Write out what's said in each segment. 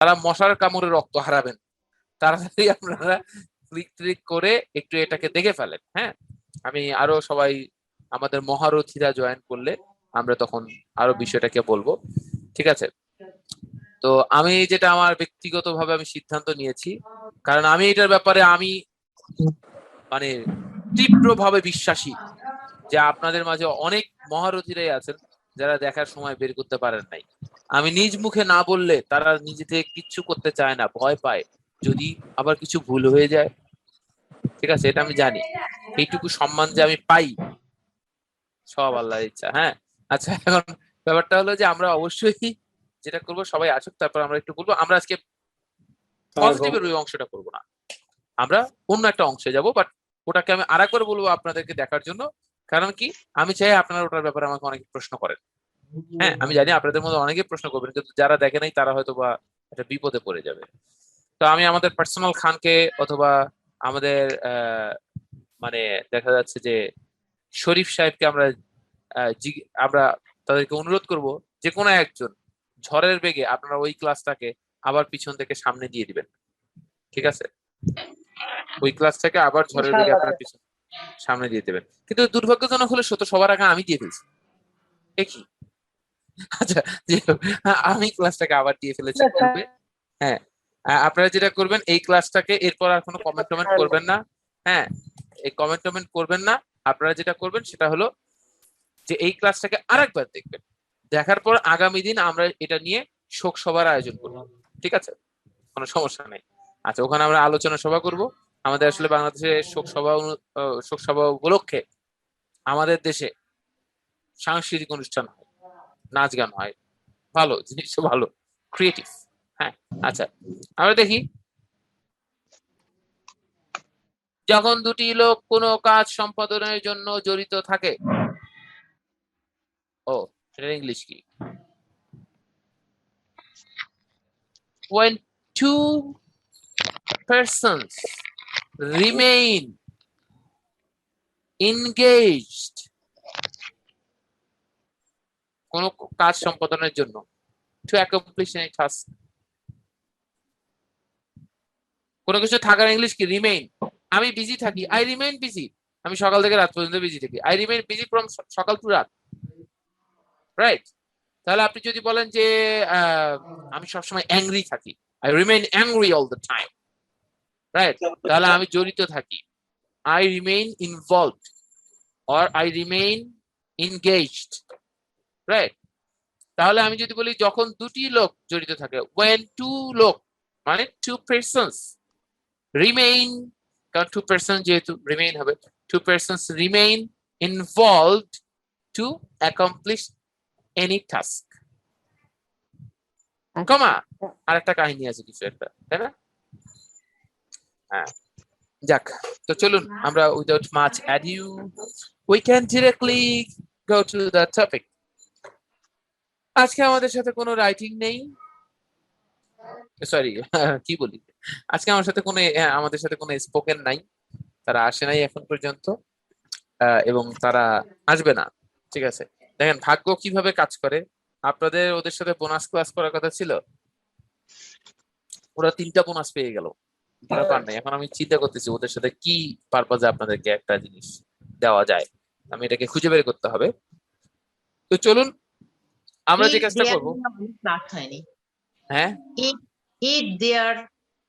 তারা মশার কামড়ে রক্ত হারাবেন। তাড়াতাড়ি আপনারা ক্লিক ক্লিক করে একটু এটাকে দেখে ফেলেন। হ্যাঁ, আমি আরো সবাই আমাদের মহারথীরা জয়েন করলে আমরা তখন আরো বিষয়টাকে বলবো। ঠিক আছে? তো আমি যেটা আমার ব্যক্তিগতভাবে আমি সিদ্ধান্ত নিয়েছি, কারণ আমি এটার ব্যাপারে আমি মানে তীব্রভাবে বিশ্বাসী যে আপনাদের মাঝে অনেক মহারথীরাই আছেন যারা দেখার সময় বের করতে পারেন নাই। আমি নিজ মুখে না বললে তারা নিজে থেকে কিচ্ছু করতে চায় না, ভয় পায় যদি আবার কিছু ভুল হয়ে যায়। ঠিক আছে, এটা আমি জানি। এইটুকু সম্মান যে আমি পাই সব আল্লাহর ইচ্ছা। হ্যাঁ, আচ্ছা, এখন ব্যাপারটা হলো যে আমরা অবশ্যই যেটা করবো, সবাই আসুক, তারপর আমরা একটু বলবো। আমরা আজকে পজিটিভের ওই অংশটা করবো না, আমরা অন্য একটা অংশে যাব, বাট ওটাকে আমি আরেকবার বলবো আপনাদেরকে দেখার জন্য। কারণ কি, আমি চাই আপনারা ওটার ব্যাপারে আমাকে অনেক প্রশ্ন করেন। হ্যাঁ, আমি জানি আপনাদের মধ্যে অনেকে প্রশ্ন করবেন, কিন্তু যারা দেখে নাই তারা হয়তো বা একটা বিপদে পড়ে যাবে। তো আমি আমাদের পার্সোনাল খানকে অথবা আমাদের মানে দেখা যাচ্ছে যে শরীফ সাহেবকে আমরা তাদেরকে অনুরোধ করব যে কোনো একজন ঝড়ের বেগে আপনারা ওই ক্লাসটাকে আবার পিছন থেকে সামনে দিয়ে দিবেন। ঠিক আছে, ওই ক্লাসটাকে আবার ঝড়ের বেগে ইনশাআল্লাহ। আপনারা পিছন সামনে দিয়ে দেবেন। কিন্তু দুর্ভাগ্যজনক হলে সত্য, সবার আগে আমি দিয়ে ফেলছি। কি আচ্ছা, আমি ক্লাসটাকে আবার দিয়ে ফেলেছি পূর্বে। হ্যাঁ, আপনারা যেটা করবেন, এই ক্লাসটাকে এরপর আর কোনো কমেন্ট টমেন্ট করবেন না। হ্যাঁ, এই কমেন্ট টমেন্ট করবেন না। আপনারা যেটা করবেন সেটা হলো যে এই ক্লাসটাকে আরেকবার দেখবেন, দেখার পর আগামী দিন আমরা এটা নিয়ে শোক সভার আয়োজন করব। ঠিক আছে, কোনো সমস্যা নেই। আচ্ছা, ওখানে আমরা আলোচনা সভা করব। আমাদের আসলে বাংলাদেশে শোক সভা উপলক্ষে আমাদের দেশে সাংস্কৃতিক অনুষ্ঠান হয়, নাচ গান হয়, ভালো জিনিস, ভালো ক্রিয়েটিভ। হ্যাঁ, আচ্ছা, আমরা দেখি যখন দুটি লোক কোনো কাজ সম্পাদনের জন্য জড়িত থাকে। ও, সেটা ইংলিশ কি? when two persons remain engaged, কোন কাজ সম্পাদনের জন্য, to accomplish any task, কোনো কিছু থাকার ইংলিশ কি? রিমেইন। আমি বিজি থাকি, আই রিমেইন বিজি। আমি সকাল থেকে রাত পর্যন্ত বিজি থাকি, আই রিমেইন বিজি ফ্রম সকাল টু রাত। রাইট? তাহলে আপনি যদি বলেন যে আমি সবসময় অ্যাংরি থাকি, I remain angry all the time. Right? তাহলে আমি জড়িত থাকি, I remain involved or I remain engaged. Right? তাহলে আমি যদি বলি যখন দুটি লোক জড়িত থাকে, when two লোক মানে two persons remain, কারণ two person যেহেতু রিমেইন হবে, two persons remain involved to accomplish any task, কমা আর একটা কাহিনী আছে কিছু একটা, তাই না? হ্যাঁ, যাক, তো চলুন আমরা without much adieu we can directly go to the topic. আজকে আমাদের সাথে কোনো রাইটিং নেই, সরি, কি বলি, আজকে আমার সাথে কোনো আমাদের সাথে কোনো স্পোকেন নাই, তারা আসে নাই এখন পর্যন্ত, এবং তারা আসবে না। ঠিক আছে, দেখেন ভাগ্য কিভাবে কাজ করে। আপনাদের ওদের সাথে বোনাস ক্লাস করার কথা ছিল, ওরা 3টা বোনাস পেয়ে গেল, আপনারা পান নাই। এখন আমি চিন্তা করতেছি ওদের সাথে কি পারপাজে আপনাদেরকে একটা জিনিস দেওয়া যায়, আমি এটাকে খুঁজে বের করতে হবে। তো চলুন আমরা যে কাজটা করব। ক্লাস হয়নি। হ্যাঁ, ইট দেয়ার,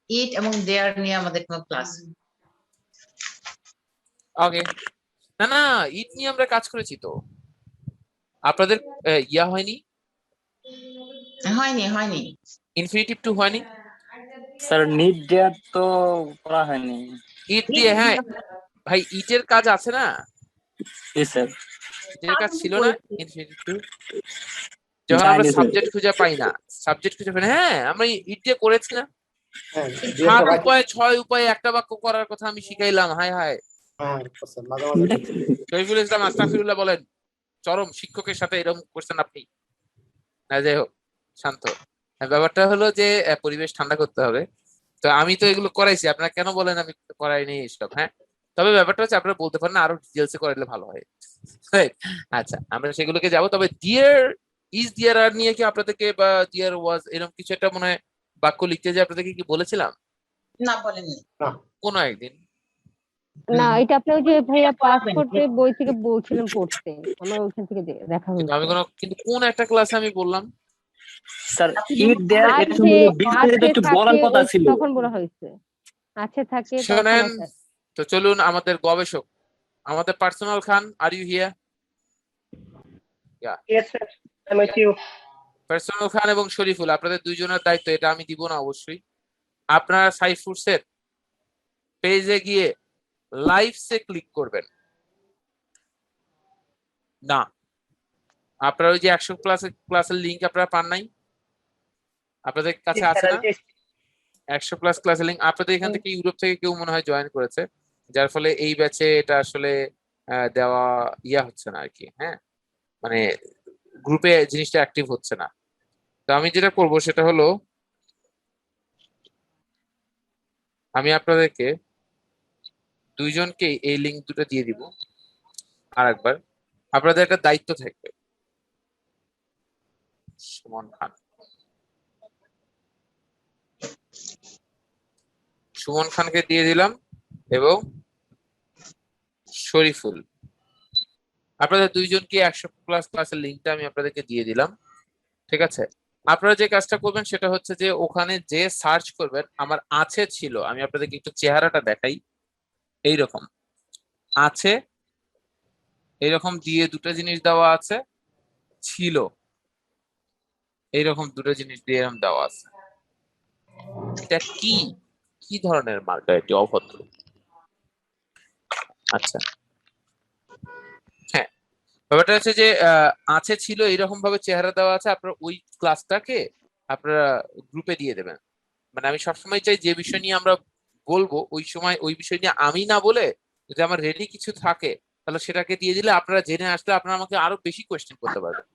ইট এবং দেয়ার নিয়ে আমাদের কোনো ক্লাস। ওকে, না না, ইট নিয়ে আমরা কাজ করেছি তো। আপনাদের ইয়া হয়নি, হয়নি হয়নি ইনফিনিটিভ টু হয়নি স্যার, নিড দেয়ার তো করা হয়নি। ইট দিয়ে? হ্যাঁ ভাই, ইটের কাজ আছে না, জি স্যার। ইটের কাজ ছিল না ইনফিনিটিভ টু, যখন আমরা সাবজেক্ট খুঁজে পাই না, সাবজেক্ট খুঁজে পাই না। হ্যাঁ, আমরা ইট দিয়ে করেছি না। 7 উপায় 6 উপায়ে একটা বাক্য করার কথা আমি শিখাইলাম। হায় হায়, শহীদুল ইসলাম আস্তাগফিরুল্লাহ বলেন, চরম শিক্ষকের সাথে এরকম করছেন আপনি। না, যাই হোক, শান্ত। ব্যাপারটা হলো যে পরিবেশ ঠান্ডা করতে হবে। তো আমি তো এগুলো করাইছি, আপনারা কেন বলেন আমি করাইনি এইসব? হ্যাঁ, তবে ব্যাপারটা হচ্ছে আপনারা বলতে পারেন আরো ডিটেলসে করাইলে ভালো হয়। আচ্ছা, আমরা সেগুলোকে যাব। তবে ডিয়ার, ইজ ডিয়ার আর নিয়ে কি আপনাদেরকে, বা ডিয়ার ওয়াজ, এরকম কিছু একটা মনে হয় বাক্য লিখতে যে আপনাদেরকে কি বলেছিলাম না বলেননি। কোনো একদিন? না, এটা আপনি ওই যে ভাইয়া পাসপোর্টের হুম। বই থেকে বলছিলেন পড়তে, আমার ওইখান থেকে দেখা হয়েছে। কিন্তু কোন একটা ক্লাসে আমি বললাম? স্যার আপনি হিট দেয়ার এরকম আছে, বিস্তারিত আছে একটু বলার থাকে, কথা ওই ছিল। তখন বলা হয়েছে। আছে থাকে তখন শোনেন, আছে। তো চলুন আমাদের গবেষক, আমাদের personal Khan, are you here? Yes, sir. I'm with you. Personal Khan এবং শরীফুল, আপনাদের দুইজনের দায়িত্ব, এটা আমি দিব না অবশ্যই। আপনারা সাইফুরসের পেজে গিয়ে লাইভসে ক্লিক করবেন না। আপনারা ওই যে 100 ক্লাসের লিংক আপনারা পান নাই? আপনাদের কাছে Yes, আছে sir. না 100 প্লাস ক্লাসের লিংক? আপনাদের এখান থেকে ইউরোপ থেকে কেউ মনে হয় জয়েন করেছে, যার ফলে এই ব্যাচে এটা আসলে দেওয়া হচ্ছে না আর কি। হ্যাঁ, মানে গ্রুপে জিনিসটা অ্যাক্টিভ হচ্ছে না। তো আমি যেটা করব সেটা হলো, আমি আপনাদেরকে দুইজনকে এই লিংক দুটো দিয়ে দিব। আর একবার আপনাদের একটা দায়িত্ব থাকবে। সুমন খান, সুমন খানকে দিয়ে দিলাম এবং শরীফুল, আপনাদের দুইজনকে 100 প্লাস ক্লাসের লিঙ্কটা আমি আপনাদেরকে দিয়ে দিলাম। ঠিক আছে, আপনারা যে কাজটা করবেন সেটা হচ্ছে যে ওখানে যে সার্চ করবেন, আমার আছে ছিল, আমি আপনাদেরকে একটু চেহারাটা দেখাই, এইরকম আছে, এইরকম দিয়ে দুটো জিনিস দেওয়া আছে, ছিল এইরকম দুটো জিনিস দিয়ে এরকম দেওয়া আছে। এটা কি কি ধরনের মার্কা? এটি অভদ্র। আচ্ছা, হ্যাঁ, ব্যাপারটা হচ্ছে যে আছে ছিল এইরকম ভাবে চেহারা দেওয়া আছে, আপনার ওই ক্লাসটাকে আপনারা গ্রুপে দিয়ে দেবেন। মানে আমি সবসময় চাই যে বিষয় নিয়ে আমরা বলবো ওই সময় ওই বিষয় নিয়ে আমি না বলে যদি আমার রেডি কিছু থাকে তাহলে সেটাকে দিয়ে দিলে আপনারা জেনে আসলে আপনারা আমাকে আরো বেশি কোয়েশ্চেন করতে পারবেন।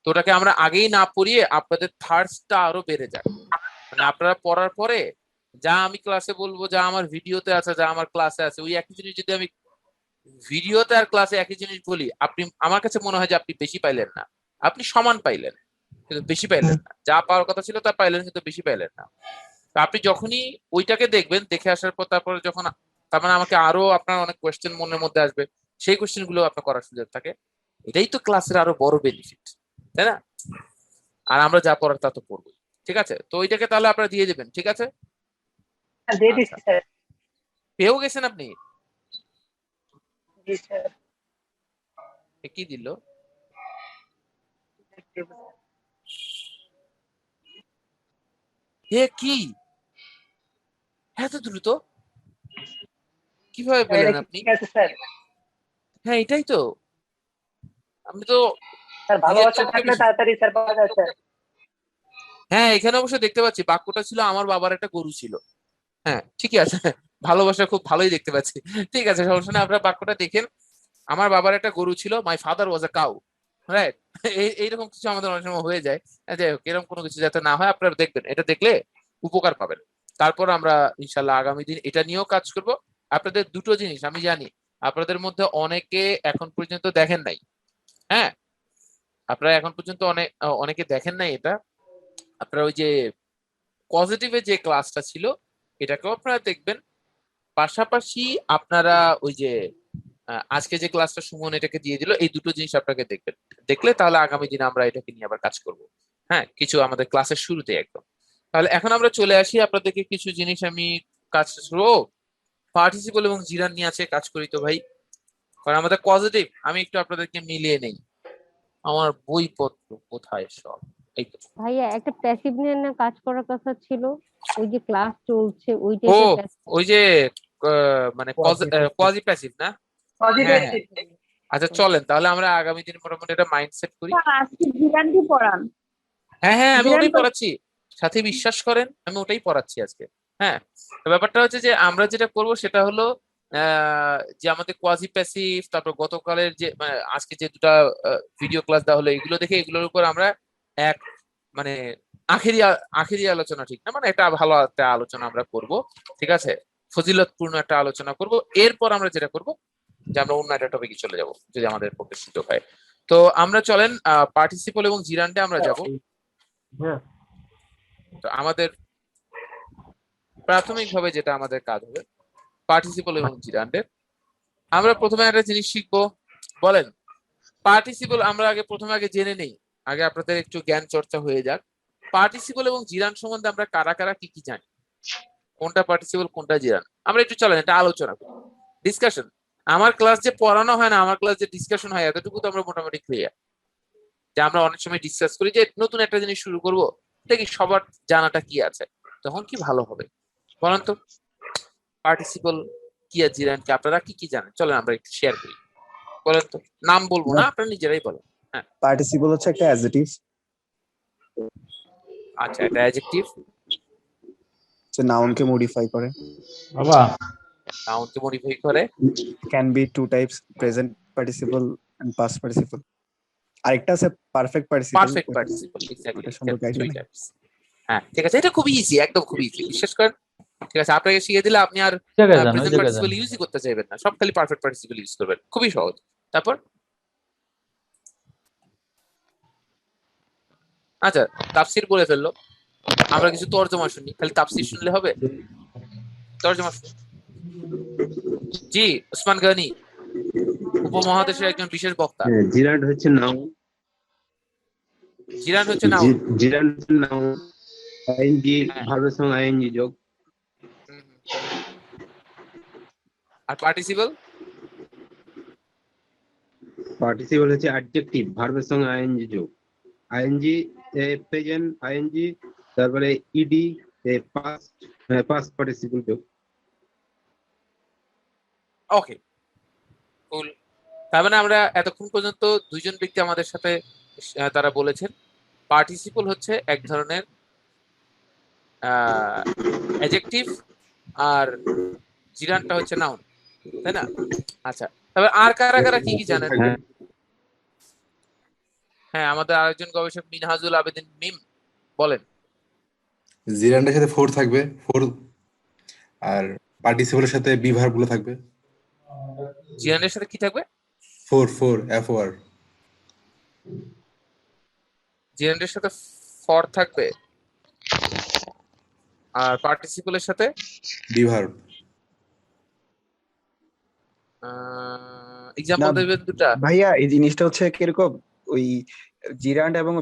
তো ওটাকে আমরা আগেই না পড়িয়ে আপনাদের থার্সটা আরো বেড়ে যাক। মানে আপনারা পড়ার পরে যা আমি ক্লাসে বলবো, যা আমার ভিডিওতে আছে, যা আমার ক্লাসে আছে, ওই একই জিনিস যদি আমি ভিডিওতে আর ক্লাসে একই জিনিস বলি, আপনি, আমার কাছে মনে হয় যে আপনি বেশি পাইলেন না, আপনি সমান পাইলেন কিন্তু বেশি পাইলেন না। যা পাওয়ার কথা ছিল তা পাইলেন কিন্তু বেশি পাইলেন না। তো আপনি যখনই ওইটাকে দেখবেন, দেখে আসার পর তারপরে যখন, তার মানে আমাকে আরো আপনার অনেক কোয়েশ্চেন মনের মধ্যে আসবে, সেই কোয়েশ্চেন গুলো আপনার করার সুযোগ থাকে। এটাই তো ক্লাসের আরো বড় বেনিফিট, তাই না? আর আমরা যা পড়ার তা তো পড়বো। ঠিক আছে, তো ওইটাকে তাহলে আপনারা দিয়ে দেবেন। ঠিক আছে, দিয়ে দিচ্ছি স্যার। পেয়েও গেছেন আপনি? জি স্যার। এ কি দিল? হে কি এত দ্রুত কিভাবে পেলেন আপনি? ঠিক আছে স্যার। হ্যাঁ এটাই তো, আমি তো স্যার ভালোবাসা থাকলে তাড়াতাড়ি স্যার পাওয়া যায় স্যার। হ্যাঁ এখানে অবশ্য দেখতে পাচ্ছি বাক্যটা ছিল আমার বাবার একটা গরু ছিল। হ্যাঁ ঠিকই আছে, ভালোবাসা খুব ভালোই দেখতে পাচ্ছি। ঠিক আছে, সমস্যা নেই, আপনার বাক্যটা দেখেন। আমার বাবার একটা গরু ছিল, my father was a cow, right? এইরকম কিছু আমাদের অনেক সময় হয়ে যায়। যাই হোক, এরকম কোনো কিছু যাতে না হয় আপনারা দেখবেন, এটা দেখলে উপকার পাবেন। তারপর আমরা ইনশাল্লাহ আগামী দিন এটা নিয়েও কাজ করব। আপনাদের দুটো জিনিস আমি জানি আপনাদের মধ্যে অনেকে এখন পর্যন্ত দেখেন নাই। হ্যাঁ, আপনারা এখন পর্যন্ত অনেকে দেখেন নাই এটা। আপনারা ওই যে পজিটিভে যে ক্লাসটা ছিল এটাকেও আপনারা দেখবেন, পাশাপাশি আপনারা ওই যে আজকে যে ক্লাসটা সুমন এটাকে দিয়ে দিল, এই দুটো জিনিস আপনাকে দেখবেন। দেখলে তাহলে আগামী দিনে আমরা এটাকে নিয়ে আবার কাজ করব। হ্যাঁ, কিছু আমাদের ক্লাসের শুরুতে একদম। তাহলে এখন আমরা চলে আসি, আপনাদেরকে কিছু জিনিস আমি কাজ পার্টিসিপল এবং জিরান নিয়ে আছে কাজ করি তো ভাই, কারণ আমাদের পজিটিভ। আমি একটু আপনাদেরকে মিলিয়ে নেই, আমার বইপত্র কোথায় সব, এই তো। ভাইয়া একটা প্যাসিভ নিয়ে না কাজ করার কথা ছিল, ওই যে ক্লাস চলছে ওই ও টাইপের। ওই যে মানে কোয়াজি প্যাসিভ না? হ্যাঁ হ্যাঁ, আচ্ছা চলেন তাহলে আমরা আগামী দিন মোটামুটি একটা মাইন্ডসেট করি। আজকে জিরানকে পড়ান। হ্যাঁ হ্যাঁ, আমি জিরান ওটাই পড়াচ্ছি, সাথে বিশ্বাস করেন আমি ওটাই পড়াচ্ছি আজকে। হ্যাঁ, তো ব্যাপারটা হচ্ছে যে আমরা যেটা করব সেটা হলো যে আমাদের কোয়াজি প্যাসিভ, তারপর গতকালের যে আজকে যে দুটা ভিডিও ক্লাস দেওয়া হলো, এগুলো দেখে এগুলোর উপর আমরা এক মানে আখেরি আলোচনা, ঠিক না, মানে একটা ভালো একটা আলোচনা আমরা করব। ঠিক আছে, ফজিলতপূর্ণ একটা আলোচনা করব। এরপর আমরা যেটা করব যে আমরা অন্য একটা টপিকে চলে যাব যদি আমাদের পক্ষে সুযোগ হয়। তো আমরা চলেন পার্টিসিপল এবং জিরান্ডে আমরা যাব। তো আমাদের প্রাথমিকভাবে যেটা আমাদের কাজ হবে পার্টিসিপল এবং জিরান্ডের, আমরা প্রথমে একটা জিনিস শিখবো। বলেন পার্টিসিপল আমরা প্রথমে জেনে নেই, আগে আপনাদের একটু জ্ঞান চর্চা হয়ে যাক। পার্টিসিপল এবং জিরান সম্বন্ধে আমরা কারা কারা কি কি জানি, কোনটা পার্টিসিপল কোনটা জিরান, আমরা একটু চলেন এটা আলোচনা করি, ডিসকাশন। আমার ক্লাস যে পড়ানো হয় না, আমার ক্লাস যে ডিসকাশন হয়, এতটুকু তো আমরা মোটামুটি ক্লিয়ার। যে আমরা অনেক সময় ডিসকাস করি যে নতুন একটা জিনিস শুরু করব, দেখি সবার জানাটা কি আছে, তখন কি ভালো হবে। বলেন তো পার্টিসিপল কি আর জিরান কি আপনারা কি কি জানেন, চলেন আমরা একটু শেয়ার করি। বলেন তো, নাম বলবো না, আপনারা নিজেরাই বলেন। পার্টিসিপল হচ্ছে একটা অ্যাডজেক্টিভ, আচ্ছা, এটা অ্যাডজেক্টিভ, যে নাউনকে মডিফাই করে। বাবা নাউনকে মডিফাই করে। Can be two types, present participle and past participle. আরেকটা আছে perfect participle. Perfect participle, exactly. ওটা সম্পর্কে আইডিয়া নেই। হ্যাঁ ঠিক আছে, এটা খুবই ইজি, একদম খুবই ইজি, বিশ্বাস করেন। ঠিক আছে, আপনাকে শিখিয়ে দিলে আপনি আর জায়গায় যান, ওই প্রেজেন্ট জায়গায় পার্টিসিপল যান। ইউজই করতে চাইবেন না, সব খালি পারফেক্ট পার্টিসিপল ইউজ করবেন, খুবই সহজ। তারপর আচ্ছা, তাফসীর বলে ফেললো, আমরা কিছু তর্জমা শুনি, খালি তাফসীর শুনলে হবে? তর্জমা শুনি। জি, ওসমান গনি উপমহাদেশের একজন বিশেষ বক্তা। জিরান্ড হচ্ছে নাউন। জিরান হচ্ছে নাউন। জিরান্ড হচ্ছে নাউন, আইএনজি ভার্বের সঙ্গে আইএনজি যোগ। আর পার্টিসিপল? পার্টিসিপল হচ্ছে অ্যাডজেক্টিভ ভার্বের সঙ্গে আইএনজি যোগ। আইএনজি প্রেজেন্ট আইএনজি, তারপরে ইডি পাস্ট পার্টিসিপল যোগ। ওকে, কুল। তার মানে আমরা এতক্ষণ পর্যন্ত দুইজন ব্যক্তি আমাদের সাথে তারা বলেছেন পার্টিসিপল হচ্ছে এক ধরনের অ্যাডজেক্টিভ আর জিরানটা হচ্ছে নাউন, তাই না? আচ্ছা, তবে আর কারা কারা কি কি জানেন? হ্যাঁ, আমাদের আরেকজন গবেষক মিনহাজুল আবেদিন মিম বলেন। জিরান্ডের সাথে ফোর থাকবে, ফোর। আর পার্টিসিপলের সাথে বি ভার্ব গুলো থাকবে। জিরানের সাথে কি থাকবে? ফোর এফওআর। জিরানের সাথে ফর থাকবে, আর পার্টিসিপলের সাথে বি ভার্ব। এক্সাম্পল না, দেবেন দুটা। ভাইয়া এই জিনিসটা হচ্ছে কিরকম, ওই জিরান্ড এবং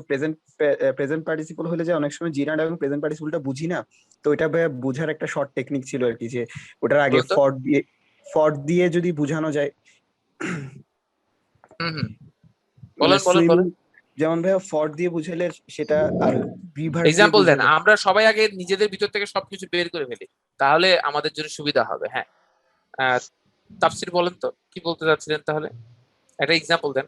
প্রেজেন্ট পার্টিসিপল হলে যে অনেক সময় জিরান্ড এবং প্রেজেন্ট পার্টিসিপলটা বুঝি না, তো এটা ভাইয়া বোঝার একটা শর্ট টেকনিক ছিল আর কি, যে ওটার আগে বলতো? ফর দিয়ে যদি বোঝানো যায়। বলেন বলেন বলেন। যেমন ভাইয়া ফর দিয়ে বুঝাইলে সেটা, আর রিভার্স এক্সাম্পল দেন, আমরা সবাই আগে নিজেদের ভিতর থেকে সবকিছু বের করে ফেলি, তাহলে আমাদের জন্য সুবিধা হবে। হ্যাঁ, তাফসীর বলেন তো কি বলতে যাচ্ছিলেন, তাহলে একটা এক্সাম্পল দেন।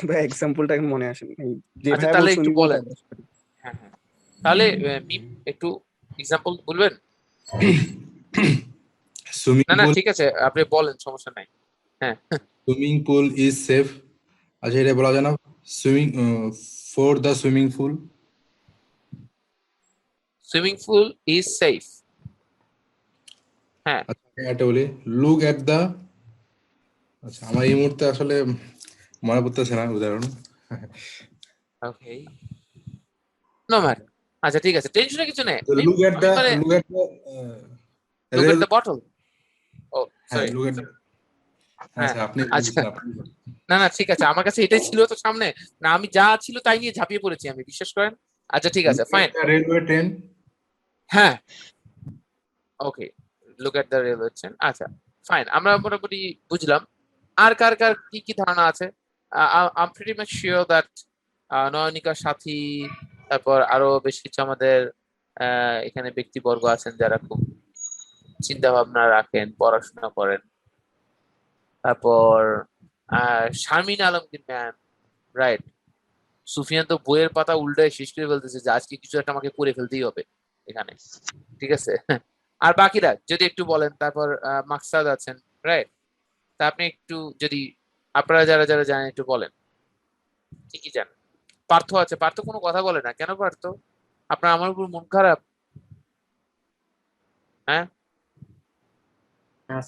ভাই এক্সাম্পলটা মনে আসে না। যে আচ্ছা, ভাইয়া তাহলে বলছেন একটু বলেন। হ্যাঁ হ্যাঁ, তাহলে মিম একটু এক্সাম্পল বলবেন? না না, ঠিক আছে, আপনি বলেন, সমস্যা নাই। হ্যাঁ, সুইমিং পুল ইজ সেফ। আচ্ছা, এটা বলা যায় না? Swimming for the swimming pool. Swimming pool is safe. হ্যাঁ, আচ্ছা, এটা বলি লুক এট দ্য। আচ্ছা, আমার এই মুহূর্তে আসলে মনে পড়তেছে না উদাহরণ। Okay, no matter. আচ্ছা ঠিক আছে, টেনশনের কিছু নেই। Look at the look at the bottle. ও সরি, লুক এট। আচ্ছা, আপনি না না ঠিক আছে, আমার কাছে এটাই ছিল তো সামনে, না আমি যা ছিল তাই নিয়ে ঝাঁপিয়ে পড়েছি আমি, বিশ্বাস করেন। আচ্ছা ঠিক আছে, ফাইন। Railway train. হ্যাঁ, okay, look at the railway train. আচ্ছা ফাইন, আমরা মোটামুটি বুঝলাম। আর কার কার কি কি ধারণা আছে? I am pretty much sure that Nayanika সাথী, তারপর আরো বেশ কিছু আমাদের এখানে ব্যক্তিবর্গ আছেন যারা খুব চিন্তা ভাবনা রাখেন, পড়াশোনা করেন। তারপর শারমিন আলমগীর ম্যাম, রাইট। সুফিয়ান তো বইয়ের পাতা উল্টায় শেষ করে ফেলতেছে যে আজকে কিছু একটা আমাকে করে ফেলতেই হবে এখানে, ঠিক আছে। আর বাকিরা যদি একটু বলেন। তারপর মাকসাদ আছেন, রাইট। তা আপনি একটু যদি আপনারা যারা যারা জানেন একটু বলেন কি কি জানেন। পার্থ আছে, পার্থ কোনো কথা বলে না কেন? পার্থ, আপনার আমার উপর মন খারাপ? হ্যাঁ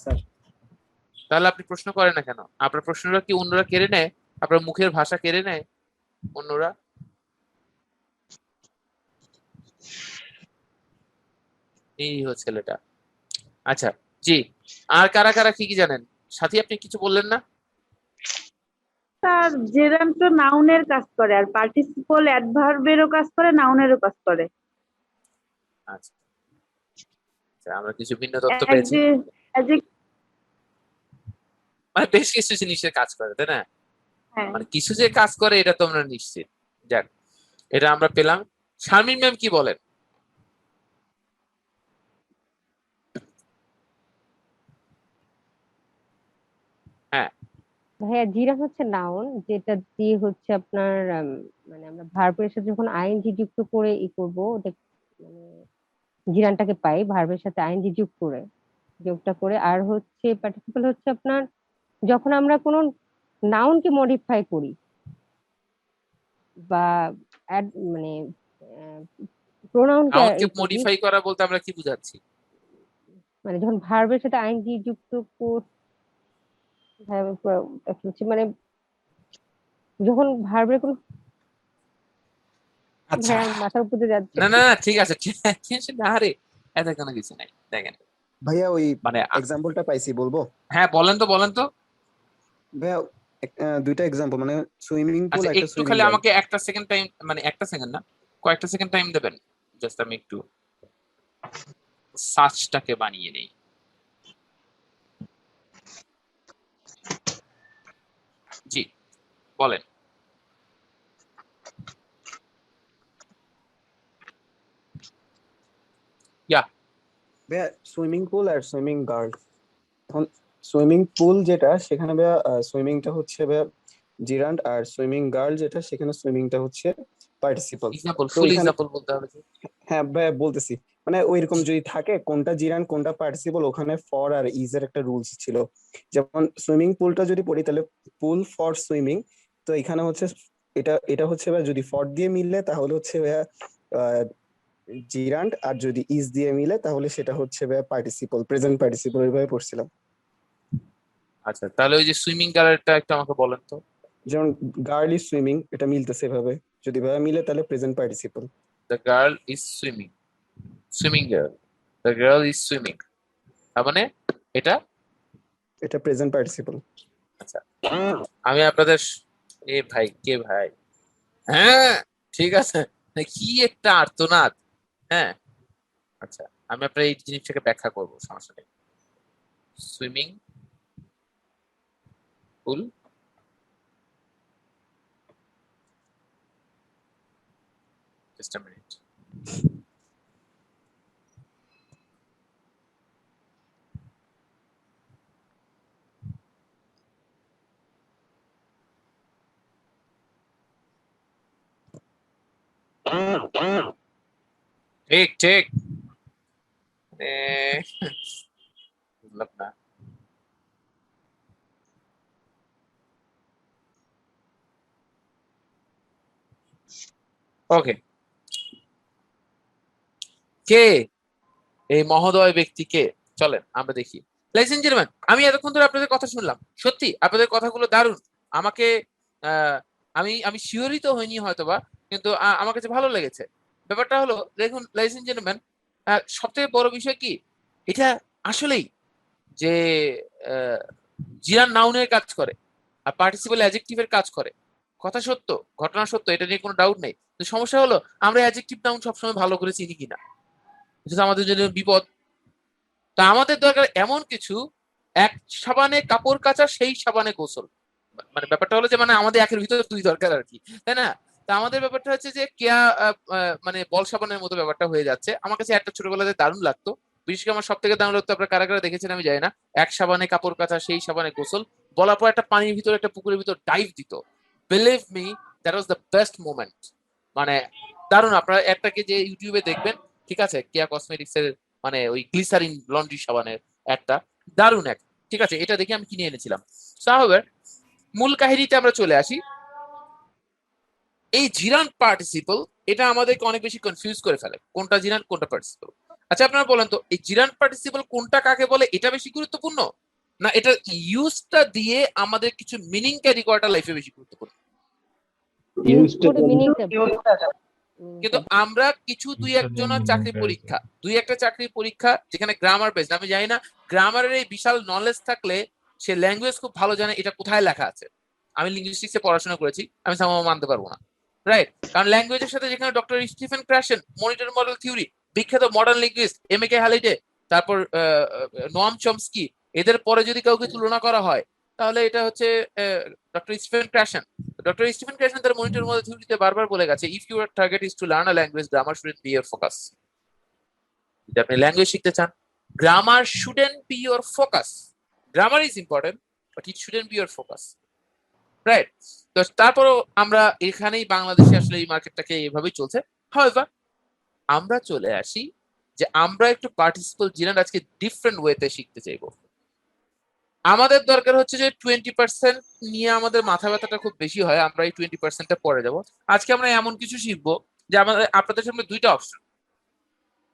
স্যার। তাহলে আপনি প্রশ্ন করেন না কেন? আপনার প্রশ্নটা কি অন্যরা কেড়ে নেয়? আপনার মুখের ভাষা কেড়ে নেয় অন্যরা? এই হচ্ছে ছেলেটা। আচ্ছা, জি, আর কারা কারা কি কি জানেন? সাথী, আপনি কিছু বললেন না? স্যার জেরান্ড তো নাউনের কাজ করে, আর পার্টিসিপল অ্যাডভার্বেরও কাজ করে, নাউনেরও কাজ করে। আচ্ছা আচ্ছা, আমরা কিছু ভিন্ন তথ্য পেয়েছি, মানে বেশ কিছু জিনিসের কাজ করে, তাই না? হ্যাঁ, মানে কিছু যে কাজ করে এটা তো আমরা নিশ্চিত। যাক, এটা আমরা পেলাম। শারমিন ম্যাম কি বলেন? হ্যাঁ, ভাইয়া জিরান হচ্ছে নাউন, যেটা দিয়ে হচ্ছে আপনার মানে আমরা ভার্বের সাথে যখন আইএনজি যুক্ত করে করবো, ওটা মানে জিরানটাকে পাই ভার্বের সাথে আইএনজি যোগটা করে। আর হচ্ছে পার্টিসিপল হচ্ছে আপনার যখন আমরা কোনো নাউনকে মডিফাই করি বা মানে প্রোনাউনকে নাউনকে মডিফাই করা বলতে আমরা কি বুঝাচ্ছি? মানে যখন ভার্বের সাথে আইএনজি যুক্ত মানে যখন ভার্বের কোনো আচ্ছা, মাথার উপর দিয়ে যাচ্ছে। না না না, ঠিক আছে ঠিক আছে, না রে, এত কোনো কিছু নাই। দেখেন ভাইয়া ওই মানে এক্সাম্পলটা পাইছি, বলবো? হ্যাঁ, বলেন তো বলেন তো। ভাইয়া দুইটা এক্সাম্পল, মানে সুইমিং পুল, আচ্ছা, একটা একটু সুইমিং খালি পুল। আমাকে একটা সেকেন্ড টাইম, মানে একটা সেকেন্ড না, কয়েকটা সেকেন্ড টাইম দেবেন। জাস্ট আমি একটু সার্চটাকে বানিয়ে নেই। জি, বলেন। ইয়া, ভাইয়া সুইমিং পুল আর সুইমিং গার্ল। এখন সুইমিং পুল যেটা, সেখানে ভাইয়া সুইমিংটা হচ্ছে ভাইয়া জিরান্ড, আর সুইমিং গার্ল যেটা, সেখানে সুইমিংটা হচ্ছে পার্টিসিপল। এক্সাম্পল, তো ফুল এখানে এক্সাম্পল বলতে হবে কি? হ্যাঁ ভাইয়া বলতেছি, মানে ওইরকম যদি থাকে কোনটা জিরান্ড কোনটা পার্টিসিপল, ওখানে ফর আর ইজ এর একটা রুলস ছিল। যেমন সুইমিং পুলটা যদি পড়ি তাহলে পুল ফর সুইমিং, তো এখানে হচ্ছে এটা এটা হচ্ছে ভাইয়া যদি ফর দিয়ে মিললে তাহলে হচ্ছে ভাইয়া জিরান্ড, আর যদি ইজ দিয়ে মিলে তাহলে সেটা হচ্ছে ভাইয়া পার্টিসিপল, প্রেজেন্ট পার্টিসিপল, এইভাবে পড়ছিলাম। আচ্ছা, তাহলে ওই যে সুইমিং কালারটা একটু আমাকে বলেন তো। যেমন গার্ল ইজ সুইমিং, এটা মিলতেছে এভাবে, যদি ভাইয়া মিলে তাহলে present participle. The girl is swimming, swimming girl, the girl is swimming, তার মানে এটা। এটা প্রেজেন্ট পার্টিসিপল। আচ্ছা, আমি আপনাদের এ ভাই, কে ভাই? হ্যাঁ, ঠিক আছে, কি একটা আর্তনাদ। হ্যাঁ, আচ্ছা, আমি আপনার এই জিনিসটাকে ব্যাখ্যা করবো, সমস্যা নেই। Swimming pool, just a minute. ঠিক ঠিক, বুঝলাম না। ওকে, কে এই মহোদয় ব্যক্তি কে? চলেন আমরা দেখি। লadies and gentlemen, আমি এতক্ষণ ধরে আপনাদের কথা শুনলাম, সত্যি আপনাদের কথাগুলো দারুণ। আমাকে আহ, আমি আমি শিওরিত হইনি হয়তোবা, কিন্তু আমার কাছে ভালো লেগেছে। ব্যাপারটা হলো, দেখুন ladies and gentlemen, সব থেকে বড় বিষয় কি, এটা আসলেই যে জিরান নাউনের কাজ করে আর পার্টিসিপল অ্যাডজেক্টিভের কাজ করে, কথা সত্য, ঘটনা সত্য, এটা নিয়ে কোনো ডাউট নেই। কিন্তু সমস্যা হলো আমরা অ্যাডজেক্টিভ নাউন সবসময় ভালো করে চিনি কিনা, এটা তো আমাদের জন্য বিপদ। তা আমাদের দরকার এমন কিছু, এক সাবানে কাপড় কাচা সেই সাবানে গোসল। মানে ব্যাপারটা হলো যে মানে আমাদের একের ভিতরে দুই দরকার আর কি, তাই না? তা আমাদের ব্যাপারটা হচ্ছে যে কেয়া মানে বল সাবানের মতো ব্যাপারটা হয়ে যাচ্ছে। আমার কাছে একটা ছোটবেলাতে দারুণ লাগতো, বিশেষ করে আমার সব থেকে দারুণ লাগতো, আপনারা কারা কারা দেখেছেন আমি জানি না, এক সাবানে কাপড় কাচা সেই সাবানে গোসল বলার পর একটা পানির ভিতরে, একটা পুকুরের ভিতর ডাইভ দিত। Believe me, that was the best moment. মানে দারুণ, আপনারা একটাকে যে ইউটিউবে দেখবেন, ঠিক আছে, কেয়া কসমেটিক্স এর মানে ওই গ্লিসারিন লন্ড্রি সাবানের একটা, দারুণ এক, ঠিক আছে, এটা দেখে আমি কিনে এনেছিলাম। সাহাবের মূল কাহিনীতে আমরা চলে আসি। এই জিরান পার্টিসিপল, এটা আমাদেরকে অনেক বেশি কনফিউজ করে ফেলে, কোনটা জিরান কোনটা পার্টিসিপল। আচ্ছা, আপনারা বলেন তো, এই জিরান পার্টিসিপল কোনটা কাকে বলে, এটা বেশি গুরুত্বপূর্ণ, না এটা ইউজটা দিয়ে আমাদের কিছু মিনিং ক্যারি করাটা লাইফে বেশি গুরুত্বপূর্ণ? ইউজটা মিনিংটা কিন্তু আমরা কিছু দুই একজনের চাকরি পরীক্ষা যেখানে গ্রামার বেসড, আমি জানি না গ্রামারের এই বিশাল নলেজ থাকলে সে ল্যাঙ্গুয়েজ খুব ভালো জানে এটা কোথায় লেখা আছে। আমি লিঙ্গুইস্টিক্সে পড়াশোনা করেছি, আমি সামাও মানতে পারবো না, রাইট? কারণ ল্যাঙ্গুয়েজের সাথে যেখানে doctor Stephen Krashen, monitor model theory, বিখ্যাত মডার্ন লিঙ্গুইস্ট এম.এ.কে হ্যালিডে, তারপর নোয়াম চমস্কি, এদের পরে যদি কাউকে তুলনা করা হয় তাহলে এটা হচ্ছে ডক্টর স্টিফেন ক্র্যাশন। ডক্টর স্টিফেন ক্র্যাশন তার মনিটর মডেল থিওরিতে বারবার বলে গেছে, if your target is to learn a language, grammar shouldn't B your focus. যদি আপনি ল্যাঙ্গুয়েজ শিখতে চান, grammar shouldn't B your focus. Grammar is important but it shouldn't B your focus, right? তো তারপরও আমরা এখানেই বাংলাদেশে আসলে এই মার্কেটটাকে এইভাবেই চলছে। হাউএভার আমরা চলে আসি যে আমরা একটু পার্টিসিপল জিরান্ড আজকে ডিফারেন্ট ওয়েতে শিখতে চাইবো। আমাদের দরকার হচ্ছে যে 20% নিয়ে আমাদের মাথা ব্যথাটা খুব বেশি হয়, আমরা এই 20%টা পরে যাব। আজকে আমরা এমন কিছু শিখবো যে আমাদের আপনাদের সামনে দুইটা অপশন।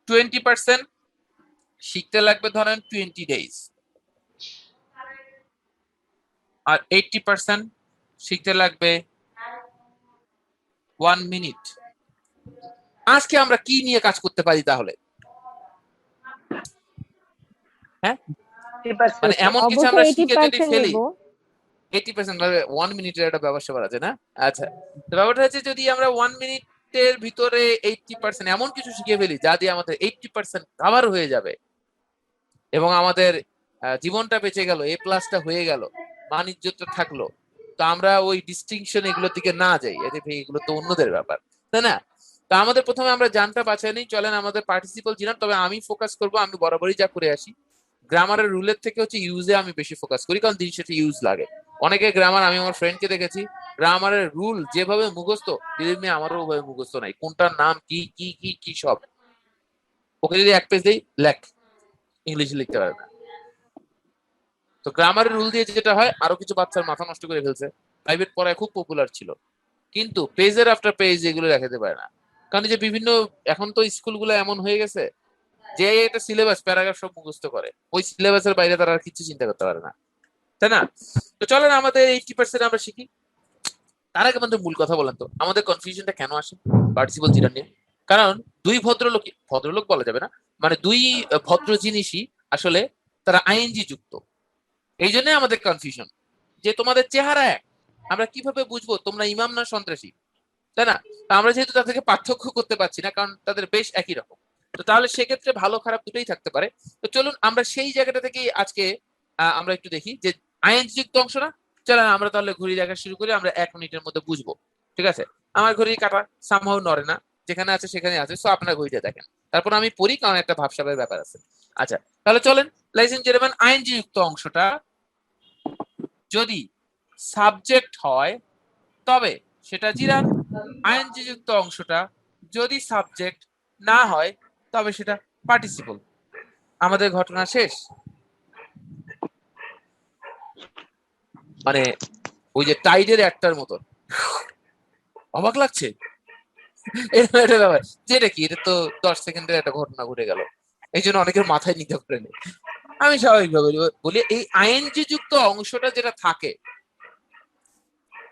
20% শিখতে লাগবে ধরেন 20 ডেজ, আর 80% শিখতে লাগবে 1 মিনিট। আজকে আমরা কি নিয়ে কাজ করতে পারি তাহলে? হ্যাঁ, মানে এমন কিছু আমরা শিখে যদি ফেলি 80% ভাবে 1 মিনিটের একটা ব্যবস্থা করা আছে না? আচ্ছা, তো ব্যাপারটা হচ্ছে যদি আমরা 1 মিনিটের ভিতরে 80% এমন কিছু শিখে ফেলি যা দিয়ে আমাদের 80% কভার হয়ে যাবে এবং আমাদের জীবনটা বেঁচে গেল, এ প্লাসটা হয়ে গেল, মান ইজ্জতটা থাকলো, তো আমরা ওই ডিস্টিংশন এগুলোর দিকে না যাই, এগুলো তো অন্যদের ব্যাপার, তাই না? তো আমাদের প্রথমে আমরা জানটা বাছাই নেই, চলেন আমাদের পার্টিসিপল জিরান। তবে আমি ফোকাস করব, আমি বরাবরই যা করে আসি, গ্রামারের রুলের থেকে হচ্ছে ইউজে আমি বেশি ফোকাস করি, কারণ জিনিসটা ইউজ লাগে। অনেকে গ্রামার, আমি আমার ফ্রেন্ডকে দেখেছি গ্রামারের রুল যেভাবে মুখস্থ, দিদি আমারও ওভাবে মুখস্থ নাই, কোনটার নাম কি কি কি কি সব, ওকে যদি এক পেজ দেই লেখ, ইংলিশে লিখতে পারে না। তো গ্রামারের রুল দিয়ে যেটা হয়, আরো কিছু বাচ্চার মাথা নষ্ট করে ফেলছে। প্রাইভেট পড়ায় খুব পপুলার ছিল, কিন্তু পেজের আফটার পেজ এগুলো দেখাতে পারে না, কারণ যে বিভিন্ন এখন তো স্কুলগুলো এমন হয়ে গেছে যে একটা সিলেবাস প্যারাগ্রাফ সব মুখস্থ করে, ওই সিলেবাসের বাইরে তারা আর কিছু চিন্তা করতে পারে না, তাই না? তো চলেন আমাদের 80% আমরা শিখি। তার আগে আমাদের মূল কথা বলেন তো, আমাদের কনফিউশনটা কেন আসে পার্টিসিপল জিরান নিয়ে? কারণ দুই ভদ্রলোক বলা যাবে না, মানে দুই ভদ্র জিনিসই আসলে তারা আইএনজি যুক্ত। এই জন্য আমাদের কনফিউশন যে তোমাদের চেহারা এক, আমরা কিভাবে বুঝবো তোমরা ইমাম না সন্ত্রাসী, তাই না? আমরা যেহেতু তাদেরকে পার্থক্য করতে পারছি না, কারণ তাদের বেশ একই রকম, তো তাহলে সেক্ষেত্রে ভালো খারাপ দুটোই থাকতে পারে। তো চলুন আমরা সেই জায়গাটা থেকেই আজকে আমরা একটু দেখি যে আইএনজি যুক্ত অংশ না। চলেন আমরা তাহলে ঘড়ি দেখা শুরু করি, আমরা 1 মিনিটের মধ্যে বুঝবো, ঠিক আছে? আমার ঘড়ি কাটা সামহাও নড়ে না, যেখানে আছে সেখানে আছে, সো আপনার ঘড়িটা দেখেন, তারপর আমি পড়ি, কারণ একটা ভাবসাবের ব্যাপার আছে। আচ্ছা, তাহলে চলেন লadies and gentlemen, আইএনজি যুক্ত অংশটা যদি সাবজেক্ট হয় তবে সেটা জিরান, আইএনজি যুক্ত অংশটা যদি সাবজেক্ট না হয় তবে সেটা পার্টিসিপল। আমাদের ঘটনা শেষ। মানে ওই যে টাইডের একটার মতো অবাক লাগছে এরকম একটা ব্যাপার, যেটা কি এটা তো 10 সেকেন্ডের একটা ঘটনা ঘটে গেল, এই জন্য অনেকের মাথায় নিতে পারেনি। আমি স্বাভাবিকভাবে বলি এই আইএনজি যুক্ত অংশটা যেটা থাকে,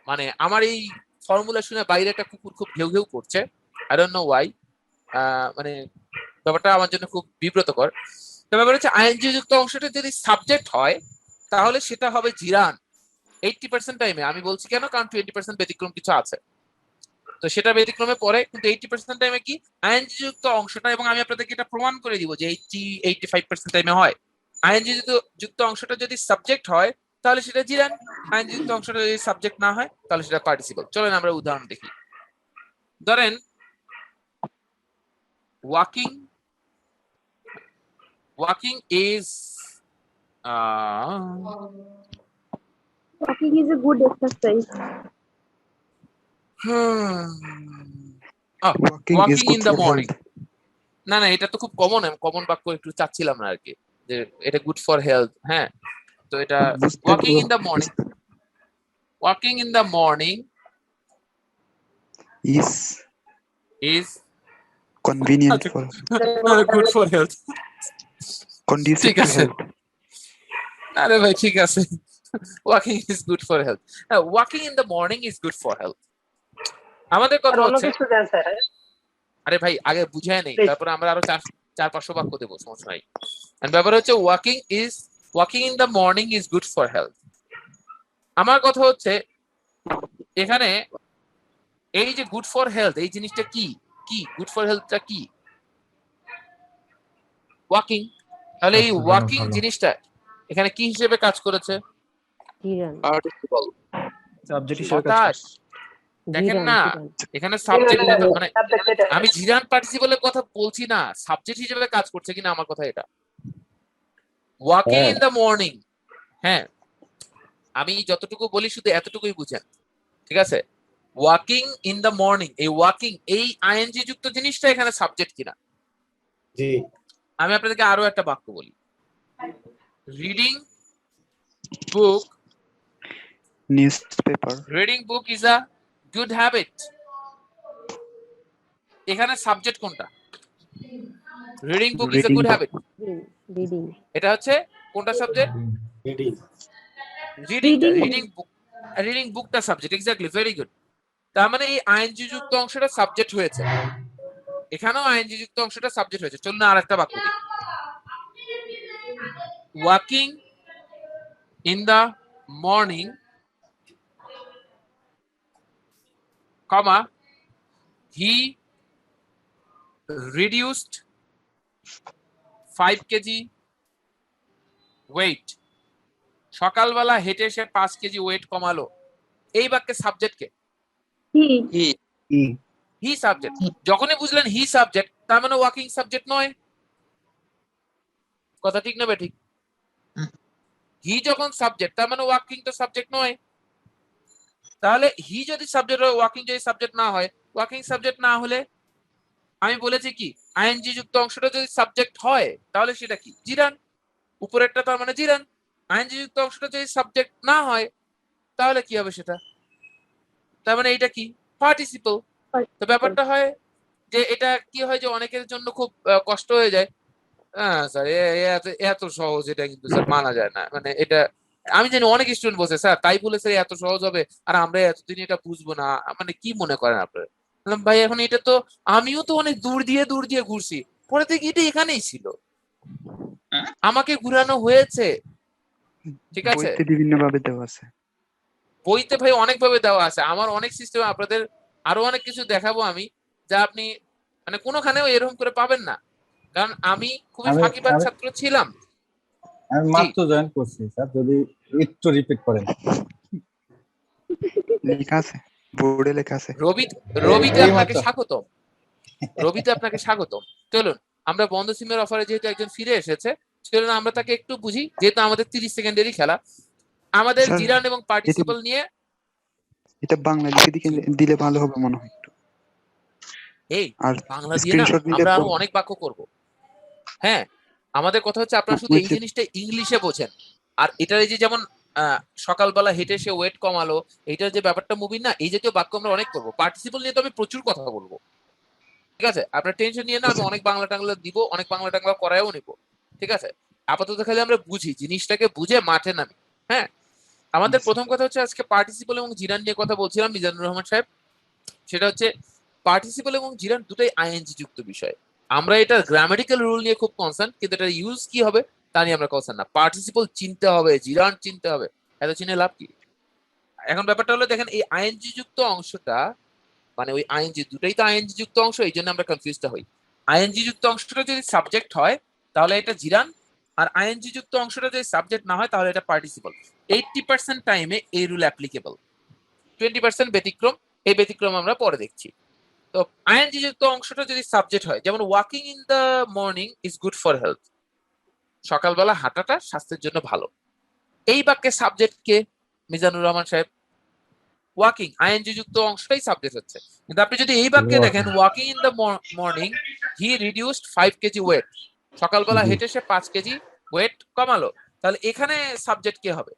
মানে আমার এই ফর্মুলা শুনে বাইরে একটা কুকুর খুব ঘেউ ঘেউ করছে, আই ডোন্ট নো ওয়াই, মানে ব্যাপারটা আমার জন্য খুব বিব্রতকর। তো ব্যাপার হচ্ছে আইএনজি যুক্ত অংশটা যদি সাবজেক্ট হয় তাহলে সেটা হবে জিরান 80% টাইমে। আমি বলছি কেন, কারণ 20% ব্যতিক্রম কিছু আছে, তো সেটা ব্যতিক্রমে পড়ে, কিন্তু 80% টাইমে কি আইএনজি যুক্ত অংশটা, এবং আমি আপনাদেরকে এটা প্রমাণ করে দিব যে 85% টাইমে হয়। আইএনজি যুক্ত অংশটা যদি সাবজেক্ট হয় তাহলে সেটা জিরান, আইএনজি যুক্ত অংশটা যদি সাবজেক্ট না হয় তাহলে সেটা পার্টিসিপল। চলেন আমরা উদাহরণ দেখি। ধরেন walking is Walking is a good exercise. walking in the morning, না না এটা তো খুব কমন বাক্য, একটু চাচ্ছিলাম না আর কি যে এটা গুড ফর হেলথ। হ্যাঁ, তো এটা walking in the morning is convenient for good for health, conducive ঠিক to আছে, health. আরে ভাই ঠিক আছে, walking is good for health, walking in the morning is good for health। আমাদের কথা অন্য হচ্ছে কিছু দেন স্যার, আরে ভাই আগে বুঝায় নেই, Please. তারপরে আমরা আরো 400-500 বাক্য দেবো, সমস্যা নাই। And ব্যাপার হচ্ছে walking in the morning is good for health. আমার কথা হচ্ছে এখানে এই যে গুড ফর হেলথ এই জিনিসটা কি কি গুড ফর হেলথটা কি? ওয়াকিং। তাহলে এই ওয়াকিং জিনিসটা এখানে কি হিসেবে কাজ করেছে? Gerund participle. সাবজেক্ট হিসেবে কাজ হতাশ। দেখেন জিরান না জিরান এখানে সাবজেক্ট মানে Subject এটা। আমি জিরান পার্টিসিপলের কথা বলছি না, সাবজেক্ট হিসেবে কাজ করছে কিনা আমার কথা এটা। ওয়াকিং ইন দ্য মর্নিং, হ্যাঁ আমি যতটুকু বলি শুধু এতটুকুই বুঝেন, ঠিক আছে? ওয়াকিং ইন দ্য মর্নিং, এই ওয়াকিং এই আইএনজি যুক্ত জিনিসটা এখানে সাবজেক্ট কিনা। জি আমি আপনাদেরকে আরো একটা বাক্য বলি, reading book newspaper, is a good habit. এখানে সাবজেক্ট কোনটা? Reading book is a Reading good book. Habit, reading এটা হচ্ছে কোনটা সাবজেক্ট? রিডিং রিডিং বুকটা সাবজেক্ট, এক্স্যাক্টলি, ভেরি গুড। তার মানে এই আইএনজি যুক্ত অংশটা সাবজেক্ট হয়েছে, এখানেও আইএনজি যুক্ত অংশটা সাবজেক্ট হয়েছে। চলুন আর একটা বাক্য দিই, walking in the morning comma he reduced 5 KG weight. সকালবেলা হেঁটে সে 5 কেজি ওয়েট কমালো। এই বাক্যের subject K? He he subject. যখনই বুঝলেন হি সাবজেক্ট, তার মানে ওয়াকিং সাবজেক্ট নয়। কথা ঠিক না ঠিক? হি যখন সাবজেক্ট, তার মানে ওয়াকিং তো সাবজেক্ট নয়। তাহলে হি যদি সাবজেক্ট হয়, ওয়াকিং যদি সাবজেক্ট না হয়, ওয়াকিং সাবজেক্ট না হলে আমি বলেছি কি আইএনজি যুক্ত অংশটা যদি সাবজেক্ট হয় তাহলে সেটা কি? জিরান। উপরেরটা তার মানে জিরান। আইএনজি যুক্ত অংশটা যদি সাবজেক্ট না হয় তাহলে কি হবে সেটা? তার মানে এটা কি? পার্টিসিপল। তো ব্যাপারটা হয় যে এটা কি হয় যে অনেকের জন্য খুব কষ্ট হয়ে যায়। স্যার এত সহজ, এটা কিন্তু স্যার মানা যায় না। মানে এটা আমি জানি অনেক স্টুডেন্ট বলছে স্যার তাই বলে স্যার এত সহজ হবে আর আমরা এতদিন এটা বুঝবো না, মানে কি মনে করেন আপনারা? বললাম ভাই এখন এটা তো আমিও তো অনেক দূর দিয়ে ঘুরছি, পরে দেখি এটা এখানেই ছিল, আমাকে ঘুরানো হয়েছে। ঠিক আছে, বইতে বিভিন্ন ভাবে দেওয়া আছে। বইতে ভাই অনেক ভাবে দেওয়া আছে, আমার অনেক সিস্টেম আপনাদের আরো অনেক কিছু দেখাবো আমি, যা আপনি মানে কোনোখানেও এরকম করে পাবেন না, কারণ আমি খুবই ফাঁকিবাজ ছাত্র ছিলাম। আমি মাত্র জয়েন করছি স্যার, যদি একটু রিপিট করেন। লেখা আছে, বোর্ডে লেখা আছে। রবিতে আপনাকে স্বাগতম। রবিতে আপনাকে স্বাগতম। চলুন আমরা বন্ধ সিমের অফারে যেহেতু একজন ফিরে এসেছে, চলুন আমরা তাকে একটু বুঝি, যেহেতু আমাদের 30 সেকেন্ডেরই খেলা। আমাদের স্যার, জিরান এবং পার্টিসিপল নিয়ে এটা বাংলা লিখে দিলে ভালো হবে মনে হয় একটু। এই আর বাংলা দিয়ে না স্ক্রিনশট নিলে আমরা আরো অনেক বাক্য করব। হ্যাঁ আমাদের কথা হচ্ছে আপনারা শুধু এই বুঝছি। জিনিসটা ইংলিশে বোঝেন। আর এটার এই যে যেমন সকালবেলা হেঁটে সে ওয়েট কমালো, এইটার যে ব্যাপারটা মুভি না, এই জাতীয় বাক্য আমরা অনেক করবো। পার্টিসিপল নিয়ে তো আমি প্রচুর কথা বলবো, ঠিক আছে? আপনার টেনশন নিয়ে না, আমি অনেক বাংলা টাংলা দিব, অনেক বাংলা টাংলা করায়ও নিব, ঠিক আছে? আপাতত খালি আমরা বুঝি, জিনিসটাকে বুঝে মাঠে নামি। হ্যাঁ আমাদের প্রথম কথা হচ্ছে আজকে পার্টিসিপল এবং জিরান নিয়ে কথা বলছিলাম মিজানুর রহমান সাহেব। সেটা হচ্ছে পার্টিসিপল এবং জিরান দুটোই আইএনজি যুক্ত বিষয়। আমরা এটা গ্রামাটিক্যাল রুল নিয়ে খুব কনসার্ন, কিন্তু এটা ইউজ কি হবে তা নিয়ে আমরা কনসার্ন না। পার্টিসিপল চিনতে হবে, জিরান চিনতে হবে, এত চিনে লাভ কি? এখন ব্যাপারটা হলো দেখেন এই আইএনজি যুক্ত অংশটা মানে ওই আইএনজি দুটোই তো আইএনজি যুক্ত অংশ, এই জন্য আমরা কনফিউজটা হই। আইএনজি যুক্ত অংশটা যদি সাবজেক্ট হয় তাহলে এটা জিরান, আর আইএনজি যুক্ত অংশটা যদি সাবজেক্ট না হয় তাহলে এটা পার্টিসিপল। 80% টাইমে এই রুল অ্যাপ্লিকেবল, 20% ব্যতিক্রম। এই ব্যতিক্রম আমরা পরে দেখছি। তো আইএনজি যুক্ত অংশটা যদি সাবজেক্ট হয়, যেমন walking in the morning is good for health, সকালবেলা হাঁটাটা স্বাস্থ্যের জন্য ভালো। এই বাক্যের সাবজেক্ট কে? মিজানুর রহমান সাহেব। ওয়াকিং আইএনজি যুক্ত অংশটাই সাবজেক্ট হচ্ছে, কিন্তু আপনি যদি এই বাক্যে দেখেন walking in the morning he reduced 5 KG weight, সকালবেলা হেঁটে সে 5 কেজি ওয়েট কমালো, তাহলে এখানে সাবজেক্ট কে হবে?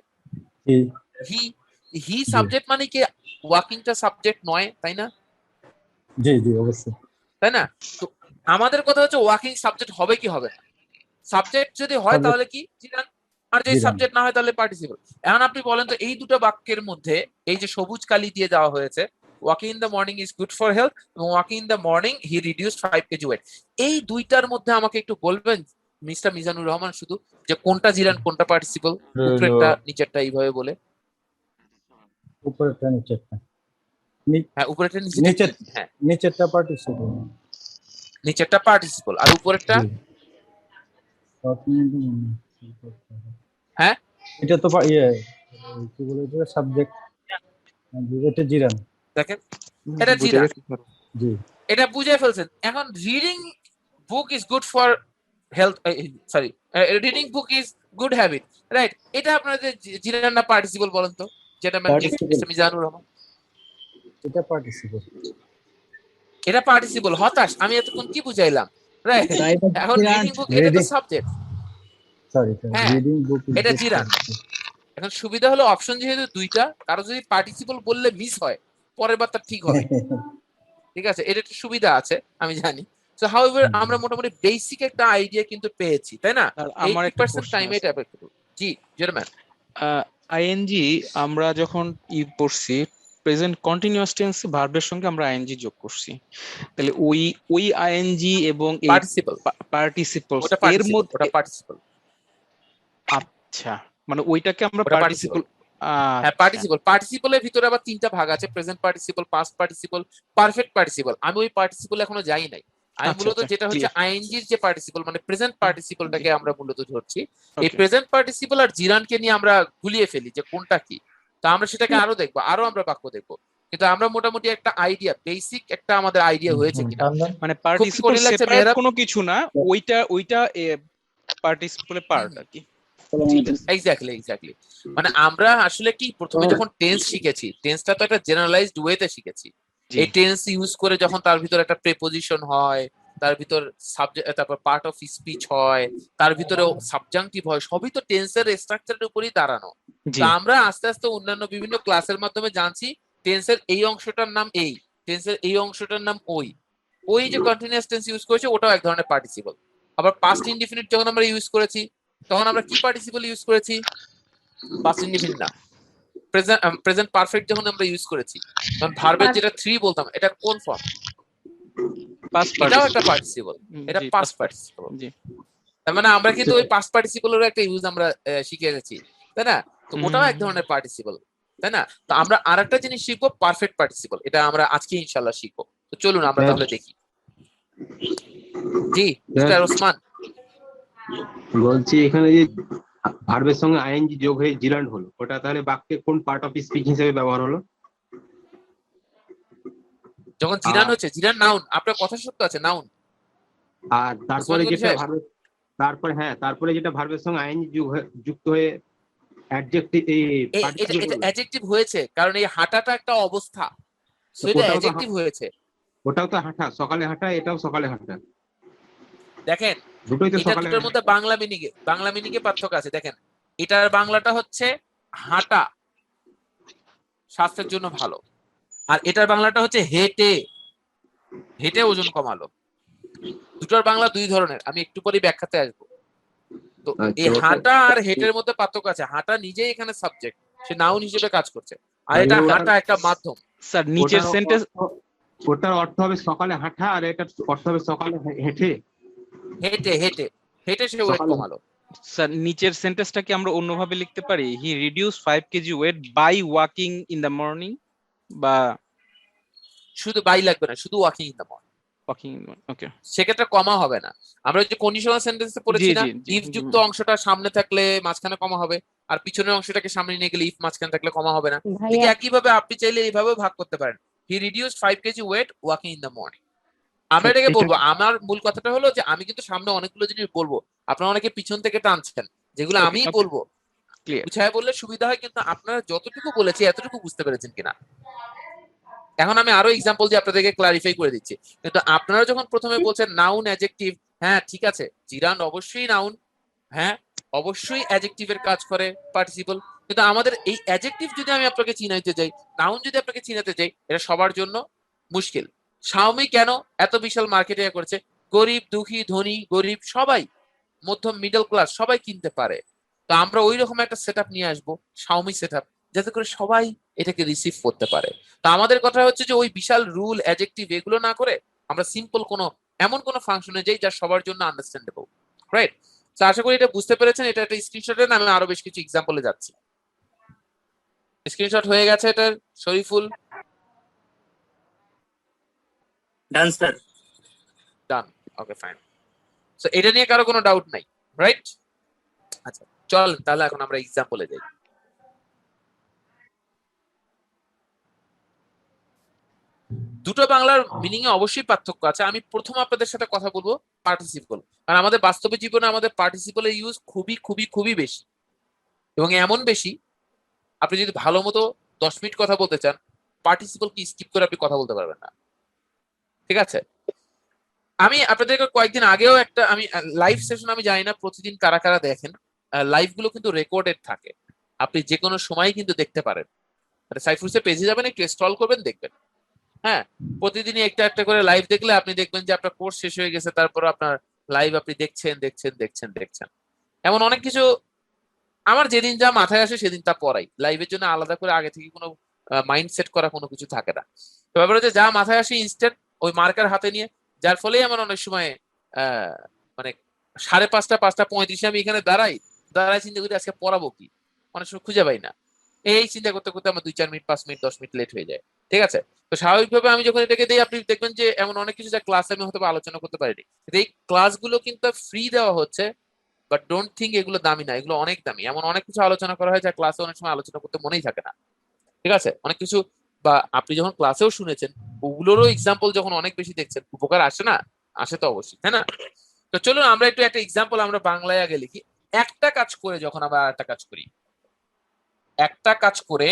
হি সাবজেক্ট মানে কি ওয়াকিংটা সাবজেক্ট নয়, তাই না? জি জি অবশ্যই, তাই না? তো আমাদের কথা হচ্ছে ওয়াকিং সাবজেক্ট হবে কি হবে না। সাবজেক্ট যদি হয় তাহলে কি জিরান, আর যদি সাবজেক্ট না হয় তাহলে পার্টিসিপল। এখন আপনি বলেন তো এই দুটো বাক্যের মধ্যে এই যে সবুজ কালি দিয়ে দেওয়া হয়েছে, walking in the morning is good for health এবং walking in the morning he reduce 5 KG weight. এই দুইটার মধ্যে আমাকে একটু বলবেন মিস্টার মিজানুর রহমান শুধু যে কোনটা জিরান কোনটা পার্টিসিপল, উপরেরটা নিচেরটা এইভাবে বলে। উপরেরটা নিচেরটা হ্যাঁ উপরেরটা নিচের নিচেরটা, হ্যাঁ নিচেরটা পার্টিসিপল। নিচেরটা পার্টিসিপল আর উপরেরটা হ্যাঁ এটা তো কি বলে এটা সাবজেক্ট, এটা জিরান। দেখেন এটা জিরান, জি এটা বুঝে ফেলছেন। এখন reading book is good for health, sorry reading book is good habit, right? এটা আপনাদের জিরান না পার্টিসিপল বলেন তো, যেটা মিস্টার মিজানুর রহমান? এটা পার্টিসিপল। এটা পার্টিসিপল। হতাশ, আমি এতক্ষণ কি বুঝাইলাম, রাইট? এখন রিডিং বুক এটা তো সাবজেক্ট, সরি হ্যাঁ রিডিং বুক এটা জিরান। এখন সুবিধা হলো অপশন যেহেতু দুইটা, কারো যদি পার্টিসিপল বললে মিস হয় পরের বার তার ঠিক হবে, ঠিক আছে? এটা একটা সুবিধা আছে আমি জানি। সো হাউএভার আমরা মোটামুটি বেসিক একটা আইডিয়া কিন্তু পেয়েছি, তাই না? আমার একটা 80% টাইমে এটা অ্যাপ্লাই করব। জি জেন্টলম্যান। আইএনজি আমরা যখন পড়ছি প্রেজেন্ট কন্টিনিউয়াস টেন্স ভার্বের সঙ্গে আমরা আইএনজি যোগ করছি, তাহলে ওই আইএনজি এবং পার্টিসিপল এর মধ্যে ওটা পার্টিসিপল। আচ্ছা মানে ওইটাকে আমরা পার্টিসিপল। হ্যাঁ পার্টিসিপল। পার্টিসিপলের ভিতরে আবার তিনটা ভাগ আছে, present participle, past participle, perfect participle. আমি ওই পার্টিসিপল এখনো যাই নাই। আমি মূলত যেটা হচ্ছে আইএনজির যে পার্টিসিপল মানে প্রেজেন্ট পার্টিসিপলটাকে আমরা মূলত ধরছি। এই প্রেজেন্ট পার্টিসিপল আর জিরানকে নিয়ে আমরা গুলিয়ে ফেলি যে কোনটা কি। তো আমরা সেটাকে আরো দেখবো, আরো আমরা বাক্য দেখবো, কিন্তু আমরা মোটামুটি একটা আইডিয়া, বেসিক একটা আমাদের আইডিয়া হয়েছে কিনা। মানে পার্টিসিপল সেপারেট কোনো কিছু না, ওইটা পার্টিসিপলের পার্ট আর কি। এক্স্যাক্টলি। মানে আমরা আসলে কি প্রথমে যখন টেন্স শিখেছি, টেন্সটা তো একটা জেনারেলাইজড ওয়েতে শিখেছি। এই টেন্স ইউজ করে যখন তার ভিতরে একটা প্রিপোজিশন হয়, তার ভিতর সাবজেক্ট, তারপর পার্ট অফ স্পিচ হয়, তার ভিতরে সাবজাংটিভ হয়, সবই তো টেন্সের স্ট্রাকচারের উপরই দাঁড়ানো। তো আমরা আস্তে আস্তে অন্যান্য বিভিন্ন ক্লাসের মাধ্যমে জানছি টেন্সের এই অংশটার নাম এই, টেন্সের এই অংশটার নাম ওই যে কন্টিনিউয়াস টেন্স ইউজ করেছে ওটাও এক ধরনের পার্টিসিপল। আবার পাস্ট ইনডিফিনিট যখন আমরা ইউজ করেছি তখন আমরা কি পার্টিসিপল ইউজ করেছি? পাস্ট ইনডিফিনিট না, প্রেজেন্ট পারফেক্ট যখন আমরা ইউজ করেছি তখন ভার্বের যেটা 3 বলতাম এটা কোন ফর্ম? এটাও একটা পার্টিসিপল, এটা পাস্ট পার্টিসিপল। তার মানে আমরা কিন্তু ওই পাস্ট পার্টিসিপলেরও একটা ইউজ আমরা শিখে গেছি, তাই না? তো ওটাও এক ধরনের পার্টিসিপল, তাই না? তো আমরা আরেকটা জিনিস শিখবো পারফেক্ট পার্টিসিপল, এটা আমরা আজকে ইনশাআল্লাহ শিখবো। তো চলুন আমরা তাহলে দেখি। জি মিস্টার ওসমান বলছি এখানে যে ভার্বের সঙ্গে আইএনজি যোগ হয়ে জিরান্ড হলো, ওটা তাহলে বাক্যে কোন পার্ট অফ স্পিচ হিসেবে ব্যবহার হলো? যখন জিরান হচ্ছে, জিরান নাউন, আপনার কথা সত্য আছে, নাউন। আর তারপরে যেটা ভার্বের তারপরে যেটা ভার্বের সঙ্গে আইএনজি যুক্ত হয়ে অ্যাডজেক্টিভ এটা অ্যাডজেক্টিভ হয়েছে কারণ এই হাঁটাটা একটা অবস্থা, সেটা অ্যাডজেক্টিভ হয়েছে। ওটাও তো হাঁটা, সকালে হাঁটা, এটাও সকালে হাঁটা। দেখেন দুটোই তো এটা সকালে। দুটোর মধ্যে বাংলা মিনিংয়ে পার্থক্য আছে। দেখেন এটার বাংলাটা হচ্ছে হাঁটা, স্বাস্থ্যের জন্য ভালো, আর এটার বাংলাটা হচ্ছে হেঁটে, হেঁটে ওজন কমালো। দুটোর বাংলা দুই ধরনের, আমি একটু পরে ব্যাখ্যাতে আসবো। তো এই হাঁটা আর হেঁটের মধ্যে পার্থক্য আছে। হাঁটা নিজেই এখানে সাবজেক্ট, সে নাউন হিসেবে কাজ করছে, আর এটা হাঁটা একটা মাধ্যম। স্যার নিচের সেন্টেন্স, ওটার অর্থ হবে সকালে হাঁটা আর এটার অর্থ হবে সকালে হেঁটে। হেঁটে সে ওয়েট কমালো। স্যার নিচের সেন্টেন্সটা কি আমরা অন্যভাবে লিখতে পারি? He reduce 5 KG weight by walking in the morning, বা শুধু বাই লাগবে না, শুধু walking in the morning. Okay, সেক্ষেত্রে কমা হবে না। আমরা যে কন্ডিশনাল সেন্টেন্সে পড়েছি না, ইফ যুক্ত অংশটা সামনে থাকলে মাঝখানে কমা হবে, আর পিছনের অংশটাকে সামনে নিয়ে গেলে ইফ মাঝখানে থাকলে কমা হবে না। ঠিক একই ভাবে আপনি চাইলে এইভাবেও ভাগ করতে পারেন, he reduced 5 KG weight walking in the morning. আমরা এটাকে বলবো, আমার মূল কথাটা হলো যে আমি কিন্তু সামনে অনেকগুলো জিনিস বলবো, আপনারা অনেকে পিছন থেকে টানছেন, যেগুলো আমিই বলবো। বুঝায় বললে সুবিধা হয়, কিন্তু আপনারা যতটুকু বলেছি এতটুকু বুঝতে পেরেছেন কিনা। এখন আমি আরো এক্সাম্পল দিয়ে আপনাদেরকে ক্লারিফাই করে দিচ্ছি। কিন্তু আপনারা যখন প্রথমে বলছেন নাউন অ্যাডজেক্টিভ, হ্যাঁ ঠিক আছে, জিরান অবশ্যই নাউন, হ্যাঁ অবশ্যই অ্যাডজেক্টিভের কাজ করে পার্টিসিপল। কিন্তু আমাদের এই অ্যাডজেক্টিভ যদি আমি আপনাকে চিনাইতে যাই, নাউন যদি আপনাকে চিনাতে যাই, এটা সবার জন্য মুশকিল। শাওমি কেন এত বিশাল মার্কেটে করেছে? গরিব, দুঃখী, ধনী, গরিব সবাই, মধ্যম, মিডল ক্লাস সবাই কিনতে পারে। তো আমরা ওই রকম একটা সেটআপ নিয়ে আসবো, শাওমি সেটআপ, যাতে করে সবাই এটাকে রিসিভ করতে পারে। তো আমাদের কথা হচ্ছে যে ওই বিশাল রুল অ্যাডজেক্টিভ এগুলো না করে আমরা সিম্পল কোনো এমন কোনো ফাংশনে যাই যা সবার জন্য আন্ডারস্ট্যান্ডেবল, রাইট? তো আশা করি এটা বুঝতে পেরেছেন। এটা একটা স্ক্রিনশটের নামে আরো বেশ কিছু এক্সাম্পলে যাচ্ছি। স্ক্রিনশট হয়ে গেছে এটার, Shariful? Done sir. Done, okay fine. So এটা নিয়ে কারো কোনো ডাউট নাই, রাইট? আচ্ছা চল তাহলে এখন আমরা এক্সাম্পলে যাই। দুটো বাংলার মিনিং এ অবশ্যই পার্থক্য আছে। আমি প্রথম আপনাদের সাথে কথা বলবো পার্টিসিপল, কারণ আমাদের বাস্তব জীবনে আমাদের পার্টিসিপলের ইউজ খুবই খুবই খুবই বেশি, এবং এমন বেশি আপনি যদি ভালো মতো 10 মিনিট কথা বলতে চান, পার্টিসিপল কি স্কিপ করে আপনি কথা বলতে পারবেন না, ঠিক আছে? আমি আপনাদেরকে কয়েকদিন আগেও একটা আমি লাইভ সেশন, আমি জানি না প্রতিদিন কারা কারা দেখেন, লাইভ গুলো কিন্তু রেকর্ডেড থাকে, আপনি যে কোনো সময় কিন্তু দেখতে পারেন। সাইফুসের পেজে যাবেন, একটু স্ক্রল করবেন, দেখবেন। হ্যাঁ, প্রতিদিনই একটা একটা করে লাইভ দেখলে আপনি দেখবেন যে আপনার কোর্স শেষ হয়ে গেছে, তারপর আপনার লাইভ আপনি দেখছেন দেখছেন দেখছেন দেখছেন। এমন অনেক কিছু আমার যেদিন যা মাথায় আসে সেদিন তা পড়াই, লাইভের জন্য আলাদা করে আগে থেকে কোনো মাইন্ড সেট করা কোনো কিছু থাকে না। তো ব্যাপার হচ্ছে যা মাথায় আসে ইনস্ট্যান্ট ওই মার্কার হাতে নিয়ে, যার ফলেই আমার অনেক সময় মানে 5:30 5:35 আমি এখানে দাঁড়াই চিন্তা করি আজকে পড়াবো কি, অনেক সময় খুঁজে পাই না। এই চিন্তা করতে করতে আমার 2-4 মিনিট 5 মিনিট 10 মিনিট লেট হয়ে যায়, ঠিক আছে? তো স্বাভাবিকভাবে আমি যখন এটাকে দিই, আপনি দেখবেন যে এমন অনেক কিছু যা ক্লাসে আমি হয়তো আলোচনা করতে পারিনি। এই ক্লাসগুলো কিন্তু ফ্রি দেওয়া হচ্ছে, বাট ডোন্ট থিঙ্ক এগুলো দামি না, এগুলো অনেক দামি। এমন অনেক কিছু আলোচনা করা হয় যা ক্লাসে অনেক সময় আলোচনা করতে মনেই থাকে না, ঠিক আছে? অনেক কিছু বা আপনি যখন ক্লাসেও শুনেছেন ওগুলোরও এক্সাম্পল যখন অনেক বেশি দেখছেন, উপকার আসে না? আসে তো অবশ্যই, তাই না? তো চলুন আমরা একটু একটা এক্সাম্পল আমরা বাংলায় আগে লিখি। একটা কাজ করে যখন আমরা আরেকটা কাজ করি, একটা কাজ করে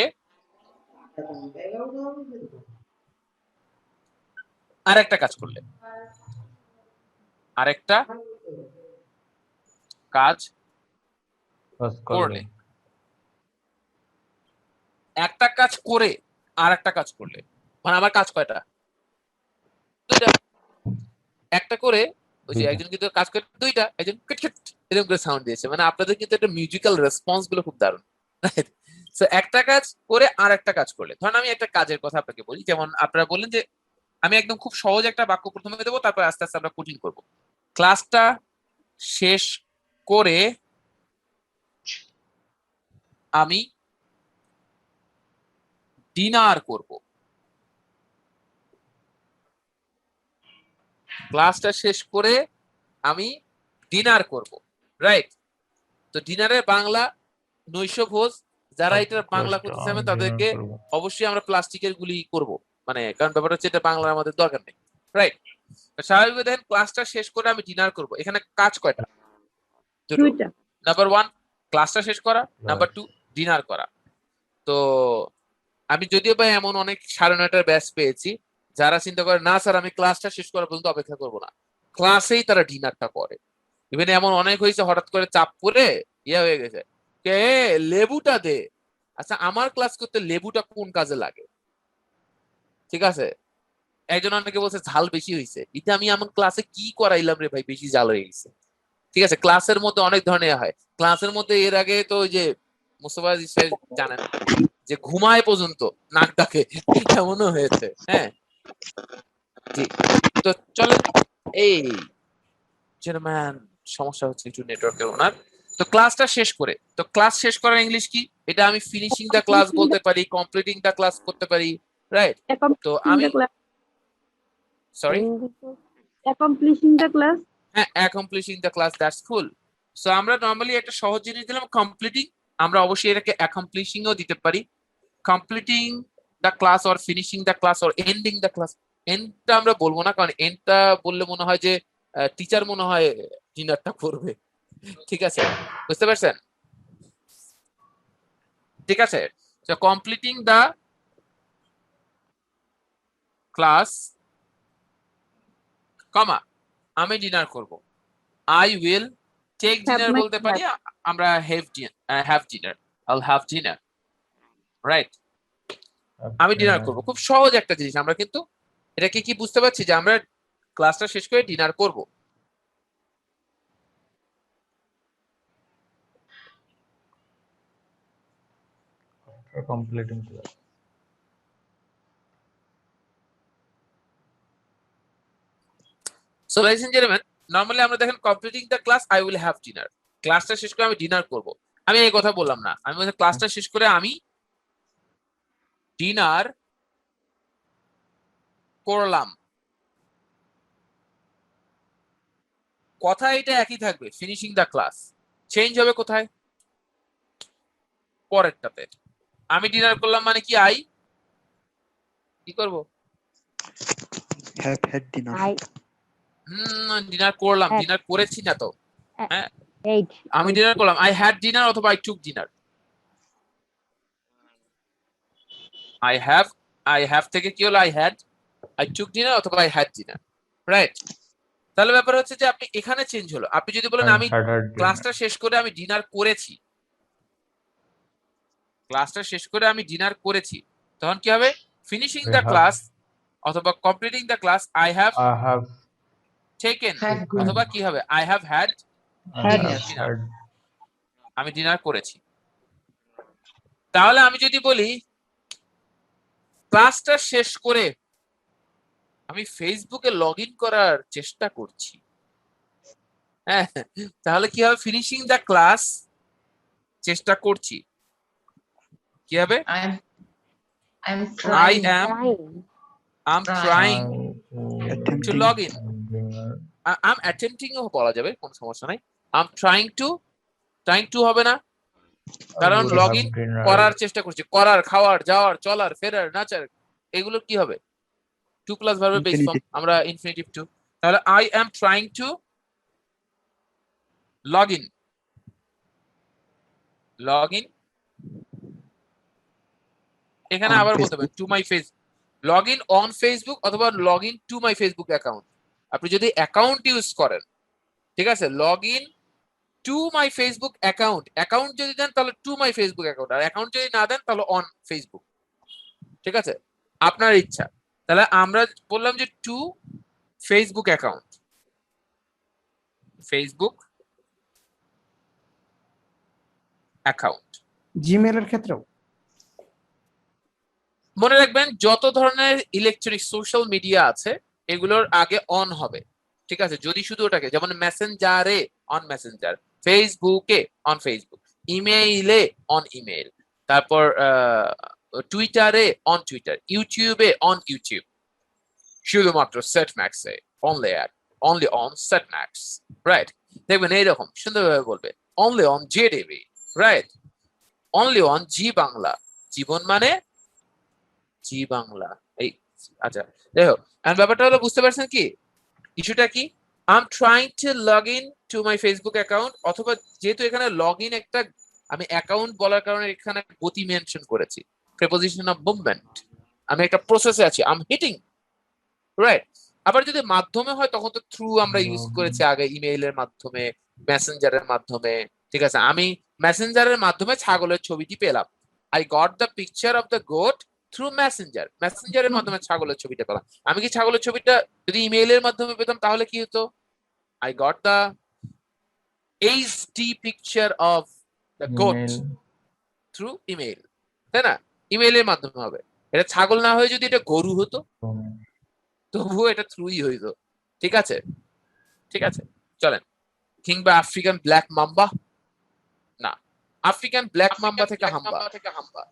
আরেকটা কাজ করলে, আরেকটা কাজ করলে, একটা কাজ করে আর একটা কাজ করলে, মানে আমার কাজ কয়টা? দুইটা। একটা করে ওই যে একজন কিন্তু কাজ করে দুইটা, একজন কিটকিট এরকম করে সাউন্ড দিয়েছে, মানে আপনাদের কিন্তু একটা মিউজিক্যাল রেসপন্স গুলো খুব দারুণ। সো একটা কাজ করে আর একটা কাজ করলে, ধরেন আমি একটা কাজের কথা আপনাকে বলি, যেমন আপনারা বললেন যে আমি একদম খুব সহজ একটা বাক্য প্রথমে দেবো, তারপর আস্তে আস্তে আমরা কঠিন করবো। ক্লাসটা শেষ করে আমি ডিনার করব। ক্লাসটা শেষ করে আমি ডিনার করব, রাইট? তো ডিনারের বাংলা নৈশভোজ। যারা এটার বাংলা করতে চাইবেন তাদেরকে অবশ্যই আমরা প্লাস্টিকের গুলি করব, মানে কারণ ব্যাপারটা হচ্ছে এটা বাংলা আমাদের দরকার নেই, রাইট? স্বাভাবিক দেখেন ক্লাসটা শেষ করে আমি ডিনার করব, এখানে কাজ কয়টা? দুইটা। নাম্বার 1 ক্লাসটা শেষ করা, নাম্বার 2 ডিনার করা। তো আমি যদিও বা এমন অনেক 9:30টার ব্যাচ পেয়েছি যারা চিন্তা করে না স্যার আমি ক্লাসটা শেষ করা পর্যন্ত অপেক্ষা করব না, ক্লাসেই তারা ডিনারটা করে। ইভেন এমন অনেক হয়েছে হঠাৎ করে চাপ পড়ে ইয়ে হয়ে গেছে, কে লেবুটা দে। আচ্ছা আমার ক্লাস করতে লেবুটা কোন কাজে লাগে? ঠিক আছে, একজন অনেকে বলছে ঝাল বেশি হয়েছে, এটা আমি আমার ক্লাসে কি করাইলাম রে ভাই, বেশি ঝাল হয়ে গেছে। ঠিক আছে, ক্লাসের মধ্যে অনেক ধরনের হয়। ক্লাসের মধ্যে এর আগে তো ওই যে মুস্তফা জানেন যে ঘুমায় পর্যন্ত নাক ডাকে, এমনও হয়েছে। হ্যাঁ জি, তো চলেন এই চেয়ারম্যান সমস্যা হচ্ছে একটু নেটওয়ার্কের ওনার। তো ক্লাসটা শেষ করে, তো ক্লাস শেষ করার ইংলিশ কি? এটা আমি ফিনিশিং দা ক্লাস বলতে পারি, কমপ্লিটিং দা ক্লাস করতে পারি, রাইট? তো আমি সরি accomplishing the class. হ্যাঁ accomplishing the class, that's cool. So আমরা নরমালি একটা সহজ জিনিস দিলাম কমপ্লিটিং, আমরা অবশ্যই এটাকে অ্যাকমপ্লিশিং ও দিতে পারি। Completing the class or finishing the class or ending the class. এন্ডটা আমরা বলবো না, কারণ এন্ডটা বললে মনে হয় যে টিচার মনে হয় ডিনারটা করবে। ঠিক আছে, বুঝতে পারছেন? ঠিক আছে, তো কমপ্লিটিং দা ক্লাস কমা আমি ডিনার করব, আই উইল টেক ডিনার বলতে পারি, আমরা হ্যাভ ডিনার, আইল হ্যাভ ডিনার, রাইট? আমি ডিনার করব, খুব সহজ একটা জিনিস। আমরা কিন্তু এটাকে কি বুঝতে পারছি যে আমরা ক্লাসটা শেষ করে ডিনার করব। completing class. So ladies and gentlemen, normally আমরা দেখেন completing the class I will have dinner, ক্লাসটা শেষ করে আমি ডিনার করব। আমি এই কথা বললাম না, আমি বলছি ক্লাসটা শেষ করে আমি ডিনার করলাম। কথা এটা একই থাকবে, ফিনিশিং দ্য ক্লাস। চেঞ্জ হবে কোথায়? পরেরটাতে। আমি ডিনার করলাম মানে কি আই কি করব? Have had dinner. ডিনার করলাম, Had. ডিনার করেছি না তো। হ্যাঁ, Ate. আমি ডিনার করলাম, আই হ্যাড ডিনার অথবা I took dinner. I have থেকে কি হলো? I had, I took dinner অথবা আই হ্যাড ডিনার, রাইট? তাহলে ব্যাপার হচ্ছে যে আপনি এখানে চেঞ্জ হলো। আপনি যদি বলেন আমি ক্লাসটা শেষ করে আমি ডিনার করেছি, ক্লাসটা শেষ করে আমি ডিনার করেছি, তখন কি হবে? ফিনিশিং দ্য ক্লাস অথবা completing the class I have taken, অথবা কি হবে? আই হ্যাভ হ্যাড ডিনার, আমি ডিনার করেছি। তাহলে আমি যদি বলি ক্লাসটা শেষ করে আমি ফেসবুকে লগ ইন করার চেষ্টা করছি, হ্যাঁ, তাহলে কি হবে? ফিনিশিং দ্য ক্লাস, চেষ্টা করছি, কি হবে? I'm I trying. am I'm trying to log in. I'm attempting ও বলা যাবে, কোনো সমস্যা নাই। I'm trying to হবে না, কারণ লগ ইন করার চেষ্টা করছি। করার, খাওয়ার, যাওয়ার, চলার, ফেরার, নাচার, এগুলো কি হবে? 2 প্লাস ভার্বের বেস ফর্ম, আমরা ইনফিনিটিভ টু। তাহলে I am trying to log in. log in এখানে আবার বলতে হবে to my face, log in on Facebook অথবা log in to my Facebook account. আপনি যদি অ্যাকাউন্ট ইউজ করেন, ঠিক আছে, log in to my Facebook account, account যদি দেন তাহলে টু মাই ফেসবুক অ্যাকাউন্ট, আর অ্যাকাউন্ট যদি না দেন তাহলে অন ফেসবুক, ঠিক আছে, আপনার ইচ্ছা। তাহলে আমরা বললাম যে to Facebook account, Facebook account. জিমেইলের ক্ষেত্রেও মনে রাখবেন যত ধরনের ইলেকট্রনিক সোশ্যাল মিডিয়া আছে এগুলোর আগে অন হবে, ঠিক আছে, যদি শুধু ওটাকে, যেমন মেসেঞ্জারে অন মেসেঞ্জার, ফেসবুকে অন ফেসবুক, ইমেইলে অন ইমেইল, তারপর টুইটারে অন টুইটার, ইউটিউবে অন ইউটিউব, শুধুমাত্র সেট ম্যাক্সে only on Set Max, right? দেখবেন এইরকম সুন্দরভাবে বলবে, only on J D B, right? Only on Zee Bangla, জীবন মানে জি বাংলা, এই আচ্ছা দেখো। এন্ড ব্যাপারটা হলো, বুঝতে পারছেন কি ইস্যুটা কি? I am trying to log in to my Facebook account, অথবা যেহেতু এখানে লগ ইন একটা, আমি অ্যাকাউন্ট বলার কারণে এখানে গতি মেনশন করেছি, প্রিপোজিশন অফ মুভমেন্ট, আমি একটা প্রসেসে আছি, আই এম হিটিং, রাইট? আবার যদি মাধ্যমে হয় তখন তো থ্রু আমরা ইউজ করেছি আগে, ইমেইলের মাধ্যমে, মেসেঞ্জারের মাধ্যমে, ঠিক আছে। আমি মেসেঞ্জারের মাধ্যমে ছাগলের ছবিটি পেলাম, I got the picture of the goat through Messenger, মেসেঞ্জারের মাধ্যমে ছাগলের ছবিটা পেলাম। আমি কি ছাগলের ছবিটা যদি ইমেইলের মাধ্যমে পেতাম তাহলে কি হতো? I got the HD picture of the goat through email, তাই না? ইমেইলের মাধ্যমে হবে। এটা ছাগল না হয়ে যদি এটা গরু হতো তবুও এটা থ্রুই হইতো, ঠিক আছে, ঠিক আছে, চলেন। কিংবা আফ্রিকান ব্ল্যাক মাম্বা, না, আফ্রিকান ব্ল্যাক মাম্বা থেকে হাম্বা।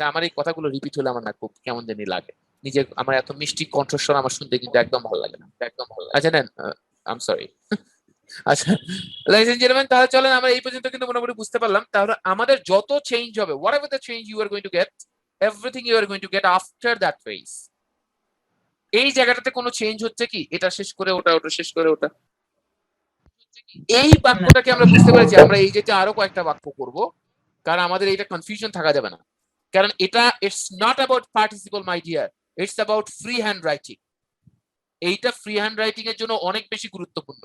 আমার এই কথাগুলো রিপিট হলে আমার না খুব কেমন জানি লাগে, নিজে আমার এত মিষ্টি কণ্ঠস্বর আমার শুনতে কিন্তু একদম ভালো লাগে না, একদম ভালো লাগে। আচ্ছা নেন, আই এম সরি। আচ্ছা ladies and gentlemen, তাহলে চলেন আমরা এই পর্যন্ত কিন্তু মোটামুটি বুঝতে পারলাম। তাহলে আমাদের যত চেঞ্জ হবে, whatever the change you are going to get, everything you are going to get after that phase, এই জায়গাটাতে কোনো চেঞ্জ হচ্ছে কি? এটা শেষ করে ওটা, ওটা শেষ করে ওটা, এই বাক্যটাকে আমরা বুঝতে পেরেছি। আমরা এই যেটা আরো কয়েকটা বাক্য করব, কারণ আমাদের এইটা কনফিউশন থাকা যাবে না, কারণ এটা it's not about participle my dear, it's about free hand writing. এইটা ফ্রি হ্যান্ড রাইটিং এর জন্য অনেক বেশি গুরুত্বপূর্ণ,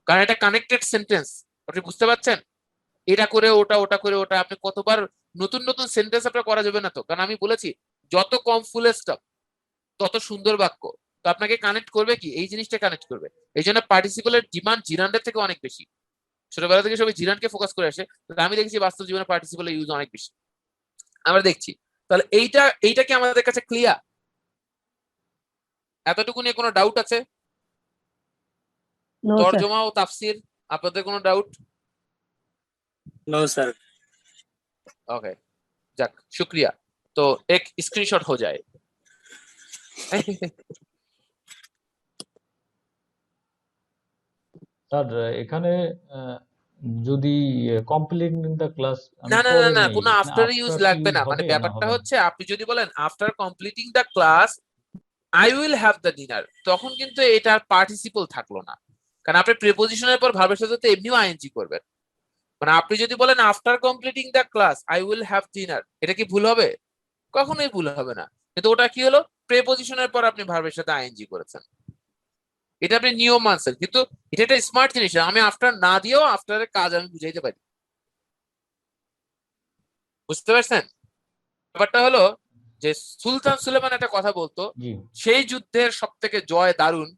কারণ এটা কানেক্টেড সেন্টেন্স, আপনি বুঝতে পারছেন? এটা করে ওটা, ওটা করে ওটা, আপনি কতবার নতুন নতুন সেন্টেন্স আপনার করা যাবে না তো, কারণ আমি বলেছি যত কম ফুল স্টপ তত সুন্দর বাক্য, তো আপনাকে কানেক্ট করবে কি? এই জিনিসটা কানেক্ট করবে। এই জন্য পার্টিসিপলের ডিমান্ড জিরান্ডের থেকে অনেক বেশি। ছোটবেলা থেকে সবাই জিরান্ডকে ফোকাস করে আসে, আমি দেখেছি বাস্তব জীবনে পার্টিসিপলের ইউজ অনেক বেশি আমরা দেখছি। তাহলে এইটা কি আমাদের কাছে ক্লিয়ার? এতটুকু নিয়ে কোনো ডাউট আছে? No sir. তরজমা ও তাফসির আপনাদের কোনো ডাউট? No sir. ओके, যাক শুক্রিয়া। তো এক স্ক্রিনশট हो जाए। স্যার এখানে যদি কমপ্লিটিং দ্য ক্লাস আমি না না না পরে না নেই, কোনো এখানে আফটার ইউজ আফটার লাগবে ইউজ না, মানে হবে না ব্যাপারটা হবে না? হচ্ছে আপনি যদি বলেন after completing the class I will have the dinner, তখন কিন্তু এটার পার্টিসিপল থাকলো না, কারণ আপনি প্রিপোজিশনের পর ভার্বের সাথে তো এমনিও আইএনজি করবেন। মানে আপনি যদি বলেন after completing the class I will have dinner, এটা কি ভুল হবে? কখনোই ভুল হবে না, কিন্তু ওটা কি হলো, প্রিপোজিশনের পর আপনি ভার্বের সাথে আইএনজি করেছেন, এটা আপনি নিয়ম মানছেন। কিন্তু এটা একটা স্মার্ট জিনিস, আমি আফটার না দিয়েও আফটারের কাজ আমি বুঝাইতে পারি, বুঝতে পারছেন? ব্যাপারটা হলো যে সুলতান সুলেমান একটা কথা বলতো, জি সেই যুদ্ধের সব থেকে জয় দারুণ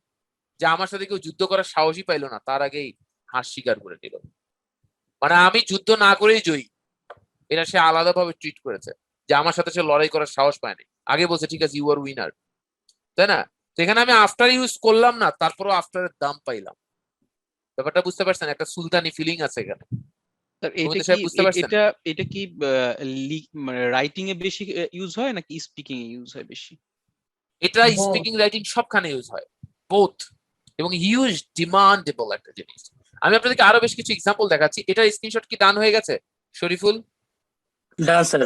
যে আমার সাথে কেউ যুদ্ধ করার সাহসই পাইলো না, তার আগেই হার স্বীকার করে নিল। মানে আমি যুদ্ধ না করেই জয়ী, এটা সে আলাদাভাবে ট্রিট করেছে, যে আমার সাথে সে লড়াই করার সাহস পায়নি, আগে বলছে ঠিক আছে ইউ আর উইনার, তাই না? তো এখানে আমি আফটার ইউজ করলাম না, তারপরও আফটারের দাম পাইলাম। ব্যাপারটা বুঝতে পারছেন? একটা সুলতানি ফিলিং আছে এখানে। স্যার এটা সুমিত কি সাহেব বুঝতে পারছেন? এটা কি রাইটিং এ বেশি ইউজ হয় নাকি স্পিকিং এ ইউজ হয় বেশি? এটা স্পিকিং রাইটিং সবখানে ইউজ হয়, বোথ, এবং হিউজ ডিমান্ডেবল একটা জিনিস। আমি আপনাদেরকে আরো বেশ কিছু এক্সাম্পল দেখাচ্ছি। এটার স্ক্রিনশট কি ডান হয়ে গেছে শরীফুল? Done sir.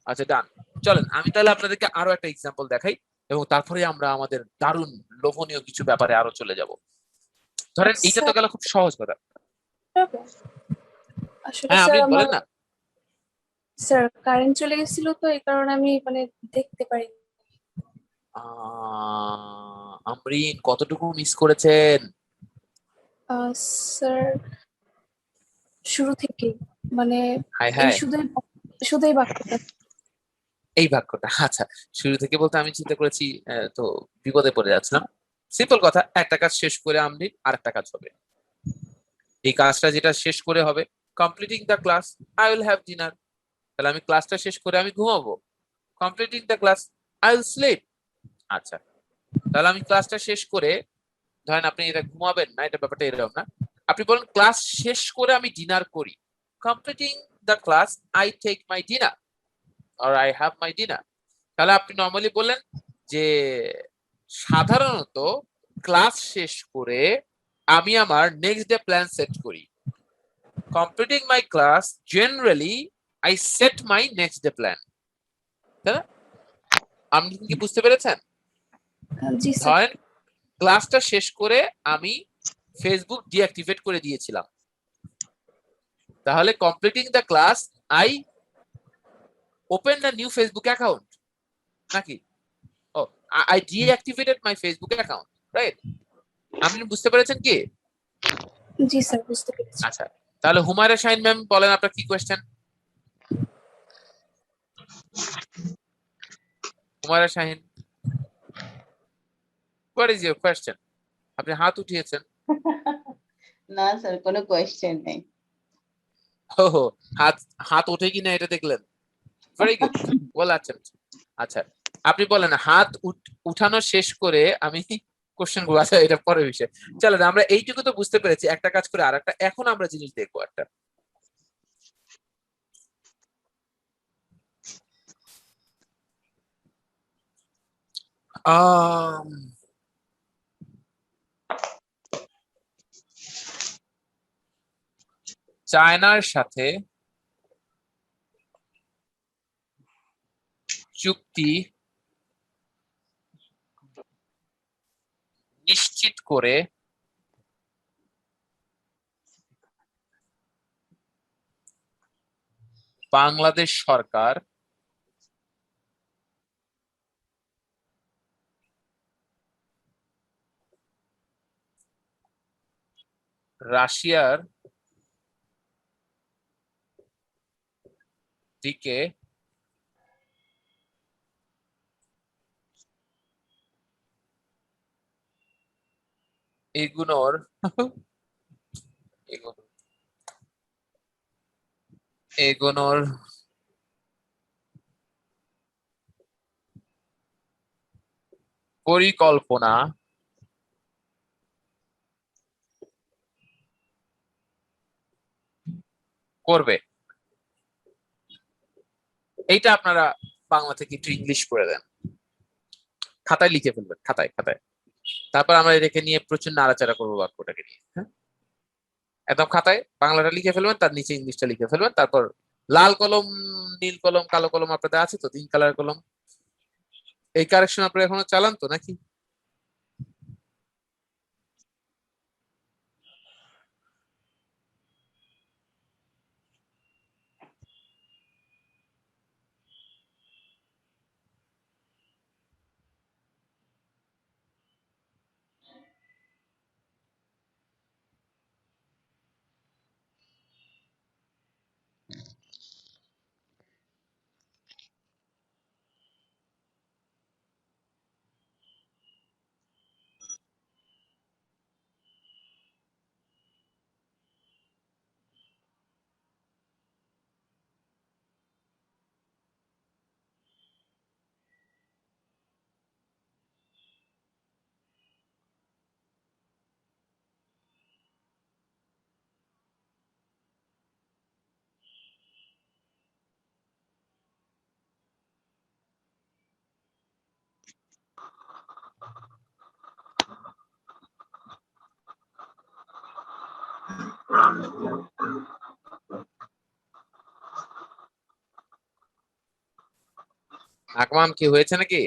আচ্ছা ডান। চলেন আমি তাহলে আপনাদেরকে আরো একটা এক্সাম্পল দেখাই, এবং তারপরে আমরা আমাদের দারুণ লোভনীয় কিছু ব্যাপারে আরো চলে যাব। ধরেন এইটা তো গেল খুব সহজ কথা। আসলে হ্যাঁ স্যার আমি আমার বলেন না। স্যার কারেন্ট চলে গেছিল তো এই কারণে আমি মানে দেখতে পারি। আমরিন কতটুকু মিস করেছেন? স্যার শুরু থেকে মানে হাই এই হাই, শুধুই বাক্যটা। এই বাক্যটা আচ্ছা শুরু থেকে বলতে আমি চিন্তা করেছি তো বিপদে পড়ে যাচ্ছিলাম। সিম্পল কথা, একটা কাজ শেষ করে আমরিন আরেকটা কাজ হবে, এই কাজটা যেটা শেষ করে হবে completing the class I will have dinner, তাহলে আমি ক্লাসটা শেষ করে আমি ঘুমাবো, completing the class I will slip. আচ্ছা তাহলে আমি ক্লাসটা শেষ করে, ধরেন আপনি এটা ঘুমাবেন না, এটা ব্যাপারটা এরকম না, আপনি বলেন ক্লাস শেষ করে আমি ডিনার করি, completing the class I take my dinner or I have my dinner. তাহলে আপনি নর্মালি বললেন যে সাধারণত ক্লাস শেষ করে আমি আমার নেক্সট ডে প্ল্যান সেট করি, completing my class generally I said my next day plan. তাই না? আপনি কি বুঝতে পেরেছেন? জি স্যার। ধরেন ক্লাসটা শেষ করে আমি ফেসবুক ডিঅ্যাক্টিভেট করে দিয়েছিলাম, তাহলে completing the class I open the new Facebook account, নাকি? ও I deactivated my Facebook account, right? আপনি বুঝতে পেরেছেন কি? জি স্যার বুঝতে পেরেছি। আচ্ছা তাহলে হুমায়রা শাহিন ম্যাম বলেন আপনার কি question? Humayra Shahin, what is your question? আপনি হাত উঠিয়েছেন। না স্যার কোনো কোয়েশ্চেন নেই। ও হাত হাত ওঠে কিনা এটা দেখলেন, ভেরি গুড, ওয়েল অ্যাটেম্পট। আচ্ছা আপনি বলেন হাত উঠানো শেষ করে আমি কোশ্চেন গুলো, আচ্ছা এটা পরের বিষয়। চলেন আমরা এইটুকু তো বুঝতে পেরেছি, একটা কাজ করে আর একটা, এখন আমরা জিনিস দেখবো একটা। চায়নার সাথে চুক্তি নিশ্চিত করে বাংলাদেশ সরকার রাশিয়ার দিকে এগুনোর এগোনোর পরিকল্পনা করবে। এইটা আপনারা বাংলা থেকে একটু ইংলিশ করে দেন, খাতায় লিখে ফেলবেন, খাতায় খাতায়। তারপর আমরা এটাকে নিয়ে প্রচুর নাড়াচাড়া করবো বাক্যটাকে নিয়ে। হ্যাঁ, একদম খাতায় বাংলাটা লিখে ফেলবেন, তার নিচে ইংলিশটা লিখে ফেলবেন। তারপর লাল কলম, নীল কলম, কালো কলম আপনাদের আছে তো, 3 কালার কলম। এই কারেকশন আপনারা এখনো চালান তো নাকি? আকমাম কি হয়েছে নাকি?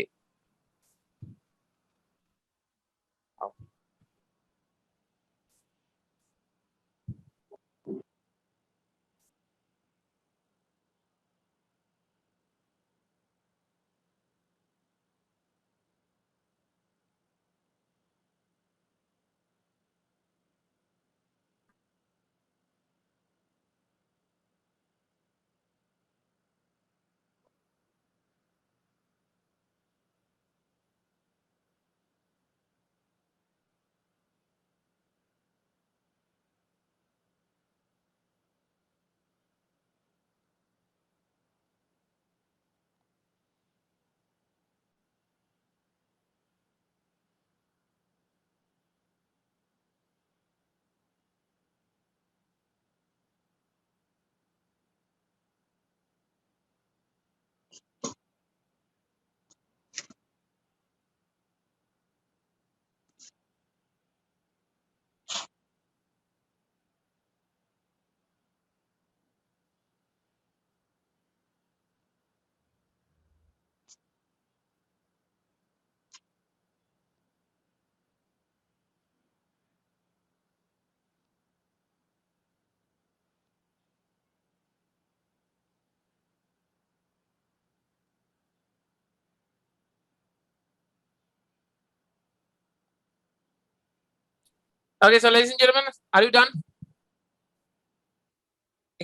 Okay, so ladies and gentlemen, are you done?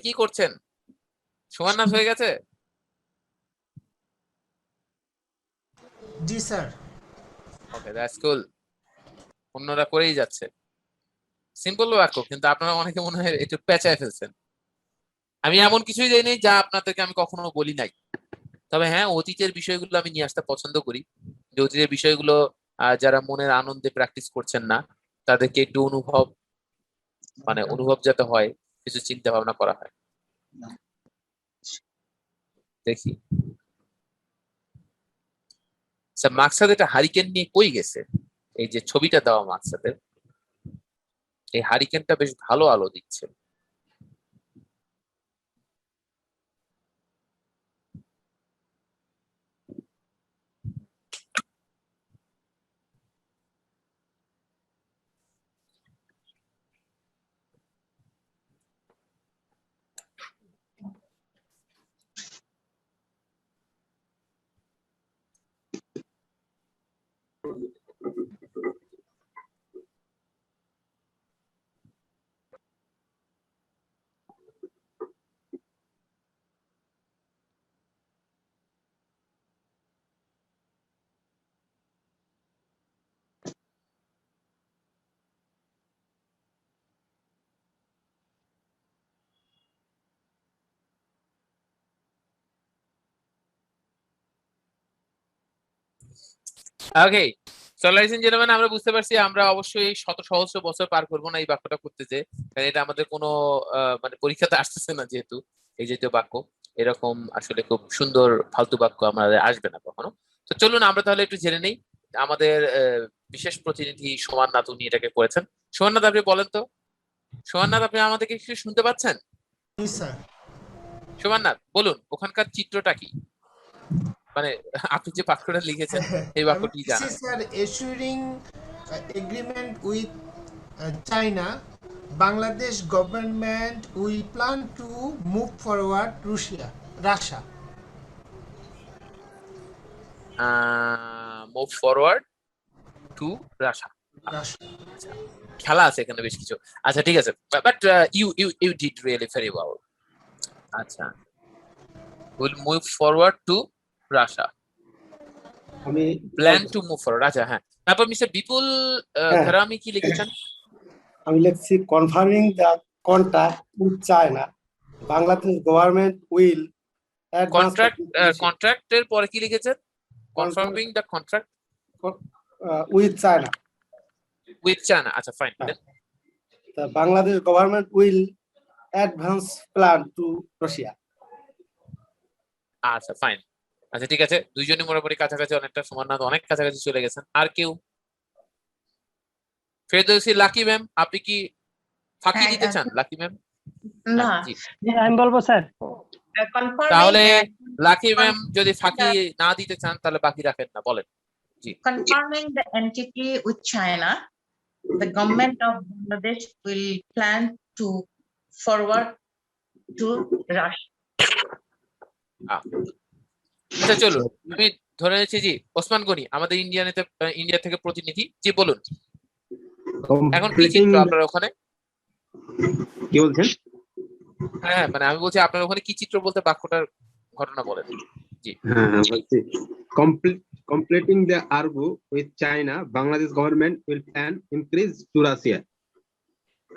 কি করছেন? সমান নাচ হয়ে গেছে? জি স্যার। ওকে, দ্যাটস কুল। অন্যরা করেই যাচ্ছে। সিম্পল বাক্য, কিন্তু আপনারা অনেকে মনে হয় একটু পেঁচায় ফেলছেন। আমি এমন কিছুই দেইনি যা আপনাদেরকে আমি কখনো বলি নাই। তবে হ্যাঁ, অতীতের বিষয়গুলো আমি নিয়ে আসতে পছন্দ করি। যে অতীতের বিষয়গুলো যারা মনের আনন্দে প্র্যাকটিস করছেন না, তাদেরকে একটু অনুভব যাতে হয়, কিছু চিন্তা ভাবনা করা হয়। দেখি মাকসাদ এটা হারিকেন নিয়ে কই গেছে? এই যে ছবিটা দেওয়া মাকসাদের, এই হারিকেনটা বেশ ভালো আলো দিচ্ছে। Okay, সো লয়েজ এন্ড জেন্টলম্যান, আমরা বুঝতে পারছি আমরা অবশ্যই শত সহস্র বছর পার করবো না এই বাক্যটা করতে, যে কারণ এটা আমাদের কোনো মানে পরীক্ষাতে আসতেছে না, যেহেতু এই জাতীয় বাক্য এরকম আসলে খুব সুন্দর ফালতু বাক্য আমাদের আসবে না কখনো। তো চলুন আমরা তাহলে একটু জেনে নেই। আমাদের বিশেষ প্রতিনিধি সোমাননাথ উনি এটাকে করেছেন। সোমাননাথ, আপনি বলেন তো। সোমাননাথ, আপনি আমাদেরকে কিছু শুনতে পাচ্ছেন? স্যার সোমাননাথ বলুন, ওখানকার চিত্রটা কি, মানে আপনি যে বাক্যটা লিখেছেন এই বাক্যটি জানান। Sir assuring agreement with China, Bangladesh government will plan to move forward Russia. Move forward to Russia. খেলা আছে এখানে বেশ কিছু। আচ্ছা ঠিক আছে, but you did really very well. আচ্ছা, will move forward to Russia, আমি প্ল্যান টু মুভ ফরওয়ার্ড। আচ্ছা হ্যাঁ, তারপর মিস্টার বিপুল ঘরামি কি লিখেছেন? আমি লিখছি confirming the contract with China, Bangladesh government will কন্ট্রাক্টের পরে কি লিখেছেন? Confirming the contract with China. With China, আচ্ছা fine. Bangladesh government will advance plan to Russia. আচ্ছা ফাইন, আচ্ছা ঠিক আছে, দুইজনই মোটামুটি কাছাকাছি, অনেকটা সোমাননাথ অনেক কাছাকাছি চলে গেছেন। আর কেউ? ফেরদৌসী, লাকি ম্যাম, আপনি কি ফাঁকি দিতে চান? লাকি ম্যাম না, আমি বলবো স্যার। তাহলে লাকি ম্যাম যদি ফাঁকি না দিতে চান তাহলে বাকি রাখেন না, বলেন। জি। Confirming the entity with China, the government of Bangladesh will plan to forward to Russia. আচ্ছা চলো, আমি ধরে নিচ্ছি জি ওসমান গনি আমাদের ইন্ডিয়া থেকে প্রতিনিধি, জি বলুন। এখন কি চিত্র আপনার ওখানে? কি বলছেন? হ্যাঁ মানে আমি বলছি আপনার ওখানে কি চিত্র বলতে বাক্যটার ঘটনা বলেন। জি হ্যাঁ বলছি, completing the argo with China, Bangladesh government will plan increase to Russia.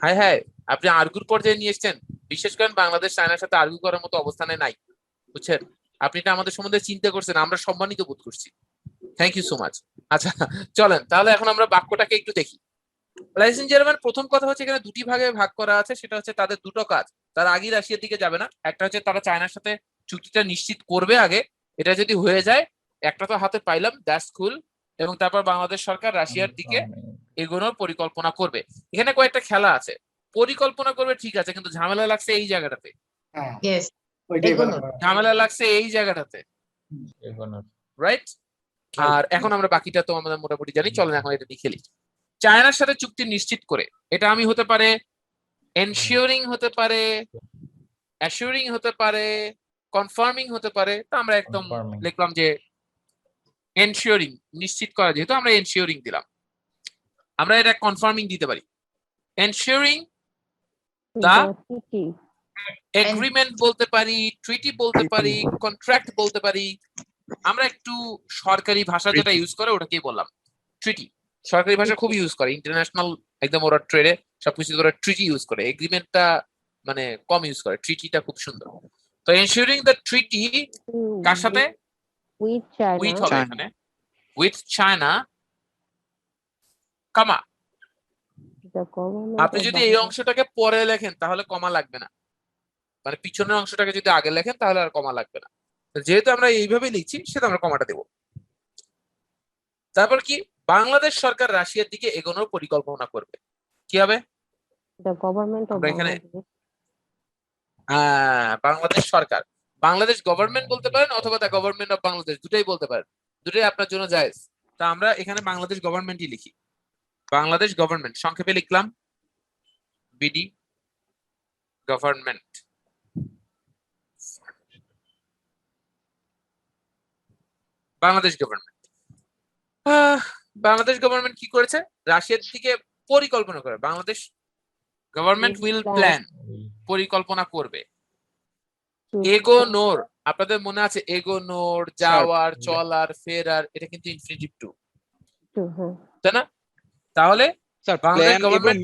হ্যাঁ হ্যাঁ, আপনি আর্গুর পর্যায়ে নিয়ে এসেছেন। বিশেষ করে বাংলাদেশ চায়নার সাথে আর্গু করার মতো অবস্থানে নাই, বুঝছেন? আপনি এটা আমাদের সম্বন্ধে চিন্তা করছেন, আমরা সম্মানিত বোধ করছি। Thank you so much. আচ্ছা চলেন তাহলে এখন আমরা বাক্যটাকে একটু দেখি। লয়েজ এন্ড জেন্টলম্যান, প্রথম কথা হচ্ছে এখানে দুটি ভাগে ভাগ করা আছে, সেটা হচ্ছে তাদের দুটো কাজ। তারা আগে রাশিয়ার দিকে যাবে না, একটা হচ্ছে তারা চায়নার সাথে চুক্তিটা নিশ্চিত করবে আগে, এটা যদি হয়ে যায় একটা তো হাতে পাইলাম, দ্যাটস কুল। এবং তারপর বাংলাদেশ সরকার রাশিয়ার দিকে এগোনোর পরিকল্পনা করবে। এখানে কয়েকটা খেলা আছে, পরিকল্পনা করবে ঠিক আছে, কিন্তু ঝামেলা লাগছে এই জায়গাটাতে। ঝামেলা লাগছে এই জায়গাটাতে, রাইট? আর এখন আমরা বাকিটা তো আমাদের মোটামুটি জানি, চলেন এখন এটা নিয়ে খেলি। চায়নার সাথে চুক্তি নিশ্চিত করে, এটা আমি হতে পারে এনশিওরিং হতে পারে, অ্যাসিওরিং হতে পারে, কনফার্মিং হতে পারে। তো আমরা একদম লিখলাম যে এনশিওরিং, নিশ্চিত করা, যেহেতু আমরা এনশিওরিং দিলাম, আমরা এটা কনফার্মিং দিতে পারি। এনশিওরিং দা এগ্রিমেন্ট বলতে পারি, ট্রিটি বলতে পারি, কন্ট্রাক্ট বলতে পারি। আমরা একটু সরকারি ভাষা যেটা ইউজ করে ওটাকেই বললাম ট্রিটি। সরকারি ভাষা খুব ইউজ করে, ইন্টারন্যাশনাল একদম ওরা ট্রেডে সবকিছু ওরা ট্রিটি ইউজ করে, এগ্রিমেন্টটা মানে কম ইউজ করে, ট্রিটিটা খুব সুন্দর। তো এনশিওরিং দ্য ট্রিটি কার সাথে? উইথ হবে এখানে, উইথ চায়না, কমা। আপনি যদি এই অংশটাকে পরে লেখেন তাহলে কমা লাগবে না, মানে পিছনের অংশটাকে যদি আগে লেখেন তাহলে আর কমা লাগবে না। যেহেতু আমরা এইভাবে লিখছি সেটা আমরা কমাটা দেব। তারপর কি? বাংলাদেশ সরকার রাশিয়ার দিকে এগোনোর পরিকল্পনা করবে। কি হবে? এখানে বাংলাদেশ সরকার, বাংলাদেশ গভর্নমেন্ট বলতে পারেন অথবা দ্য গভর্নমেন্ট অফ বাংলাদেশ, দুটাই বলতে পারেন, দুটাই আপনার জন্য জায়েজ। তা আমরা এখানে বাংলাদেশ গভর্নমেন্টই লিখি, বাংলাদেশ গভর্নমেন্ট সংক্ষেপে লিখলাম BD government. Bangladesh government, Bangladesh government কি করেছে? রাশিয়ার দিকে পরিকল্পনা করে, বাংলাদেশ গভর্নমেন্ট উইল প্ল্যান, পরিকল্পনা করবে। এগোনোর, আপনাদের মনে আছে এগোনোর, যাওয়ার, চলার, ফেরার, এটা কিন্তু ইনফিনিটিভ টু, তাই না? তাহলে স্যার প্ল্যান এবং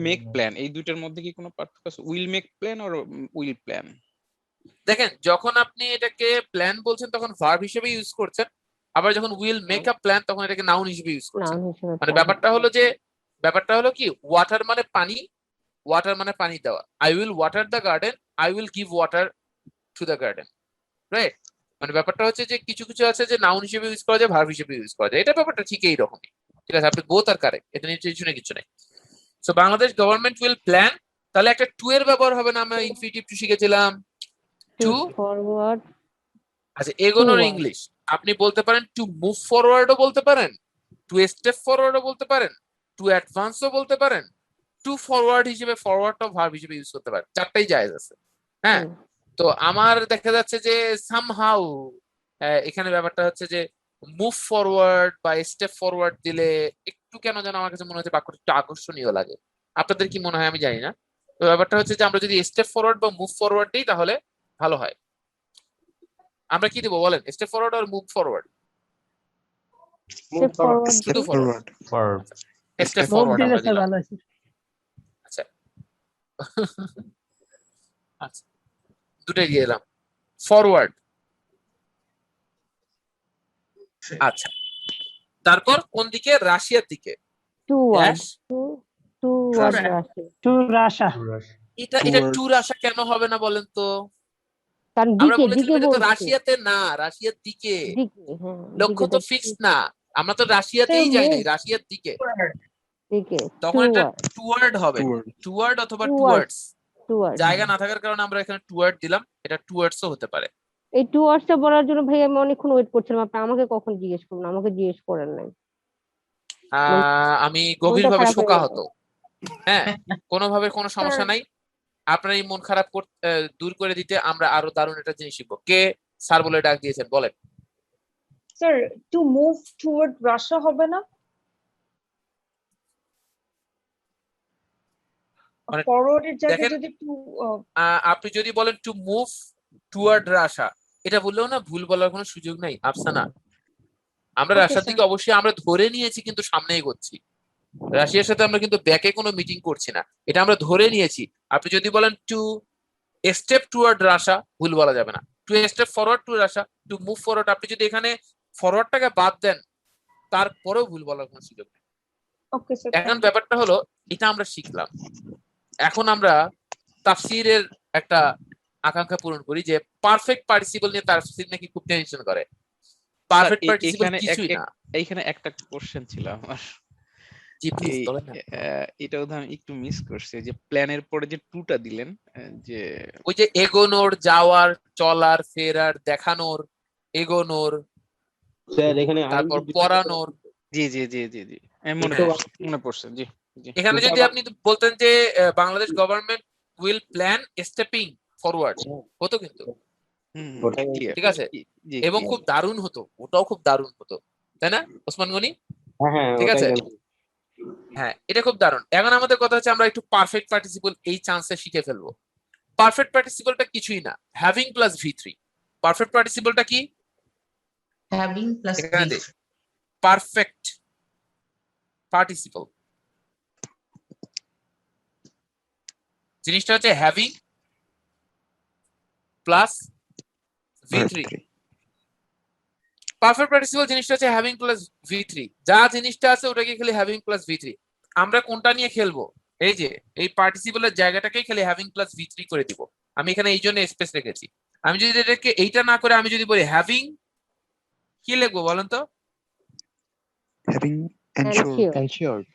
মেক প্ল্যান এই দুইটার মধ্যে কি কোনো পার্থক্য আছে? উইল মেক প্ল্যান আর উইল প্ল্যান? দেখেন যখন আপনি এটাকে প্ল্যান বলছেন তখন ভার্ব হিসেবে ইউজ করছেন, আবার যখন উইল মেক আ প্ল্যান তখন এটাকে নাউন হিসেবে ইউজ করছে। নাউন হিসেবে মানে plan ব্যাপারটা হলো কি, ওয়াটার মানে পানি, ওয়াটার মানে পানি দেওয়া। I will water the garden, I will give water to the garden, right? মানে ব্যাপারটা হচ্ছে যে কিছু কিছু আছে যে নাউন হিসেবে ইউজ করা যায়, ভার্ব হিসেবে ইউজ করা যায়। এটা ব্যাপারটা ঠিক এইরকমই, ঠিক আছে? আপনি বোথ আর কারেক্ট, এটা নিয়ে টেনশনে কিছু নেই। So Bangladesh government will plan, তাহলে একটা টু এর ব্যবহার হবে না? আমরা ইনফিনিটিভ টু শিখেছিলাম, টু ফরওয়ার্ড আচ্ছা এগোনোর Forward. ইংলিশ আপনি বলতে পারেন টু মুভ ফরওয়ার্ডও বলতে পারেন, টু স্টেপ ফরওয়ার্ডও বলতে পারেন, টু অ্যাডভান্সও বলতে পারেন, টু ফরওয়ার্ড হিসেবে ফরওয়ার্ডটাও ভার্ব হিসেবে ইউজ করতে পারেন, চারটাই জায়েজ আছে। হ্যাঁ, তো আমার দেখা যাচ্ছে যে সামহাউ এখানে ব্যাপারটা হচ্ছে যে মুভ ফরওয়ার্ড বা স্টেপ ফরওয়ার্ড দিলে একটু কেন যেন আমার কাছে মনে হচ্ছে বাক্যটা একটু আকর্ষণীয় লাগে। আপনাদের কি মনে হয় আমি জানি না। তো ব্যাপারটা হচ্ছে যে আমরা যদি স্টেপ ফরওয়ার্ড বা মুভ ফরওয়ার্ড দিই তাহলে ভালো হয়। আমরা কি দেবো বলেন, স্টেপ ফরওয়ার্ড আর মুভ ফরওয়ার্ড? শুধু ফরওয়ার্ড, স্টেপ ফরওয়ার্ড আমরা দিলাম। আচ্ছা আচ্ছা দুটাই দিয়ে দিলাম ফরওয়ার্ড। আচ্ছা তারপর কোন দিকে? রাশিয়ার দিকে। Toward Russia. এটা টু রাশিয়া কেন হবে না বলেন তো? কারণ আমরা দিকে বলেছিলাম এটা তো বলছে। রাশিয়াতে না, রাশিয়ার দিকে। হ্যাঁ, লক্ষ্য তো ফিক্স না, আমরা তো রাশিয়াতেই যাই নাই, রাশিয়ার দিকে। তখন এটা টুয়ার্ড হবে, টুয়ার্ড অথবা টুয়ার্ডস। জায়গা না থাকার কারণে আমরা এখানে টুয়ার্ড দিলাম, এটা টুয়ার্ডসও হতে পারে। এই টুয়ার্ডসটা বলার জন্য ভাই আমি অনেকক্ষণ ওয়েট করছিলাম, আপনি আমাকে কখন জিজ্ঞেস করুন, আমাকে জিজ্ঞেস করেন নাই। আমি গভীরভাবে শোকাহত। হ্যাঁ, কোনোভাবে কোনো সমস্যা নাই, আপনার এই মন খারাপ দূর করে দিতে আমরা আরো দারুণ একটা জিনিস শিখবো। কে স্যার বলে ডাক দিয়েছেন বলেন? Sir to move toward Russia হবে না? ফরওয়ার্ডের জায়গায় যদি আপনি যদি বলেন টু মুভ টুয়ার্ড রাশিয়া, এটা বললেও না ভুল বলার কোনো সুযোগ নাই আফসানা। আমরা রাশিয়ার দিকে অবশ্যই আমরা ধরে নিয়েছি, কিন্তু সামনে এগোচ্ছি। রাশিয়ার সাথে আমরা কিন্তু ব্যাকে কোনো মিটিং করছি না, এটা আমরা ধরে নিয়েছি। আপনি যদি বলেন টু স্টেপ টুয়ার্ড রাশিয়া, ভুল বলা যাবে না। To step forward to Russia, to move forward, আপনি যদি এখানে ফরওয়ার্ডটাকে বাদ দেন তারপরেও ভুল বলার কোনো সুযোগ নেই। এখন ব্যাপারটা হলো এটা আমরা শিখলাম, এখন আমরা তাফসীরের একটা আকাঙ্ক্ষা পূরণ করি যে পারফেক্ট পার্টিসিপল নিয়ে তাফসীর নাকি খুব টেনশন করে। পারফেক্ট পার্টিসিপল কিছুই না। এইখানে একটা কোশ্চেন ছিল আমার, এটাও আমি একটু মিস করছি, যে প্ল্যানের পরে যে টুটা দিলেন, যে ওই যে এগোনোর, যাওয়ার, চলার, ফেরার, দেখানোর, এগোনোর, স্যার এখানে তারপর পড়ানোর। জি জি জি জি জি মনে পড়ছে। জি এখানে যদি আপনি বলতেন যে Bangladesh government will plan stepping forward হতো, কিন্তু ঠিক আছে, এবং খুব দারুণ হতো, ওটাও খুব দারুণ হতো, তাই না ওসমান গনি? ঠিক আছে, হ্যাঁ এটা খুব দারুণ। এখন আমাদের কথা হচ্ছে আমরা একটু পারফেক্ট পার্টিসিপল এই চান্সে শিখে ফেলবো। পারফেক্ট পার্টিসিপলটা কিছুই না, হ্যাভিং প্লাস V3। পারফেক্ট পার্টিসিপলটা কি? হ্যাভিং প্লাস পারফেক্ট পার্টিসিপল জিনিসটা হচ্ছে having plus V3। Perfect participle জিনিসটা হচ্ছে হ্যাভিং প্লাস V3, যা জিনিসটা আছে ওটাকে খালি হ্যাভিং প্লাস V3। আমরা কোনটা নিয়ে খেলবো? এই যে এই পার্টিসিপলের জায়গাটাকেই খালি হ্যাভিং প্লাস V3 করে দিব। আমি এখানে এই জন্য স্পেস রেখেছি। আমি যদি এটাকে এইটা না করে আমি যদি বলি হ্যাভিং, কি লিখবো বলেন তো? Having ensured.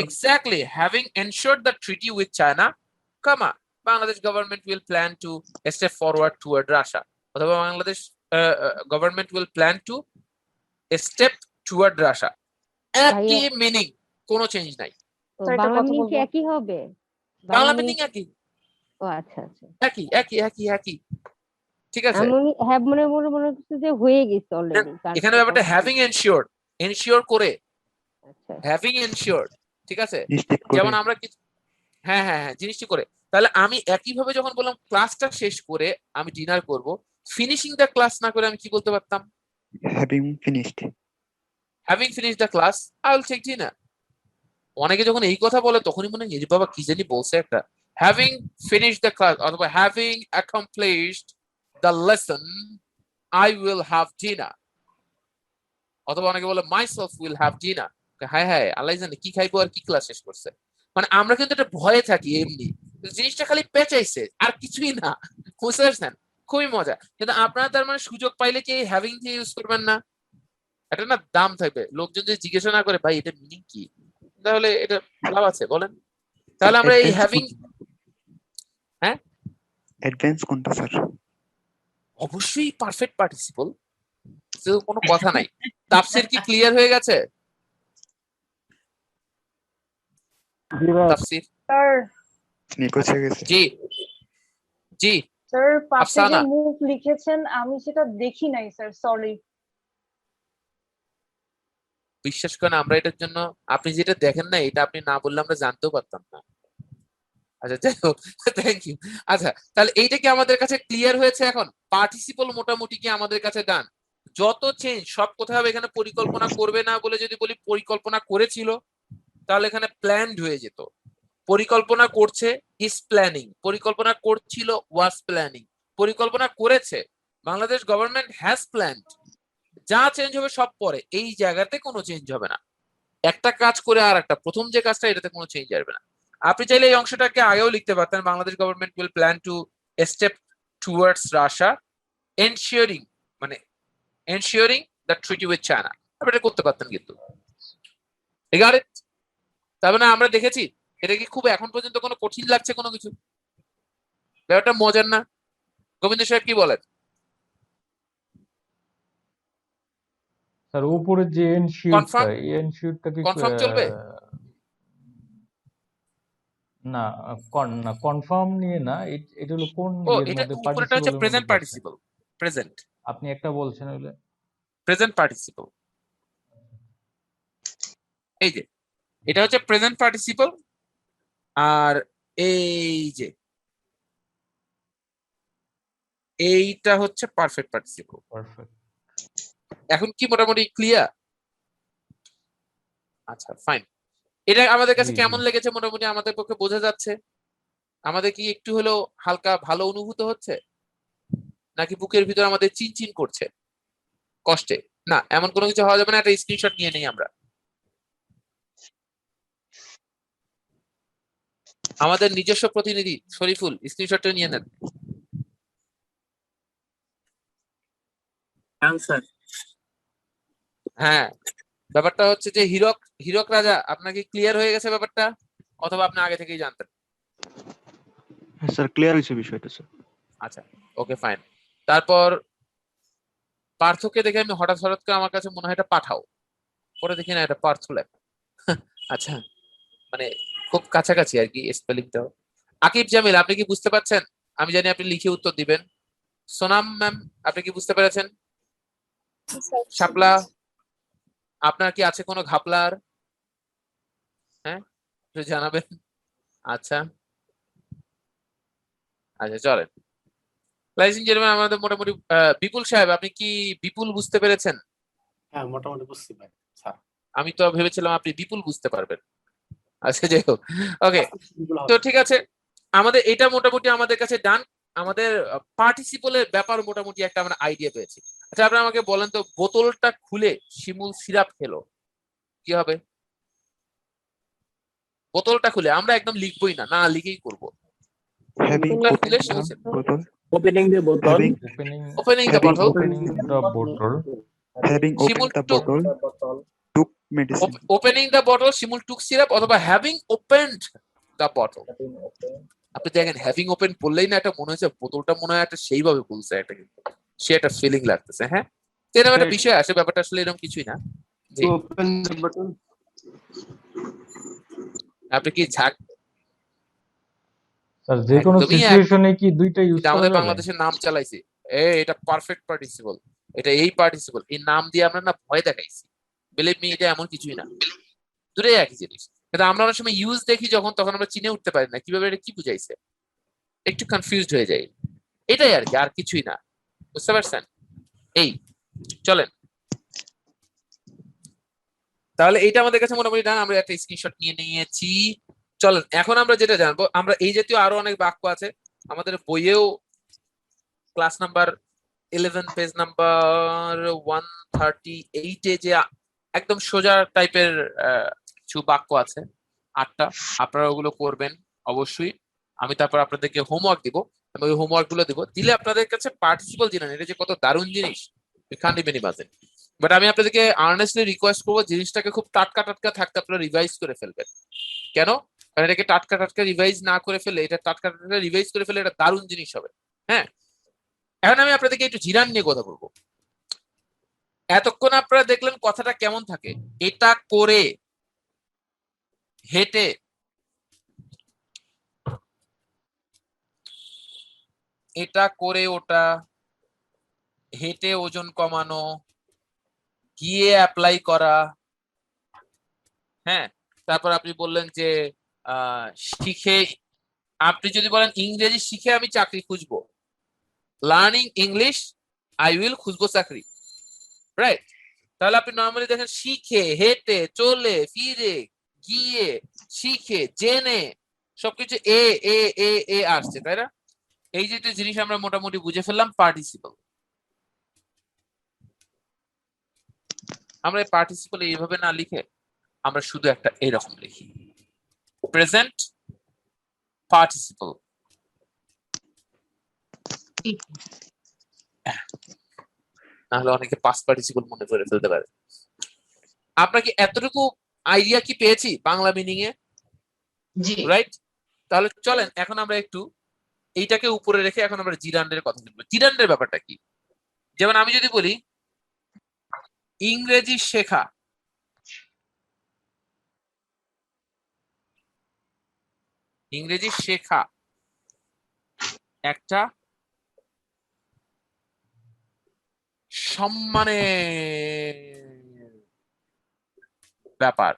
Exactly, having ensured the treaty with China, comma, Bangladesh government will plan to step forward toward Russia. অথবা Bangladesh government will plan to step toward Russia. একই মিনিং, কোনো চেঞ্জ নাই। বাংলা মিনিং কি একই হবে? বাংলা মিনিং একই। ও আচ্ছা আচ্ছা, একই একই একই একই, ঠিক আছে। আমি হ্যাভ মনে হচ্ছে যে হয়ে গেছে অলরেডি। এখানে ব্যাপারটা হ্যাভিং এনশিওরড, এনশিওর করে, হ্যাভিং এনশিওরড, ঠিক আছে। যেমন আমরা হ্যাঁ হ্যাঁ হ্যাঁ জিনিসটি করে, তাহলে আমি একইভাবে যখন বললাম ক্লাসটা শেষ করে আমি ডিনার করব, ফিনিশিং দ্য ক্লাস না করে আমি কি বলতে পারতাম? Having finished. Having finished the class, I will take dinner. অনেকে যখন এই কথা বলে তখনই মনে হয় বাবা কি জানি বলছে একটা। Having finished the class অথবা having accomplished the lesson, I will have dinner. অথবা অনেকে বলে মাইসেলফ উইল হ্যাভ ডিনার। হায় হায় আল্লাহ জানে কি খাইবো আর কি ক্লাস শেষ করছে। মানে আমরা কিন্তু একটা ভয়ে থাকি এমনি, জিনিসটা খালি পেঁচাইছে আর কিছুই না, বুঝতে পারছেন? খুবই মজা। কিন্তু আপনারা তার মানে সুযোগ পাইলে কি হ্যাভিং দিয়ে ইউজ করবেন না? এটা না দাম থাকবে, লোকজন যদি জিজ্ঞাসা না করে ভাই এটা মিনিং কি, তাহলে এটা লাভ আছে বলেন? তাহলে আমরা এই হ্যাভিং, হ্যাঁ অ্যাডভান্স কোনটা স্যার? অবশ্যই পারফেক্ট পার্টিসিপল, কোনো কথা নাই। তাফসীর কি ক্লিয়ার হয়ে গেছে? তাফসীর স্যার নিখোঁজ হয়ে গেছে। জি জি স্যার পাশে যে আফসানা, মুভ লিখেছেন আমি সেটা দেখি নাই স্যার, সরি। বিশ্বাস করেন আমরা এটার জন্য, আপনি যেটা দেখেন না এটা আপনি না বললে আমরা জানতেও পারতাম না। আচ্ছা যাই হোক, থ্যাংক ইউ। আচ্ছা তাহলে এইটা কি আমাদের কাছে ক্লিয়ার হয়েছে? এখন পার্টিসিপল মোটামুটি কি আমাদের কাছে ডান। যত চেঞ্জ সব কোথায় হবে, এখানে পরিকল্পনা করবে না বলে যদি বলি পরিকল্পনা করেছিল, তাহলে এখানে প্ল্যান্ড হয়ে যেত। পরিকল্পনা করছে ইজ প্ল্যানিং, পরিকল্পনা করছিল ওয়াজ প্ল্যানিং, পরিকল্পনা করেছে বাংলাদেশ গভর্নমেন্ট হ্যাজ প্ল্যান্ড। যা চেঞ্জ হবে সব পরে, এই জায়গাতে কোনো চেঞ্জ হবে না। একটা কাজ করে আর একটা, প্রথম যে কাজটা এটাতে কোনো চেঞ্জ আসবে না। আপনি চাইলে এই অংশটাকে আগেও লিখতে পারতেন, Bangladesh government will plan to step towards Russia ensuring, মানে ensuring the treaty with China, আপনি এটা করতে পারতেন। কিন্তু তার মানে আমরা দেখেছি এটা কি খুব এখন পর্যন্ত কোনো কঠিন লাগছে কোনো কিছু? ব্যাপারটা মজার না? গোবিন্দ সাহেব কি বলেন? স্যার উপরে যে এনশিওরটা, এই এনশিওরটা কি কনফার্ম চলবে? না না কনফার্ম নিয়ে না, এটা হলো কোন ও এর এটা মধ্যে উপরেটা হচ্ছে পার্টিসিপলের প্রেজেন্ট মধ্যে পড়ছে? পার্টিসিপল, প্রেজেন্ট আপনি একটা বলছেন হইলে প্রেজেন্ট পার্টিসিপল। এই যে এটা হচ্ছে প্রেজেন্ট পার্টিসিপল, আর এই যে এইটা হচ্ছে পারফেক্ট পার্টিসিপল। পারফেক্ট। এখন কি মোটামুটি ক্লিয়ার? আচ্ছা ফাইন। এটা আমাদের কাছে কেমন লেগেছে? মোটামুটি আমাদের পক্ষে বোঝা যাচ্ছে? আমাদের কি একটু হলেও হালকা ভালো অনুভূত হচ্ছে, নাকি বুকের ভিতর আমাদের চিনচিন করছে কষ্টে? না, এমন কোনো কিছু হওয়া যাবে না। একটা স্ক্রিনশট নিয়ে নেই আমরা। আমাদের নিজস্ব প্রতিনিধি শরীফুল স্ক্রিনশটটা নিয়ে নেন। হ্যাঁ, ব্যাপারটা হচ্ছে যে হীরক রাজা, আপনার কি ক্লিয়ার হয়ে গেছে ব্যাপারটা, অথবা আপনি আগে থেকেই জানতেন? স্যার ক্লিয়ার হয়েছে বিষয়টা স্যার। আচ্ছা ওকে ফাইন। তারপর পার্থকে দেখে আমি হঠাৎ করে আমার কাছে মনে হয় এটা পাঠাও, পরে দেখি না এটা পার্থ লেখা। আচ্ছা মানে খুব কাছাকাছি আর কি স্পেলিংটাও। আকিব জামিল আপনি কি বুঝতে পারছেন? আমি জানি আপনি লিখে উত্তর দিবেন। সোনাম ম্যাম আপনি কি বুঝতে পেরেছেন? শাপলা আপনার কি আছে কোনো ঘাপলার? হ্যাঁ একটু জানাবেন। আচ্ছা আচ্ছা চলেন। লadies and gentlemen, আমাদের মোটামুটি বিপুল সাহেব আপনি কি বিপুল বুঝতে পেরেছেন? হ্যাঁ মোটামুটি বুঝতে পারি স্যার। আমি তো ভেবেছিলাম আপনি বিপুল বুঝতে পারবেন। আচ্ছা যাই হোক, ওকে তো ঠিক আছে। আমাদের এটা মোটামুটি আমাদের কাছে ডান। আমাদের পার্টিসিপলের ব্যাপার মোটামুটি একটা আমরা আইডিয়া পেয়েছি। আচ্ছা আপনি আমাকে বলেন তো, বোতলটা খুলে শিমুল সিরাপ খেলো, কি হবে? বোতলটা খুলে, আমরা একদম লিখবই না, না লিখেই করবো। খুলে শিমুল syrup, Opening the bottle. opening the bottle, Having opened the bottle, took medicine. opening the bottle Shimul took syrup, অথবা having opened the bottle। আপনি দেখেন হ্যাভিং ওপেন বললেই না এটা মনে হচ্ছে বোতলটা মনে হয় একটা সেইভাবে বলছে, একটা কিন্তু সে একটা ফিলিং লাগতেছে। হ্যাঁ এরকম একটা বিষয় আসে, ব্যাপারটা আসলে এরকম কিছুই না। জি আপনি কি ঝাক স্যার যে কোনো সিচুয়েশনে কি দুইটা ইউজ করা আমাদের যাবে? বাংলাদেশের নাম চালাইছি, এটা পারফেক্ট পার্টিসিপল, এটা এই পার্টিসিপল, এই নাম দিয়ে আমরা না ভয় দেখাইছি। বিলিভ মি এটা এমন কিছুই না, দুটোই একই জিনিস। কিন্তু আমরা অনেক সময় ইউজ দেখি যখন, তখন আমরা চিনে উঠতে পারি না কিভাবে এটা কি বুঝাইছে, একটু কনফিউজড হয়ে যাই। এটাই আর কি, আর কিছুই না, বুঝতে পারছেন? এই চলেন তাহলে এইটা আমাদের কাছে মোটামুটি ডান, আমরা একটা স্ক্রিনশট নিয়ে নিয়েছি। চলেন এখন আমরা যেটা জানবো, আমরা এই জাতীয় আরো অনেক বাক্য আছে আমাদের বইয়েও, ক্লাস নাম্বার 11 পেজ নাম্বার 138 যে একদম সোজা টাইপের কিছু বাক্য আছে 8টা, আপনারা ওগুলো করবেন অবশ্যই। আমি তারপর আপনাদেরকে হোমওয়ার্ক দিব, আমি ওই হোমওয়ার্ক গুলো দিব, দিলে আপনাদের কাছে পার্টিসিপল জিনিস, এটা যে কত দারুণ জিনিস কান্ট ইভেন ইমাজিন। বাট আমি আপনাদেরকে আর্নেস্টলি রিকোয়েস্ট করবো জিনিসটাকে খুব টাটকা টাটকা থাকতে আপনারা রিভাইজ করে ফেলবেন। কেন? কারণ এটাকে টাটকা টাটকা রিভাইজ না করে ফেলে, এটা টাটকা টাটকা রিভাইজ করে ফেলে এটা দারুণ জিনিস হবে। হ্যাঁ, এখন আমি আপনাদেরকে একটু জিরান নিয়ে কথা বলবো। এতক্ষণ আপনারা দেখলেন কথাটা কেমন থাকে, এটা করে, হেঁটে, এটা করে, ওটা, হেঁটে ওজন কমানো, গিয়ে অ্যাপ্লাই করা। হ্যাঁ, তারপর আপনি বললেন যে শিখে, আপনি যদি বলেন ইংরেজি শিখে আমি চাকরি খুঁজবো, লার্নিং ইংলিশ আই উইল খুঁজবো চাকরি, রাইট? তাহলে আপনি নর্মালি দেখেন শিখে, হেঁটে, চলে, ফিরে, গিয়ে, শিখে, জেনে, সবকিছু এ এ এ এ আসছে, তাই না? এই যে জিনিস আমরা মোটামুটি বুঝে ফেললাম পার্টিসিপল। আমরা পার্টিসিপল এইভাবে না লিখে আমরা শুধু একটা এইরকম লিখি, প্রেজেন্ট পার্টিসিপল। নাহলে অনেকে পাস্ট পার্টিসিপল মনে করে ফেলতে পারে। আপনাকে এতটুকু আইডিয়া কি পেয়েছি বাংলা মিনিং এ? রাইট? তাহলে চলেন এখন আমরা একটু এইটাকে উপরে রেখে এখন আমরা জিরান্ডের কথা বলবো। জিরান্ডের ব্যাপারটা কি? যেমন আমি যদি বলি ইংরেজি শেখা, ইংরেজি শেখা একটা সম্মানের ব্যাপার।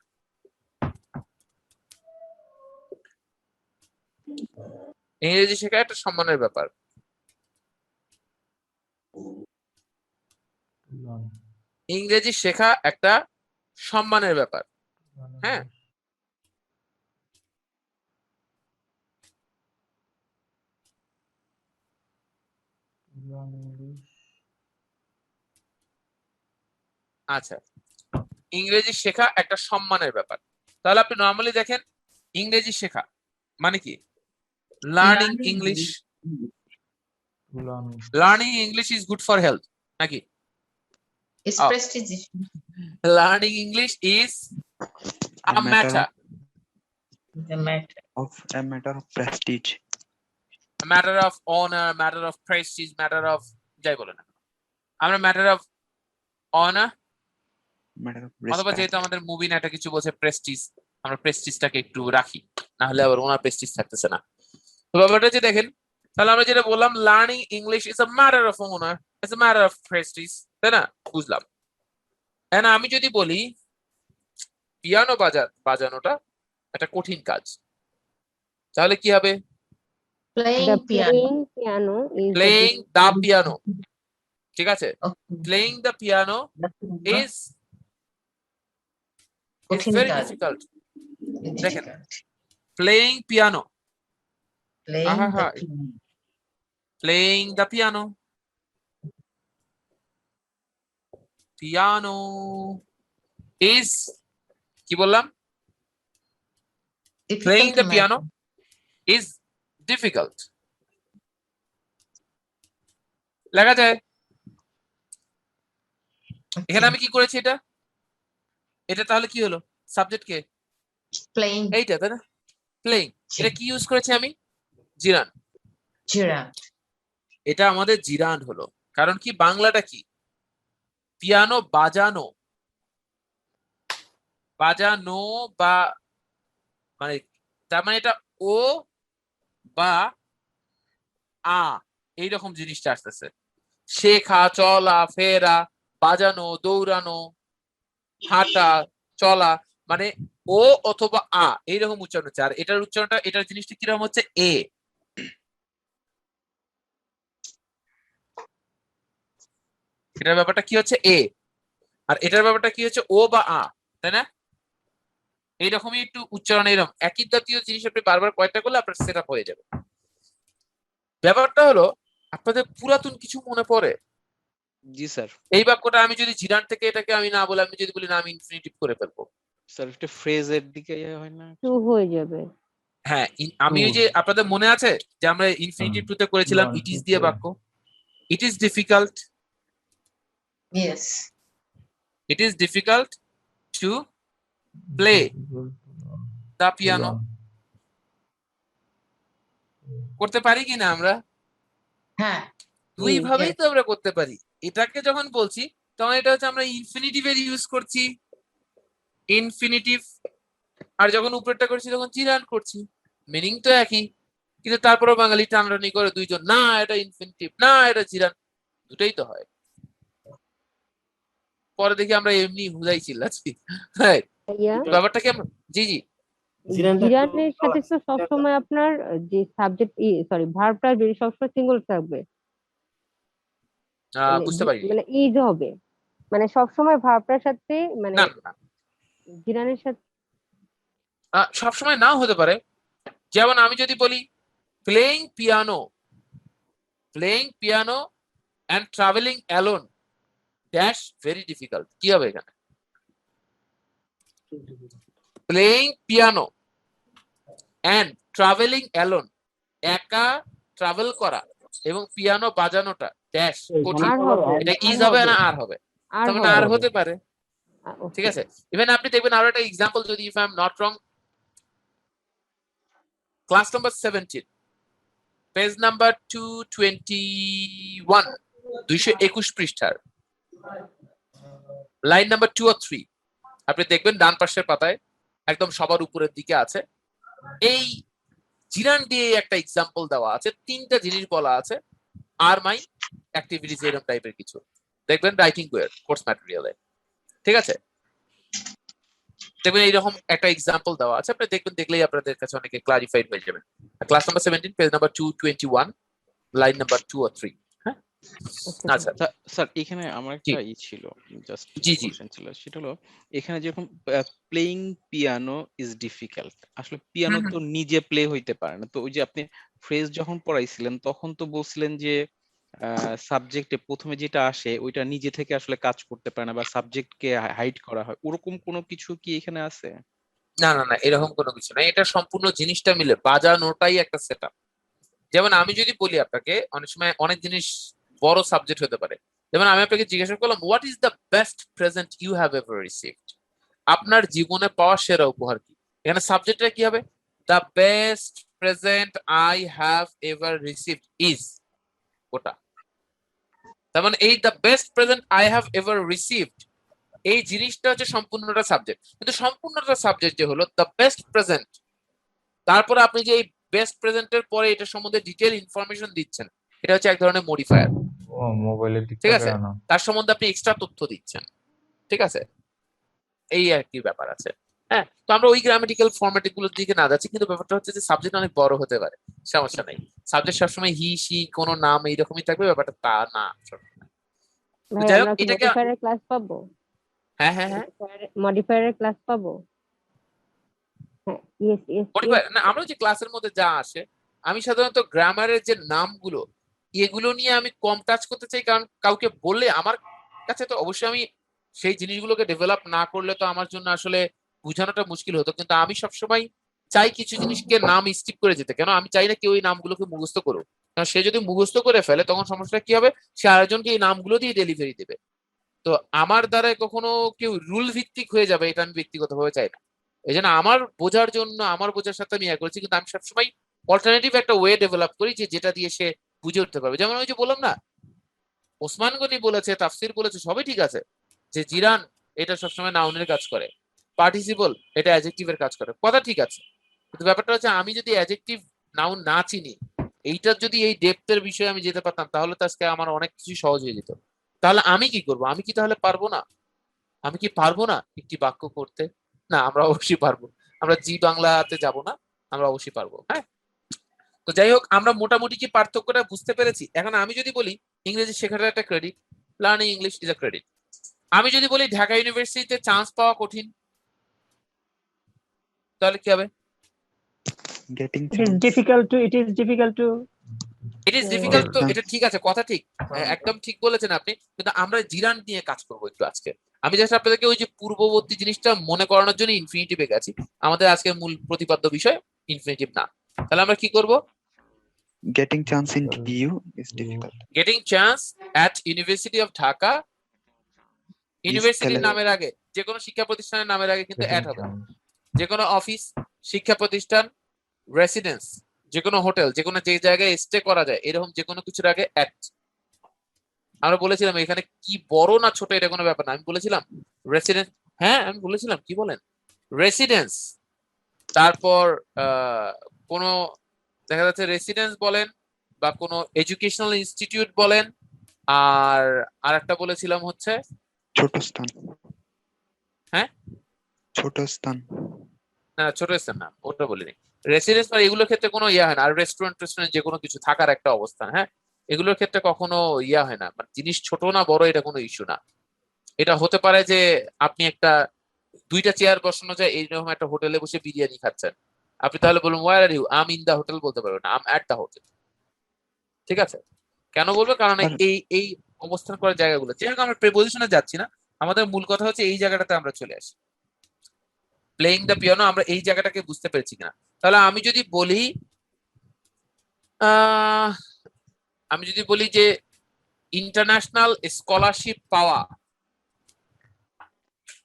ইংরেজি শেখা একটা সম্মানের ব্যাপার। ইংরেজি শেখা একটা সম্মানের ব্যাপার। হ্যাঁ, আচ্ছা, ইংরেজি শেখা একটা সম্মানের ব্যাপার। তাহলে আপনি নর্মালি দেখেন ইংরেজি শেখা মানে কি? Learning English. Learning English is good for health, নাকি? Learning English is a matter of prestige, a matter of honor, matter of prestige, matter of যাই বলেন না, আমরা matter of honor, অথবা যেহেতু আমাদের মুভি না এটা কিছু বলছে প্রেস্টিজ, আমরা প্রেস্টিজটাকে একটু রাখি, না হলে আবার ওনার প্রেস্টিজ থাকতেছে না। তো ব্যাপারটা যে দেখেন, তাহলে আমরা যেটা বললাম learning English is a matter of honour, is a matter of Prestige, তাই না? বুঝলাম। এখন আমি যদি বলি পিয়ানো বাজানোটা একটা কঠিন কাজ, তাহলে কি হবে? Playing the piano, ঠিক আছে? Playing the piano is very difficult. দেখেন, playing piano, playing the piano, piano is কি বললাম? Playing the piano is difficult. লেখা যায়। এখানে আমি কি করেছি? এটা তাহলে কি হলো? সাবজেক্ট কে? প্লেইং। এইটা তাই না? প্লেইং। এটা কি ইউজ করেছি আমি? জিরান। জিরান। এটা আমাদের জিরান হলো। কারণ কি বাংলাটা কি? পিয়ানো বাজানো, বাজানো বা মানে তার মানে এটা ও বা আ এইরকম জিনিসটা আসতেছে। শেখা, চলা, ফেরা, বাজানো, দৌড়ানো, হাঁটা, চলা, মানে ও অথবা আ এইরকম উচ্চারণ হচ্ছে। আর এটার উচ্চারণটা, এটার জিনিসটা কিরকম হচ্ছে? এ। এটার ব্যাপারটা কি হচ্ছে? এ। আর এটার ব্যাপারটা কি হচ্ছে? ও বা আ, তাই না? এইরকমই একটু উচ্চারণ, এরকম একই জাতীয় জিনিস আপনি বারবার কয়েকটা করলে আপনার সেটআপ হয়ে যাবে। ব্যাপারটা হলো আপনাদের পুরাতন কিছু মনে পড়ে? জি স্যার। এই বাক্যটা আমি যদি জিরান থেকে এটাকে আমি না বলে আমি যদি বলি না আমি ইনফিনিটিভ করে ফেলবো, স্যার একটা ফ্রেজের দিকে হয় না? টু হয়ে যাবে। হ্যাঁ আমি ওই যে আপনাদের মনে আছে যে আমরা ইনফিনিটিভ টু তে করেছিলাম ইট ইজ দিয়ে বাক্য, ইট is difficult, Yes. It is difficult to play the piano. করতে পারি কিনা আমরা? হ্যাঁ, দুই ভাবেই তো আমরা করতে পারি। এটাকে যখন বলছি তখন এটা হচ্ছে আমরা ইনফিনিটিভের ইউজ করছি, ইনফিনিটিভ, আর যখন উপরেরটা করছি তখন জিরান করছি, মিনিং তো একই, কিন্তু তারপরেও বাঙালি টানাটানি করে দুইজন, না এটা ইনফিনিটিভ, না এটা জিরান, দুটাই তো হয়। পরে দেখি আমরা এমনি হুদাই চিল্লাচ্ছি। ব্যাপারটা কি আমরা জি জি জিরানের সাথে তো সবসময় আপনার যে সাবজেক্ট ভার্বটা যদি সবসময় সিঙ্গল থাকবে, বুঝতে পারি মানে ইজ হবে, মানে সবসময় ভার্বটার সাথে মানে জিরানের সাথে সবসময় নাও হতে পারে। যেমন আমি যদি বলি playing piano, playing piano and travelling alone dash very difficult, কি হবে এখানে? Playing piano and travelling alone, একা ট্রাভেল করা এবং পিয়ানো বাজানোটা ড্যাশ কঠিন, এটা ইজ হবে না আর হবে? তার মানে আর হতে পারে, ঠিক আছে। ইভেন আপনি দেখবেন আরো একটা এক্সাম্পল, যদি if I am not wrong, class number 17 page number 221 221 পৃষ্ঠার লাইন নাম্বার 2 or 3 আপনি দেখবেন ডান পাশের পাতায় একদম সবার উপরের দিকে আছে, এই জিরান দিয়ে একটা এক্সাম্পল দেওয়া আছে, তিনটা জিনিস বলা আছে, আর মাই অ্যাক্টিভিটিজ এরকম টাইপের কিছু দেখবেন রাইটিং বইয়ের কোর্স ম্যাটেরিয়ালে, ঠিক আছে। দেখবেন এইরকম একটা এক্সাম্পল দেওয়া আছে, আপনি দেখবেন, দেখলেই আপনাদের কাছে অনেকে ক্লারিফাইড হয়ে যাবে। Class number 17 page number 221 line number 2 or 3। হ্যাঁ আচ্ছা স্যার এখানে আমার একটা ছিল, জাস্ট কোশ্চেন ছিল, সেটা হলো এখানে যেরকম প্লেইং পিয়ানো ইজ ডিফিকাল্ট, আসলে পিয়ানো তো নিজে প্লে হইতে পারে না, তো ওই যে আপনি ফ্রেজ যখন পড়াইছিলেন তখন তো বলছিলেন যে সাবজেক্টে প্রথমে যেটা আসে ওইটা নিজে থেকে আসলে কাজ করতে পারে না বা সাবজেক্টকে হাইড করা হয়, ওরকম কোনো কিছু কি এখানে আছে? না না না, এরকম কোনো কিছু না, এটা সম্পূর্ণ জিনিসটা মিলে বাজানোটাই একটা সেটআপ। যেমন আমি যদি বলি আপনাকে, অনেক সময় অনেক জিনিস বড় সাবজেক্ট হতে পারে, যেমন আমি আপনাকে জিজ্ঞাসা করলাম what is the best present you have ever received, আপনার জীবনে পাওয়া সেরা উপহার কি? এখানে সাবজেক্টটা কি হবে? The best present I have ever received is, ওটা। তার মানে এই the best present I have ever received, এই জিনিসটা হচ্ছে সম্পূর্ণটা সাবজেক্ট, কিন্তু সম্পূর্ণটা সাবজেক্ট যে হলো দ্য বেস্ট প্রেজেন্ট, তারপরে আপনি যে এই বেস্ট প্রেজেন্টের পরে এটা সম্বন্ধে ডিটেইল ইনফরমেশন দিচ্ছেন, এটা হচ্ছে এক ধরনের মডিফায়ার, মোবাইলে ঠিক আছে, তার সম্বন্ধে আপনি এক্সট্রা তথ্য দিচ্ছেন, ঠিক আছে, এই আর কি ব্যাপার আছে। হ্যাঁ, তো আমরা ওই গ্রামাটিক্যাল ফরম্যাট গুলোর দিকে না যাচ্ছি, কিন্তু ব্যাপারটা হচ্ছে যে সাবজেক্ট অনেক বড় হতে পারে, সমস্যা নেই, সাবজেক্ট সবসময় হি সি কোনো নাম এইরকমই থাকবে, ব্যাপারটা তা না। যাই হোক, এটাকে ক্লাস পাবো, হ্যাঁ হ্যাঁ হ্যাঁ মডিফায়ারের ক্লাস পাবো, না আমরা যে ক্লাসের মধ্যে যা আসে, আমি সাধারণত গ্রামারের যে নামগুলো এগুলো নিয়ে আমি কম টাচ করতে চাই, কারণ কাউকে বললে আমার কাছে তো অবশ্যই আমি সেই জিনিসগুলোকে ডেভেলপ না করলে তো আমার জন্য আসলে বোঝানোটা মুশকিল হতো, কিন্তু আমি সবসময় চাই কিছু জিনিসকে নাম স্কিপ করে যেতে, কেন আমি চাই না কেউ এই নামগুলোকে মুখস্থ করুক, কারণ সে যদি মুখস্থ করে ফেলে তখন সমস্যাটা কি হবে, সে আরেকজনকে এই নামগুলো দিয়ে ডেলিভারি দেবে, তো আমার দ্বারা কখনো কেউ রুল ভিত্তিক হয়ে যাবে এটা আমি ব্যক্তিগতভাবে চাই না। এই জন্য আমার বোঝার জন্য আমার বোঝার সাথে আমি করেছি, কিন্তু আমি সবসময় অল্টারনেটিভ একটা ওয়ে ডেভেলপ করি যে যেটা দিয়ে সে বুঝে উঠতে পারবে। যেমন ওই যে বললাম না, ওসমান গনি বলেছে, তাফসির বলেছে, সবই ঠিক আছে, যে জিরান এটা সবসময় নাউনের কাজ করে, পার্টিসিপল এটা অ্যাডজেক্টিভের কাজ করে, কথা ঠিক আছে, কিন্তু ব্যাপারটা হচ্ছে আমি যদি অ্যাডজেক্টিভ নাউন না চিনি, এইটার যদি এই ডেপথের বিষয়ে আমি যেতে পারতাম, তাহলে তো আজকে আমার অনেক কিছু সহজ হয়ে যেত। তাহলে আমি কি করব? আমি কি তাহলে পারবো না? আমি কি পারবো না একটি বাক্য করতে? না, আমরা অবশ্যই পারবো, আমরা জি বাংলাতে যাব না, আমরা অবশ্যই পারবো। হ্যাঁ, তো যাই হোক, আমরা মোটামুটি কি পার্থক্যটা বুঝতে পেরেছি? এখন আমি যদি বলি ইংরেজি শেখাটা একটা credit, learning English is a credit. আমি যদি বলি ঢাকা ইউনিভার্সিটিতে চান্স পাওয়া কঠিন, তাহলে কি হবে? Getting It is difficult to it is difficult, তো এটা ঠিক আছে, কথা ঠিক, একদম ঠিক বলেছেন আপনি, কিন্তু আমরা জিরান্ট নিয়ে কাজ করবো একটু আজকে। আমি জাস্ট আপনাদেরকে ওই যে পূর্ববর্তী জিনিসটা মনে করানোর জন্য ইনফিনিটিভে গেছি। আমাদের আজকের মূল প্রতিপাদ্য বিষয় ইনফিনিটিভ না। তাহলে আমরা কি করব? Getting chance in DU is difficult. Getting chance at university of Dhaka. ইউনিভার্সিটির challenge. নামের আগে, যে কোনো শিক্ষা প্রতিষ্ঠানের নামের আগে কিন্তু অ্যাড হবে। যে কোনো অফিস, শিক্ষা প্রতিষ্ঠান, রেসিডেন্স, যে কোনো হোটেল, যে কোনো যে জায়গায় স্টে করা যায়, এরকম যে কোনো কিছুর আগে অ্যাট। আমরা বলেছিলাম এখানে কি বড় না ছোট এটা কোনো ব্যাপার না, আমি বলেছিলাম রেসিডেন্স, হ্যাঁ আমি বলেছিলাম, কি বলেন, রেসিডেন্স, তারপর কোনো দেখা যাচ্ছে রেসিডেন্স বলেন বা কোনো এডুকেশনাল ইনস্টিটিউট বলেন, আর আরেকটা বলেছিলাম হচ্ছে ছোট স্থান। হ্যাঁ ছোট স্থান। না ছোট স্থান না, ওটা বলিনি। রেসিডেন্স মানে এগুলোর ক্ষেত্রে কোনো ইয়া হয় না, আর রেস্টুরেন্ট যে কোনো কিছু থাকার একটা অবস্থান, হ্যাঁ এগুলোর ক্ষেত্রে কখনো ইয়া হয় না, মানে জিনিস ছোট না বড় এটা কোনো ইস্যু না। এটা হতে পারে যে আপনি একটা 2টা চেয়ার বসানো যায় এইরকম একটা হোটেলে বসে বিরিয়ানি খাচ্ছেন, আপনি তাহলে বলুন where are you, am in the hotel বলতে পারবেন না, আম অ্যাট দা হোটেল। ঠিক আছে, কেন বলবো? কারণ এই অবস্থান করার জায়গাগুলো, যেহেতু আমরা প্রিপোজিশনে যাচ্ছি না, আমাদের মূল কথা হচ্ছে এই জায়গাটাতে আমরা চলে আসি। প্লেইং দ্য পিয়ানো, আমরা এই জায়গাটাকে বুঝতে পেরেছি কিনা। তাহলে আমি যদি বলি যে ইন্টারন্যাশনাল স্কলারশিপ পাওয়া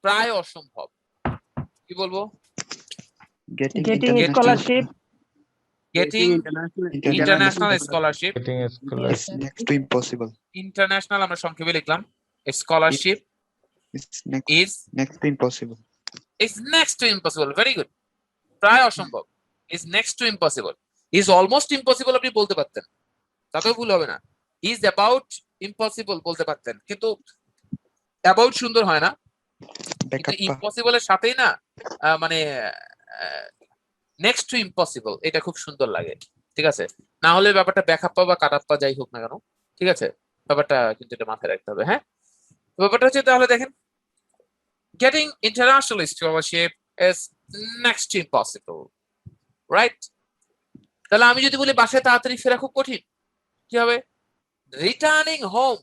প্রায় অসম্ভব, কি বলবো? Getting scholarship. Getting international scholarship Is next to impossible. international আমরা সংক্ষেপে লিখলাম, scholarship is Next to impossible. next to impossible. Very good. প্রায় অসম্ভব is next to impossible. is almost impossible আপনি বলতে পারতেন, তাতেও ভুল হবে না। is about impossible বলতে পারতেন, কিন্তু about সুন্দর হয় না, কিন্তু impossible এর সাথেই না মানে নেক্সট টু ইম্পসিবল এটা খুব সুন্দর লাগে। ঠিক আছে, না হলে ব্যাপারটা ব্যাকআপ্পা বা কাটাপ্পা যাই হোক না কেন, ঠিক আছে, ব্যাপারটা কিন্তু এটা মাথায় রাখতে হবে। হ্যাঁ, ব্যাপারটা হচ্ছে তাহলে দেখেন, getting international scholarship is next to impossible, right? তাহলে আমি যদি বলি বাসায় তাড়াতাড়ি ফেরা খুব কঠিন, কি হবে? Returning home.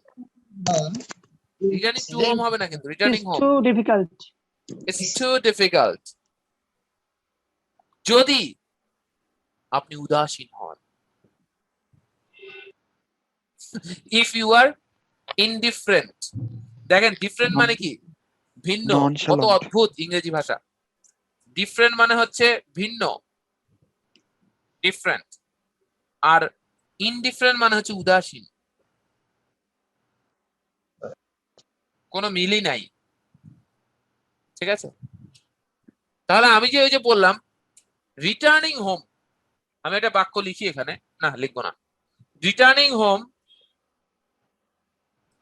Returning to home হবে না, কিন্তু returning home Too difficult. It's too difficult. যদি আপনি উদাসীন হন, ইফ ইউ আর ইনডিফারেন্ট। দেখেন ডিফারেন্ট মানে কি? ভিন্ন। কত অদ্ভুত ইংরেজি ভাষা। ডিফারেন্ট মানে হচ্ছে ভিন্ন, ডিফারেন্ট, আর ইনডিফারেন্ট মানে হচ্ছে উদাসীন, কোনো মিলই নাই। ঠিক আছে, তাহলে আমি যে ওই যে বললাম রিটার্নিং হোম, আমি একটা বাক্য লিখি এখানে, না লিখবো না, রিটার্নিং হোম,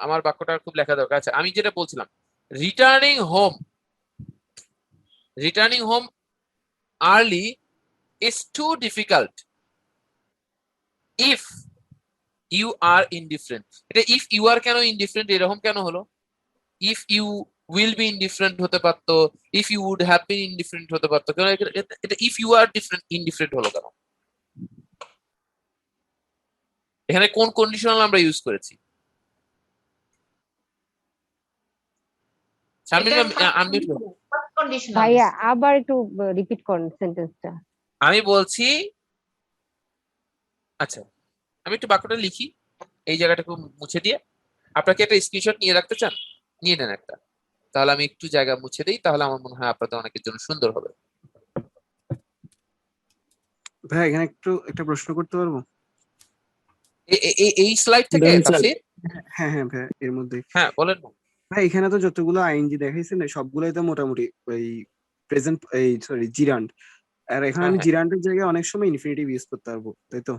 আমার বাক্যটা খুব লেখা দরকার আছে। আমি যেটা বলছিলাম returning home early is too difficult if you are indifferent. এটা ইফ ইউ আর কেন ইনডিফারেন্ট এরকম কেন হলো? If you will be indifferent হতে পারতো, if you would have been indifferent হতে পারতো, কেন এটা ইফ ইউ আর ইনডিফারেন্ট হলো কেন? এখানে কোন কন্ডিশনাল আমরা ইউজ করেছি? ভাইয়া আবার একটু রিপিট করুন সেন্টেন্সটা। আমি বলছি, আচ্ছা আমি একটু বাক্যটা লিখি, এই জায়গাটাকে মুছে দিয়ে। আপনাকে একটা স্ক্রিনশট নিয়ে রাখতে চান, নিয়ে নেন একটা, তাহলে আমি একটু জায়গা মুছে দিই, তাহলে আমার মনে হয় আপনাদের অনেকের জন্য সুন্দর হবে। ভাই এখানে একটা প্রশ্ন করতে পারবো? এই স্লাইড থেকে? হ্যাঁ হ্যাঁ ভাই, এর মধ্যে। হ্যাঁ বলেন। ভাই এখানে তো যতগুলো আইএনজি দেখাইছেন সবগুলোই তো মোটামুটি ওই প্রেজেন্ট, এই সরি জিরান্ড, আর এখানে আমি জিরান্ডের জায়গায় অনেক সময় ইনফিনিটিভ ইউজ করতে পারবো, তাই তো?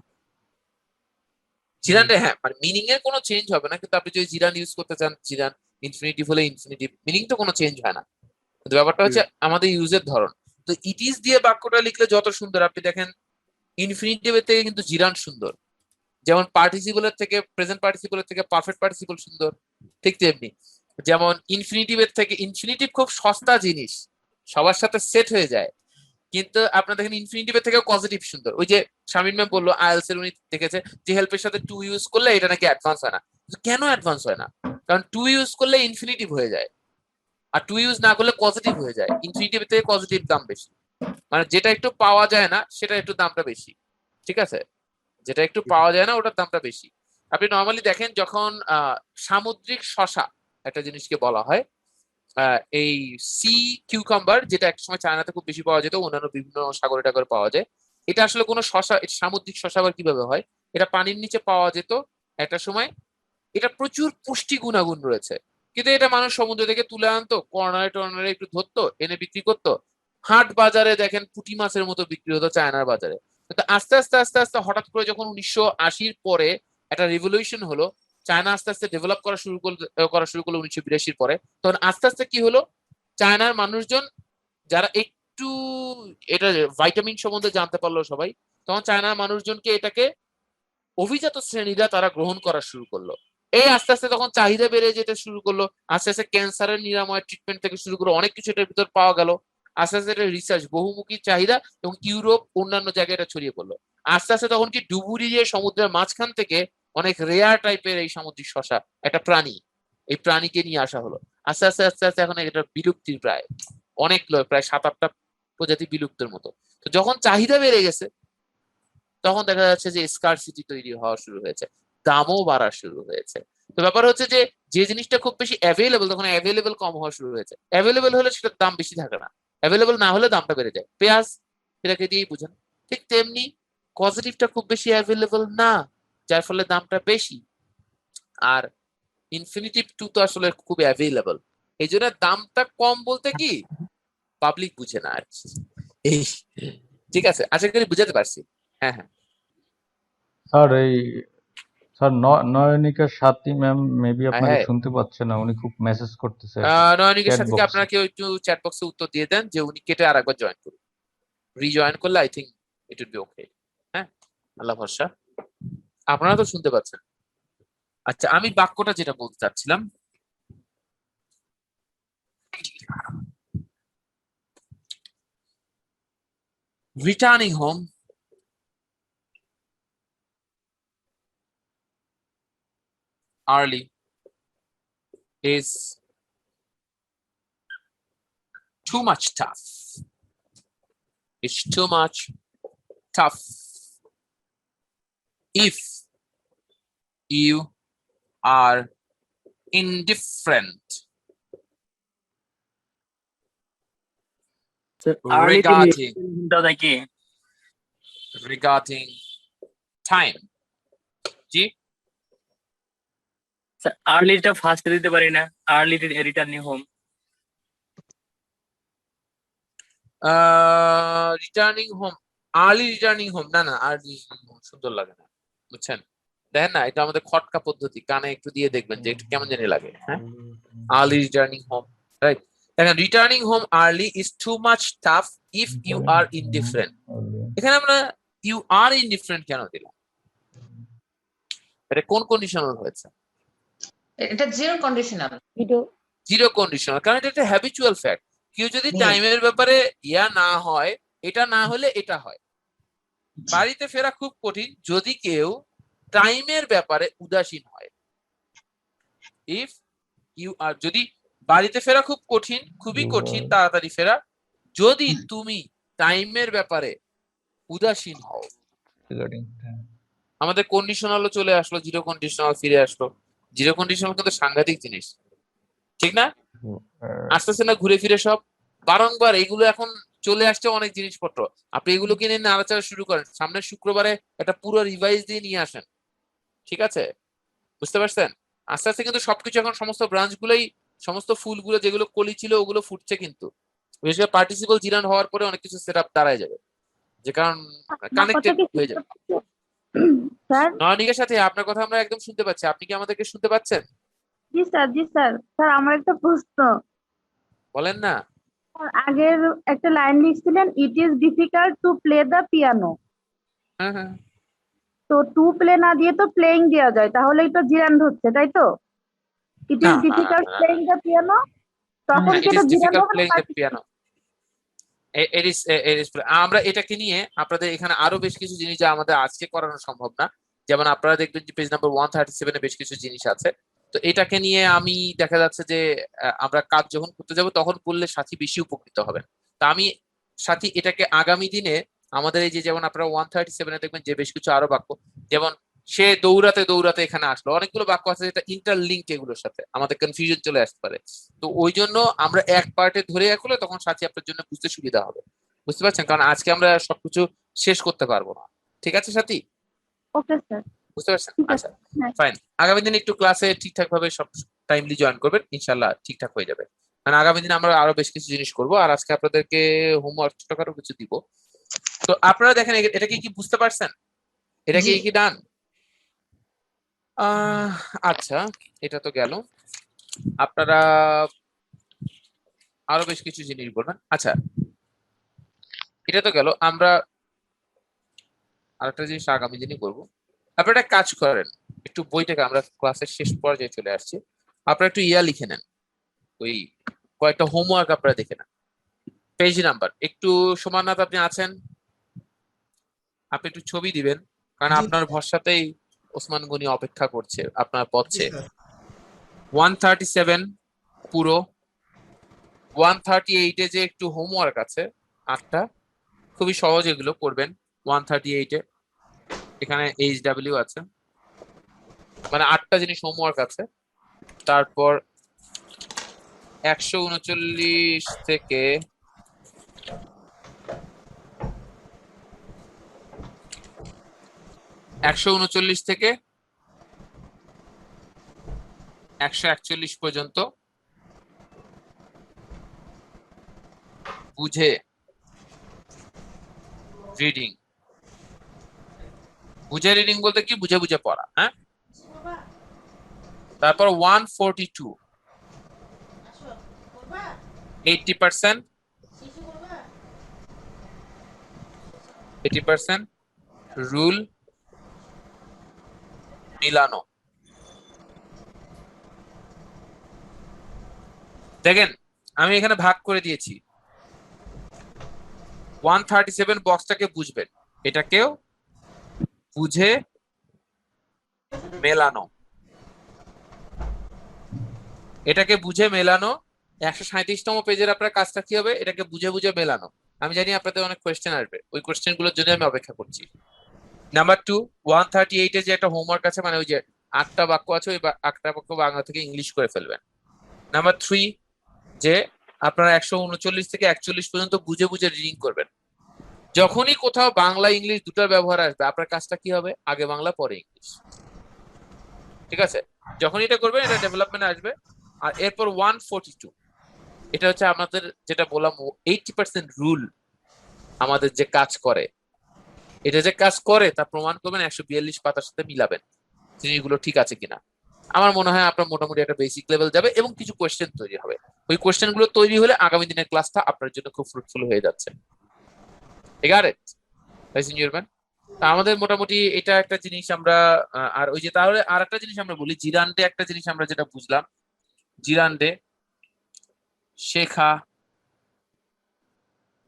জিরান্ডে হ্যাঁ, মানে মিনিং এর কোনো চেঞ্জ হবে না, কিন্তু আপনি যদি জিরান্ড ইউজ করতে চান, জিরান্ড ইনফিনিটিভ হলে ইনফিনিটিভ, মিনিং তো কোনো চেঞ্জ হয় না, কিন্তু ব্যাপারটা হচ্ছে আমাদের ইউজের ধরন। তো ইট ইজ দিয়ে বাক্যটা লিখলে যত সুন্দর, আপনি দেখেন ইনফিনিটিভের থেকে কিন্তু জিরান্ড সুন্দর, যেমন পার্টিসিপলের থেকে, প্রেজেন্ট পার্টিসিপলের থেকে পারফেক্ট পার্টিসিপল সুন্দর, ঠিক তেমনি যেমন ইনফিনিটিভের থেকে, ইনফিনিটিভ খুব সস্তা জিনিস, সবার সাথে সেট হয়ে যায়, কিন্তু আপনার দেখেন ইনফিনিটিভের থেকেও পজিটিভ সুন্দর। ওই যে শামিন ম্যাম বললো আইএলস এর উনি দেখেছে যে হেল্পের সাথে টু ইউজ করলে এটা নাকি অ্যাডভান্স হয় না। কেন অ্যাডভান্স হয় না? কারণ টু ইউজ করলে ইনফিনিটিভ হয়ে যায়, আর টু ইউজ না করলে পজিটিভ হয়ে যায়। ইনফিনিটিভ থেকে পজিটিভ দাম বেশি, মানে যেটা একটু পাওয়া যায় না সেটা একটু দামটা বেশি, ঠিক আছে? যেটা একটু পাওয়া যায় না ওটার দামটা বেশি। আপনি নর্মালি দেখেন যখন সামুদ্রিক শসা একটা জিনিসকে বলা হয়, এই সি কিউকাম্বার, যেটা এক সময় চায়নাতে খুব বেশি পাওয়া যেত, অন্যান্য বিভিন্ন সাগরে টাগরে পাওয়া যায়। এটা আসলে কোনো শসা, সামুদ্রিক শসা আবার কিভাবে হয়? এটা পানির নিচে পাওয়া যেত একটা সময়। এটা প্রচুর পুষ্টি গুণাগুণ রয়েছে, কিন্তু এটা মানুষ সমুদ্র থেকে তুলে আনতো, কর্নারে টর্নারে একটু ধরতো, এনে বিক্রি করতো। হাট বাজারে দেখেন পুঁটি মাছের মতো বিক্রি হতো চায়নার বাজারে। কিন্তু আস্তে আস্তে আস্তে আস্তে হঠাৎ করে যখন 1980-র পরে একটা রিভলিউশন হলো, চায়না আস্তে আস্তে ডেভেলপ করা শুরু করলো 1982-র পরে, তখন আস্তে আস্তে কি হলো, চায়নার মানুষজন যারা একটু এটা ভাইটামিন সম্বন্ধে জানতে পারলো সবাই, তখন চায়নার মানুষজনকে এটাকে অভিজাত শ্রেণীরা তারা গ্রহণ করা শুরু করলো। এই আস্তে আস্তে তখন চাহিদা বেড়ে যেতে শুরু করলো, আস্তে আস্তে ক্যান্সারের নিরাময় ট্রিটমেন্ট থেকে শুরু করে অনেক কিছু এটার ভিতর পাওয়া গেল। আস্তে আস্তে এটা রিসার্চ বহুমুখী চাহিদা, এবং ইউরোপ অন্যান্য জায়গায় এটা ছড়িয়ে পড়লো। আস্তে আস্তে তখন কি ডুবুরি যে সমুদ্রের মাঝখান থেকে অনেক রেয়ার টাইপের এই সামুদ্রিক শসা একটা প্রাণী, এই প্রাণীকে নিয়ে আসা হলো। আস্তে আস্তে আস্তে আস্তে এখন এটা বিলুপ্তির প্রায় অনেক প্রায় 7-8টা প্রজাতি বিলুপ্তের মতো। তো যখন চাহিদা বেড়ে গেছে তখন দেখা যাচ্ছে যে স্কারসিটি তৈরি হওয়া শুরু হয়েছে, দামও বাড়া শুরু হয়েছে। তো ব্যাপার হচ্ছে যে যে জিনিসটা খুব বেশি অ্যাভেলেবল, তখন অ্যাভেলেবল কম হওয়া শুরু হয়েছে। অ্যাভেলেবল হলে সেটার দাম বেশি থাকে না, অ্যাভেলেবল না হলে দামটা বেড়ে যায়। পেঁয়াজ এটাকে দিয়েই বুঝেন। ঠিক তেমনি পজিটিভটা খুব বেশি অ্যাভেলেবল না, যার ফলে দামটা বেশি। আর ইনফিনিটিভ টু তো আসলে খুব অ্যাভেলেবল, এই জন্য দামটা কম বলতে কি পাবলিক বুঝে না আর কি। এই ঠিক আছে, আশা করি বুঝাতে পারছি। হ্যাঁ হ্যাঁ স্যার এই স্যার নয়নিকা সাথী ম্যাম মেবি আপনাকে হ্যাঁ, শুনতে পাচ্ছে না, উনি খুব মেসেজ করতেছে নয়নিকের চ্যাট সাথে বক্সে। আপনারা কেউ একটু চ্যাট বক্সে উত্তর দিয়ে দেন যে উনি কেটে আর একবার জয়েন করুন, রিজয়েন করলে I think it will be okay. হ্যাঁ, আল্লাহ ভরসা। আপনারা তো শুনতে পাচ্ছেন। আচ্ছা, আমি বাক্যটা যেটা বলতে চাচ্ছিলাম, returning home early is too much tough. It's too much tough if you are indifferent regarding time. জি স্যার আর্লিটা ফার্স্টে দিতে পারি না, early returning home. Returning home, early returning home, না না আর্লি সুন্দর লাগে না, বুঝছেন? দেখেন না, এটা আমাদের খটকা পদ্ধতি, কানে একটু দিয়ে দেখবেন যে একটু কেমন জানি লাগে। হ্যাঁ, আর্লি রিটার্নিং হোম, রাইট? দেখেন, returning home early is too much tough if you are indifferent. এখানে আমরা ইউ আর ইনডিফারেন্ট কেন দিলাম? এটা কোন কন্ডিশনাল হয়েছে? এটা জিরো কন্ডিশনাল। জিরো কন্ডিশনাল, কারণ এটা একটা হ্যাবিচুয়াল ফ্যাক্ট। কেউ যদি টাইমের ব্যাপারে ইয়া না হয়, এটা না হলে এটা হয়। বাড়িতে ফেরা খুব কঠিন যদি কেউ টাইমের ব্যাপারে উদাসীন হয়। ইফ ইউ আর, যদি বাড়িতে ফেরা খুব কঠিন, খুবই কঠিন তাড়াতাড়ি ফেরা, যদি তুমি টাইমের ব্যাপারে উদাসীন হও। আমাদের কন্ডিশনালও চলে আসলো, জিরো কন্ডিশনাল ফিরে আসলো। জিরো কন্ডিশনাল কিন্তু সাংঘাতিক জিনিস, ঠিক না? আসতেছে না ঘুরে ফিরে সব, বারংবার এগুলো এখন চলে আসছে অনেক জিনিসপত্র। আপনি এগুলো কিনে নাড়াচাড়া শুরু করেন, সামনের শুক্রবারে একটা পুরো রিভাইজ দিয়ে নিয়ে আসেন, ঠিক আছে? বুঝতে পারছেন? আস্তে আস্তে কিন্তু সবকিছু এখন সমস্ত ব্রাঞ্চ গুলোই, সমস্ত ফুলগুলো যেগুলো কলি ছিল ওগুলো ফুটছে, কিন্তু বিশেষ করে পার্টিসিপল জিরান হওয়ার পরে অনেক কিছু সেট আপ দাঁড়ায় যাবে, যে কারণ কানেক্টেড হয়ে যাবে। নয়নিকের সাথে আপনার কথা আমরা একদম শুনতে পাচ্ছি, আপনি কি আমাদেরকে শুনতে পাচ্ছেন? জি স্যার, জি স্যার। স্যার আমার একটা প্রশ্ন। বলেন না। আগের একটা লাইন লিখছিলেন, it is difficult to play the piano. হ্যাঁ হ্যাঁ, তো টু প্লে না দিয়ে তো প্লেইং দেওয়া যায়, তাহলে এটা জিরান্ড হচ্ছে, তাই তো? ইট is difficult playing the piano, তখন কি এটা জিরান্ড হবে? পিয়ানো আমরা এটাকে নিয়ে আপনাদের এখানে আরো বেশ কিছু জিনিস যা আমাদের আজকে করানো সম্ভব না, যেমন আপনারা দেখবেন যে পেজ নাম্বার 137 এ বেশ কিছু জিনিস আছে। তো এটাকে নিয়ে আমি দেখা যাচ্ছে যে আমরা কাজ যখন করতে যাব তখন করলে সাথী বেশি উপকৃত হবেন। তা আমি সাথী এটাকে আগামী দিনে আমাদের এই যে যেমন আপনারা 137 এ দেখবেন যে বেশ কিছু আরো বাক্য, যেমন সে দৌড়াতে দৌড়াতে এখানে আসলো, অনেকগুলো বাক্য আছে যেটা ইন্টারলিঙ্ক এগুলোর সাথে, আমাদের কনফিউশন চলে আসতে পারে। তো ওই জন্য আমরা এক পার্টে ধরে রাখলে তখন সাথী আপনার জন্য বুঝতে সুবিধা হবে, বুঝতে পারছেন? কারণ আজকে আমরা সবকিছু শেষ করতে পারবো না। ঠিক আছে সাথী? Okay sir. বুঝতে পারছেন? আচ্ছা ফাইন। আগামী দিন একটু ক্লাসে ঠিকঠাক ভাবে সব টাইমলি জয়েন করবেন, ইনশাল্লাহ ঠিকঠাক হয়ে যাবে। কারণ আগামী দিন আমরা আরো বেশ কিছু জিনিস করবো, আর আজকে আপনাদেরকে হোমওয়ার্ক ছোটখাটো কিছু দিব। তো আপনারা দেখেন এটা কি বুঝতে পারছেন? এটা কি ডান? আচ্ছা, এটা তো গেল। আপনারা আরো বেশ কিছু জিনিস বলবেন। আচ্ছা, এটা তো গেল। আমরা আরেকটা জিনিস আগামী দিনই করবো। আপনারা একটা কাজ করেন, একটু বইটাকে, আমরা ক্লাসের শেষ পর্যায়ে চলে আসছি, আপনারা একটু লিখে নেন, ওই কয়েকটা হোমওয়ার্ক আপনারা দেখে নেন, পেজ নাম্বার একটু সমাননাথ আপনি আছেন, আপনি একটু ছবি দিবেন, কারণ আপনার ভরসাতেই ওসমান গনি অপেক্ষা করছে আপনার পথে। 137 পুরো, 138 এ যে একটু হোমওয়ার্ক আছে 8টা, খুবই সহজ, এগুলো করবেন। 138 এ এখানে HW আছে, মানে 8টা জিনিস হোমওয়ার্ক আছে। তারপর 139 থেকে 141 পর্যন্ত বুঝে রিডিং। বুঝে রিডিং বলতে কি? বুঝে বুঝে পড়া। হ্যাঁ, তারপর 142 80% রুল মিলানো। দেখেন আমি এখানে ভাগ করে দিয়েছি। 137 বক্সটাকে বুঝবেন, এটাকেও বুঝে মেলানো, এটাকে বুঝে মেলানো। 137তম পেজের আপনার কাজটা কি হবে? এটাকে বুঝে বুঝে মেলানো। আমি জানি আপনাদের অনেক কোয়েশ্চেন আসবে, ওই কোয়েশ্চেন গুলোর জন্য আমি অপেক্ষা করছি। নাম্বার 2, 138 এ যে একটা হোমওয়ার্ক আছে, মানে ওই যে 8টা বাক্য আছে, ওই 8টা বাক্য বাংলা থেকে ইংলিশ করে ফেলবেন। নাম্বার 3, যে আপনারা 139 থেকে 41 পর্যন্ত বুঝে বুঝে রিডিং করবেন। যখনই কোথাও বাংলা ইংলিশ দুটার ব্যবহার আসবে, আপনার কাজটা কি হবে? আগে বাংলা পরে ইংলিশ। ঠিক আছে? যখন এটা করবেন, এটা ডেভেলপমেন্ট আসবে। আর এরপর 142, এটা হচ্ছে আমাদের যেটা বললাম 80% রুল, আমাদের যে কাজ করে, এটা যে কাজ করে তা প্রমাণ করবেন, 142 পাতার সাথে মিলাবেন জিনিসগুলো ঠিক আছে কিনা। আমার মনে হয় আপনার মোটামুটি একটা বেসিক লেভেল যাবে এবং কিছু কোয়েশ্চেন তৈরি হবে। ওই কোয়েশ্চেন গুলো তৈরি হলে আগামী দিনের ক্লাসটা আপনার জন্য খুব ফ্রুটফুল হয়ে যাচ্ছে। আমাদের মোটামুটি এটা একটা জিনিস আমরা, আর ওই যে তাহলে আর একটা জিনিস আমরা বলি, জিরান্ডে একটা জিনিস আমরা যেটা বুঝলাম, জিরান্ডে শেখা,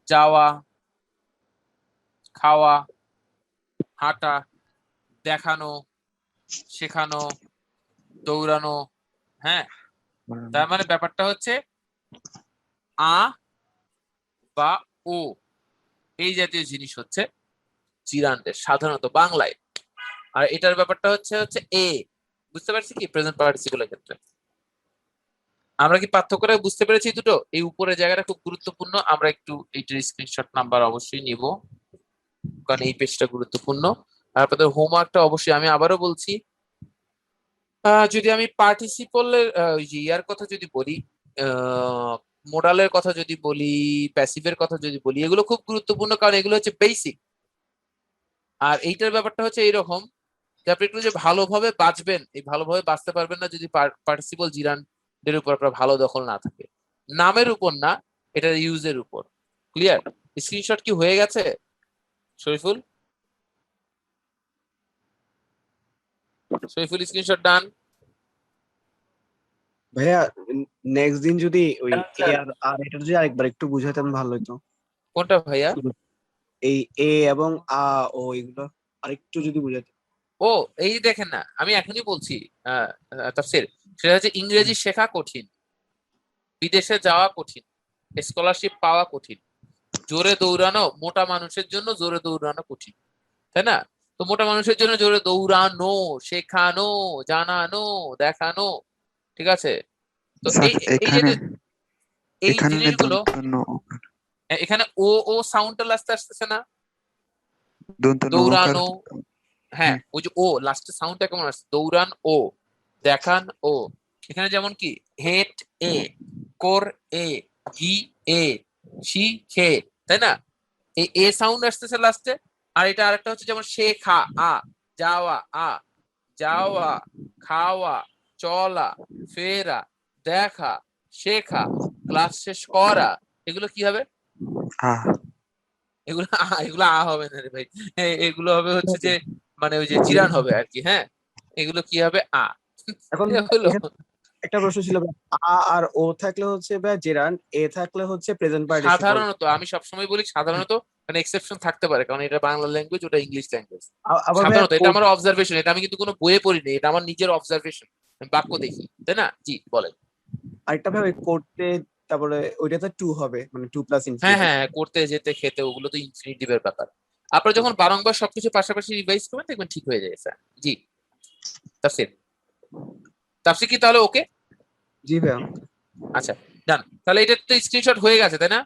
যাওয়া, খাওয়া, হাঁটা, দেখানো, শেখানো, দৌড়ানো। হ্যাঁ, তার মানে ব্যাপারটা হচ্ছে আ বা ও, এই জাতীয় জিনিস হচ্ছে জিরান্ডের সাধারণত বাংলায়। আর এটার ব্যাপারটা হচ্ছে এ, বুঝতে পারছি কি? প্রেজেন্ট পার্টিসিপলের ক্ষেত্রে আমরা কি পার্থক্যটা বুঝতে পেরেছি দুটো? এই উপরের জায়গাটা খুব গুরুত্বপূর্ণ, আমরা একটু এইটার স্ক্রিনশট নাম্বার অবশ্যই নিব, কারণ এই পেজটা গুরুত্বপূর্ণ। আর আপনাদের হোমওয়ার্কটা অবশ্যই, আমি আবারও বলছি, যদি আমি পার্টিসিপলের ইয়ার কথা যদি বলি, মোডালের কথা যদি বলি, প্যাসিভের কথা যদি বলি, এগুলো খুব গুরুত্বপূর্ণ, কারণ এগুলো হচ্ছে বেসিক। আর এইটার ব্যাপারটা হচ্ছে এইরকম যে আপনি একটু যে ভালোভাবে বাঁচবেন, এই ভালোভাবে বাঁচতে পারবেন না যদি পার্টিসিপল জিরান্ডের উপর আপনার ভালো দখল না থাকে। নামের উপর না, এটা ইউজের উপর। ক্লিয়ার? স্ক্রিনশট কি হয়ে গেছে শরীফুল? স্ক্রিনশট ডান? ভাইয়া নেক্সট দিন যদি ওই আর এটা যদি আরেকবার একটু বুঝাতেন ভালো হতো। কোনটা ভাইয়া? এই এ এবং আ ও এগুলো আরেকটু যদি বুঝাতে। ও এই যে দেখেন না, আমি এখনই বলছি তাফসীর, সেটা হচ্ছে ইংরেজি শেখা কঠিন, বিদেশে যাওয়া কঠিন, স্কলারশিপ পাওয়া কঠিন, জোরে দৌড়ানো মোটা মানুষের জন্য জোরে দৌড়ানো কঠিন, তাই না? তো মোটা মানুষের জন্য জোরে দৌড়ানো, শেখানো, জানানো, দেখানো, ঠিক আছে? তো স্যার এই যে এই এখানে জিনিসগুলো দন্তন্য এখানে ও ও সাউন্ডটা লাস্টে আসতেছে না, দন্তন্য দৌড়ানো, হ্যাঁ ওই যে ও লাস্টে সাউন্ডটা কেমন আসছে, দৌড়ান ও, দেখান ও। এখানে যেমন কি হেট এ, কোর এ, গি এ, শি খে, তাই না? এই এ সাউন্ড আসতেছে লাস্টে। আর এটা আরেকটা হচ্ছে যেমন শেখা আ, যাওয়া আ, যাওয়া, খাওয়া, চলা, ফেরা, দেখা, শেখা, ক্লাস শেষ করা, এগুলো কি হবে? এগুলো আ হবে না রে ভাই, এগুলো হবে হচ্ছে যে মানে ওই যে জিরান হবে আর কি। হ্যাঁ, এগুলো কি হবে? আ। এখন হলো একটা প্রশ্ন ছিল, আ আর ও থাকলে হচ্ছে জেরান্ড, এ থাকলে হচ্ছে প্রেজেন্ট পার্টিসিপল। সাধারণত আমি সবসময় বলি সাধারণত, মানে এক্সেপশন থাকতে পারে, কারণ এটা বাংলা ল্যাঙ্গুয়েজ, ওটা ইংলিশ ল্যাঙ্গুয়েজ। সাধারণত এটা আমার অবজারভেশন, এটা আমি কিন্তু কোনো বইয়ে পড়িনি, এটা আমার নিজের অবজারভেশন, বাক্য দেখি, তাই না? জি বলেন। আরেকটা ভাবে করতে, তারপরে ওইটা তো 2 হবে, মানে 2 প্লাস হ্যাঁ ইনফিনিটিভ। হ্যাঁ, করতে যেতে খেতে ওগুলো তো ইনফিনিটিভের ব্যাপার। আপনারা যখন বারংবার সবকিছু পাশাপাশি রিভাইজ করবেন দেখবেন ঠিক হয়ে যায় স্যার। জি তাফসীর, তাফসীর কি তাহলে ওকে? জি ভাইয়া। আচ্ছা ডান, তাহলে এটা তো স্ক্রিনশট হয়ে গেছে তাই না?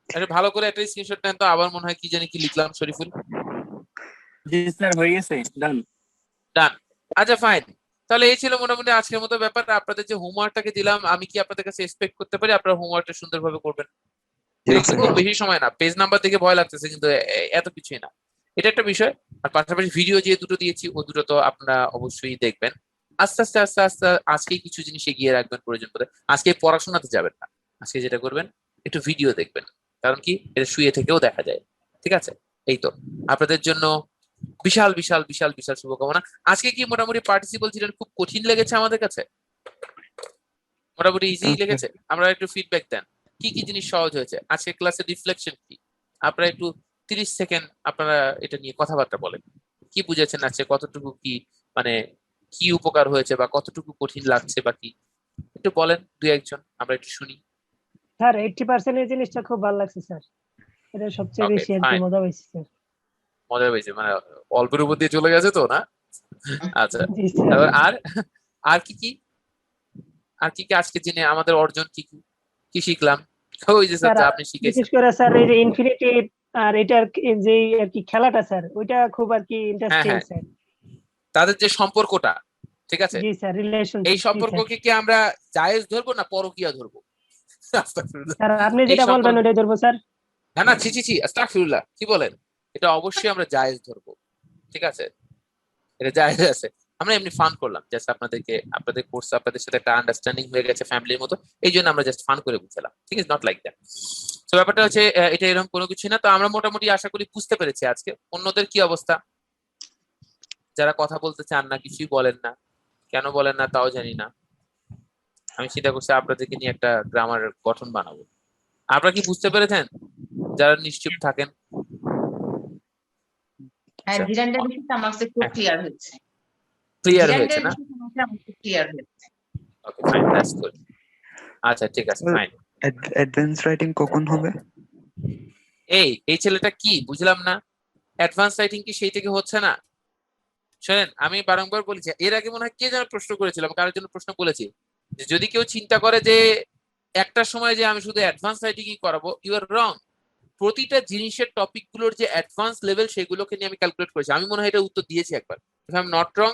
এটা ভালো করে একটা স্ক্রিনশট নেন তো। আবার মনে হয় কি জানি কি লিখলাম, শরীফুল। জি স্যার হয়ে গেছে, ডান ডান। আচ্ছা ফাইন, তাহলে এই ছিল মোটামুটি আজকের মতো ব্যাপার। আপনাদের যে হোমওয়ার্কটাকে দিলাম, আমি কি আপনাদের কাছে এক্সপেক্ট করতে পারি আপনারা হোমওয়ার্কটা সুন্দরভাবে করবেন? খুব বেশি সময় না, পেজ নাম্বার দেখে ভয় লাগতেছে, কিন্তু এত কিছুই না, এটা একটা বিষয়। আর পাশাপাশি ভিডিও যে দুটো দিয়েছি ও দুটো তো আপনারা অবশ্যই দেখবেন। আস্তে আস্তে আস্তে আস্তে আজকে কিছু জিনিস এগিয়ে রাখবেন প্রয়োজন পড়ে। আজকে পড়াশোনাতে যাবেন না, আজকে যেটা করবেন একটু ভিডিও দেখবেন, কারণ কি এটা শুয়ে থেকেও দেখা যায়। ঠিক আছে, এই তো আপনাদের জন্য বিশাল বিশাল বিশাল বিশাল শুভকামনা। আজকে কি মোটামুটি পার্টিসিপল ছিলেন খুব কঠিন লেগেছে আমাদের কাছে, মোটামুটি ইজি লেগেছে? আমরা একটু ফিডব্যাক দেন, কি কি জিনিস সহজ হয়েছে আজকে ক্লাসের রিফ্লেকশন কি? আপনারা একটু 30 সেকেন্ড আপনারা এটা নিয়ে কথাবার্তা বলেন, কি বুঝেছেন আজকে, কতটুকু কি মানে কি উপকার হয়েছে বা কতটুকু কঠিন লাগছে বা কি, একটু বলেন দুই একজন, আমরা একটু শুনি। স্যার 80% এই জিনিসটা খুব ভালো লাগছে স্যার, এটা সবচেয়ে বেশি আর কি মজা হয়েছে স্যার। মজা হয়েছে মানে অল্পের উপর দিয়ে চলে গেছে তো না? আচ্ছা তারপর আর আর কি কি আর কি কি আজকে জেনে আমাদের অর্জন কি কি কি শিখলাম? ওই যে স্যার আপনি শিখেছেন বিশেষ করে স্যার এই যে ইনফিনিটি আর এটার যে আর কি খেলাটা স্যার, ওইটা খুব আর কি ইন্টারেস্টিং স্যার। তাদের যে সম্পর্কটা, ঠিক আছে জি স্যার, রিলেশন, এই সম্পর্ককে কি আমরা জায়েজ ধরবো না পরকীয়া ধরবো? স্যার আপনি যেটা বলবেন ওটাই ধরবো স্যার। না না ছি ছি ছি, আস্তাগফিরুল্লাহ, কি বলেন? এটা অবশ্যই আমরা জায়েজ ধরবো, ঠিক আছে? এটা জায়েজ আছে। আমরা এমনি ফান করলাম, জাস্ট আপনাদেরকে, আপনাদের কোর্স আপনাদের সাথে একটা আন্ডারস্ট্যান্ডিং হয়ে গেছে ফ্যামিলির মতো, এই জন্য আমরা জাস্ট ফান করে বুঝলাম। ঠিক আছে, নট লাইক দ্যাট। তো ব্যাপারটা হচ্ছে এটা এরকম কোনো কিছু না। তো আমরা মোটামুটি আশা করি বুঝতে পেরেছি আজকে। অন্যদের কি অবস্থা? যারা কথা বলতে চান না, কিছুই বলেন না, কেন বলেন না তাও জানি না। আমি চিন্তা করছি আপনাদেরকে নিয়ে একটা গ্রামার গঠন বানাবো। আপনারা কি বুঝতে পেরেছেন যারা নিশ্চুপ থাকেন? হ্যাঁ, জিরান্ডার বিষয়টা আমার কাছে খুব ক্লিয়ার হয়েছে। ক্লিয়ার হয়েছে না? ক্লিয়ার হয়েছে। Okay fine, that's good. আচ্ছা ঠিক আছে ফাইন। অ্যাডভান্স রাইটিং কখন হবে? এই ছেলেটা কি বুঝলাম না, অ্যাডভান্স রাইটিং কি সেই থেকে হচ্ছে না? শোনেন, আমি বারংবার বলেছি, এর আগে মনে হয় কে যেন প্রশ্ন করেছিলাম, কারোর জন্য প্রশ্ন বলেছি যে যদি কেউ চিন্তা করে যে একটা সময় যে আমি শুধু অ্যাডভান্স রাইটিংই করাবো, ইউ আর রং। প্রতিটা জিনিসের টপিক গুলোর যে অ্যাডভান্স লেভেল সেগুলোকে নিয়ে আমি ক্যালকুলেট করেছি। আমি মনে হয় এটা উত্তর দিয়েছি একবার, if I am not wrong.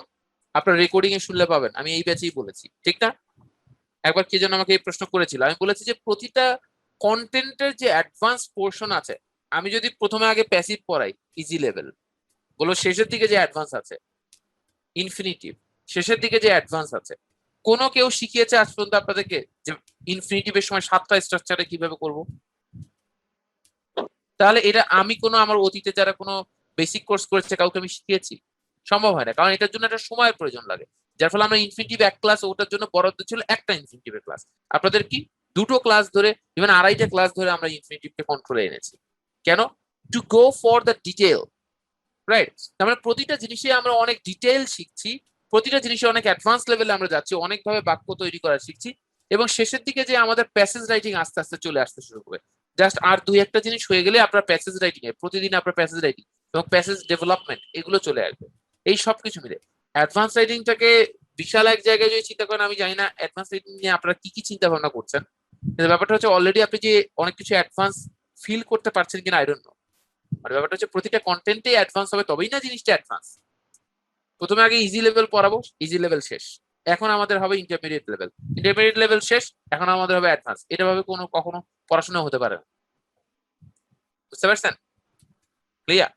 আপনার রেকর্ডিং এ শুনলে পাবেন, আমি এই ব্যাচেই বলেছি, ঠিক না? একবার কে যেন আমাকে এই প্রশ্ন করেছিল, আমি বলেছি যে প্রতিটা কন্টেন্টের যে অ্যাডভান্স পোর্শন আছে, আমি যদি প্রথমে আগে প্যাসিভ পড়াই ইজি লেভেল, বলো শেষের দিকে যে অ্যাডভান্স আছে ইনফিনিটিভ, শেষের দিকে যে অ্যাডভান্স আছে, কোনো কেউ শিখিয়েছে আজ পর্যন্ত আপনাদেরকে যে ইনফিনিটিভের সময় 7টা স্ট্রাকচারে কিভাবে করব? তাহলে এটা আমি কোনো আমার অতীতে যারা কোনো বেসিক কোর্স করেছে কাউকে আমি শিখিয়েছি? সম্ভব হয় না, কারণ এটার জন্য একটা সময়ের প্রয়োজন লাগে। যার ফলে আমরা ইনফিনিটিভ এক ক্লাস, ওটার জন্য বরাদ্দ ছিল একটা ইনফিনিটিভের ক্লাস। আপনাদের কি দুটো ক্লাস ধরে ইভেন আড়াইটা ক্লাস ধরে আমরা ইনফিনিটিভকে কন্ট্রোলে এনেছি। কেন? To go for the detail, right? তার মানে প্রতিটা জিনিসে আমরা অনেক ডিটেল শিখছি, প্রতিটা জিনিসে অনেক অ্যাডভান্স লেভেলে আমরা যাচ্ছি, অনেকভাবে বাক্য তৈরি করা শিখছি, এবং শেষের দিকে যে আমাদের প্যাসেজ রাইটিং আস্তে আস্তে চলে আসতে শুরু করবে। জাস্ট আর দুই একটা জিনিস হয়ে গেলে আপনার প্যাসেজ রাইটিং এ প্রতিদিন আপনার প্যাসেজ রাইটিং এবং প্যাসেজ ডেভেলপমেন্ট এগুলো চলে আসবে। এই সব কিছু মিলে অ্যাডভান্স রাইটিংটাকে বিশাল এক জায়গায় যদি চিন্তা করেন, আমি জানি না অ্যাডভান্স রাইটিং নিয়ে আপনারা কি কি চিন্তা ভাবনা করছেন, কিন্তু ব্যাপারটা হচ্ছে অলরেডি আপনি যে অনেক কিছু অ্যাডভান্স ফিল করতে পারছেন কিনা আই ডোন্ট নো। মানে ব্যাপারটা হচ্ছে প্রতিটা কন্টেন্টে অ্যাডভান্স হবে, তবেই না জিনিসটা অ্যাডভান্স। প্রথমে আগে ইজি লেভেল পড়াবো, ইজি লেভেল শেষ, এখন আমাদের হবে ইন্টারমিডিয়েট লেভেল, ইন্টারমিডিয়েট লেভেল শেষ, এখন আমাদের হবে অ্যাডভান্স। এটা ভাবে কখনো পড়াশোনা হতে পারে না। বুঝতে পারছেন? ক্লিয়ার?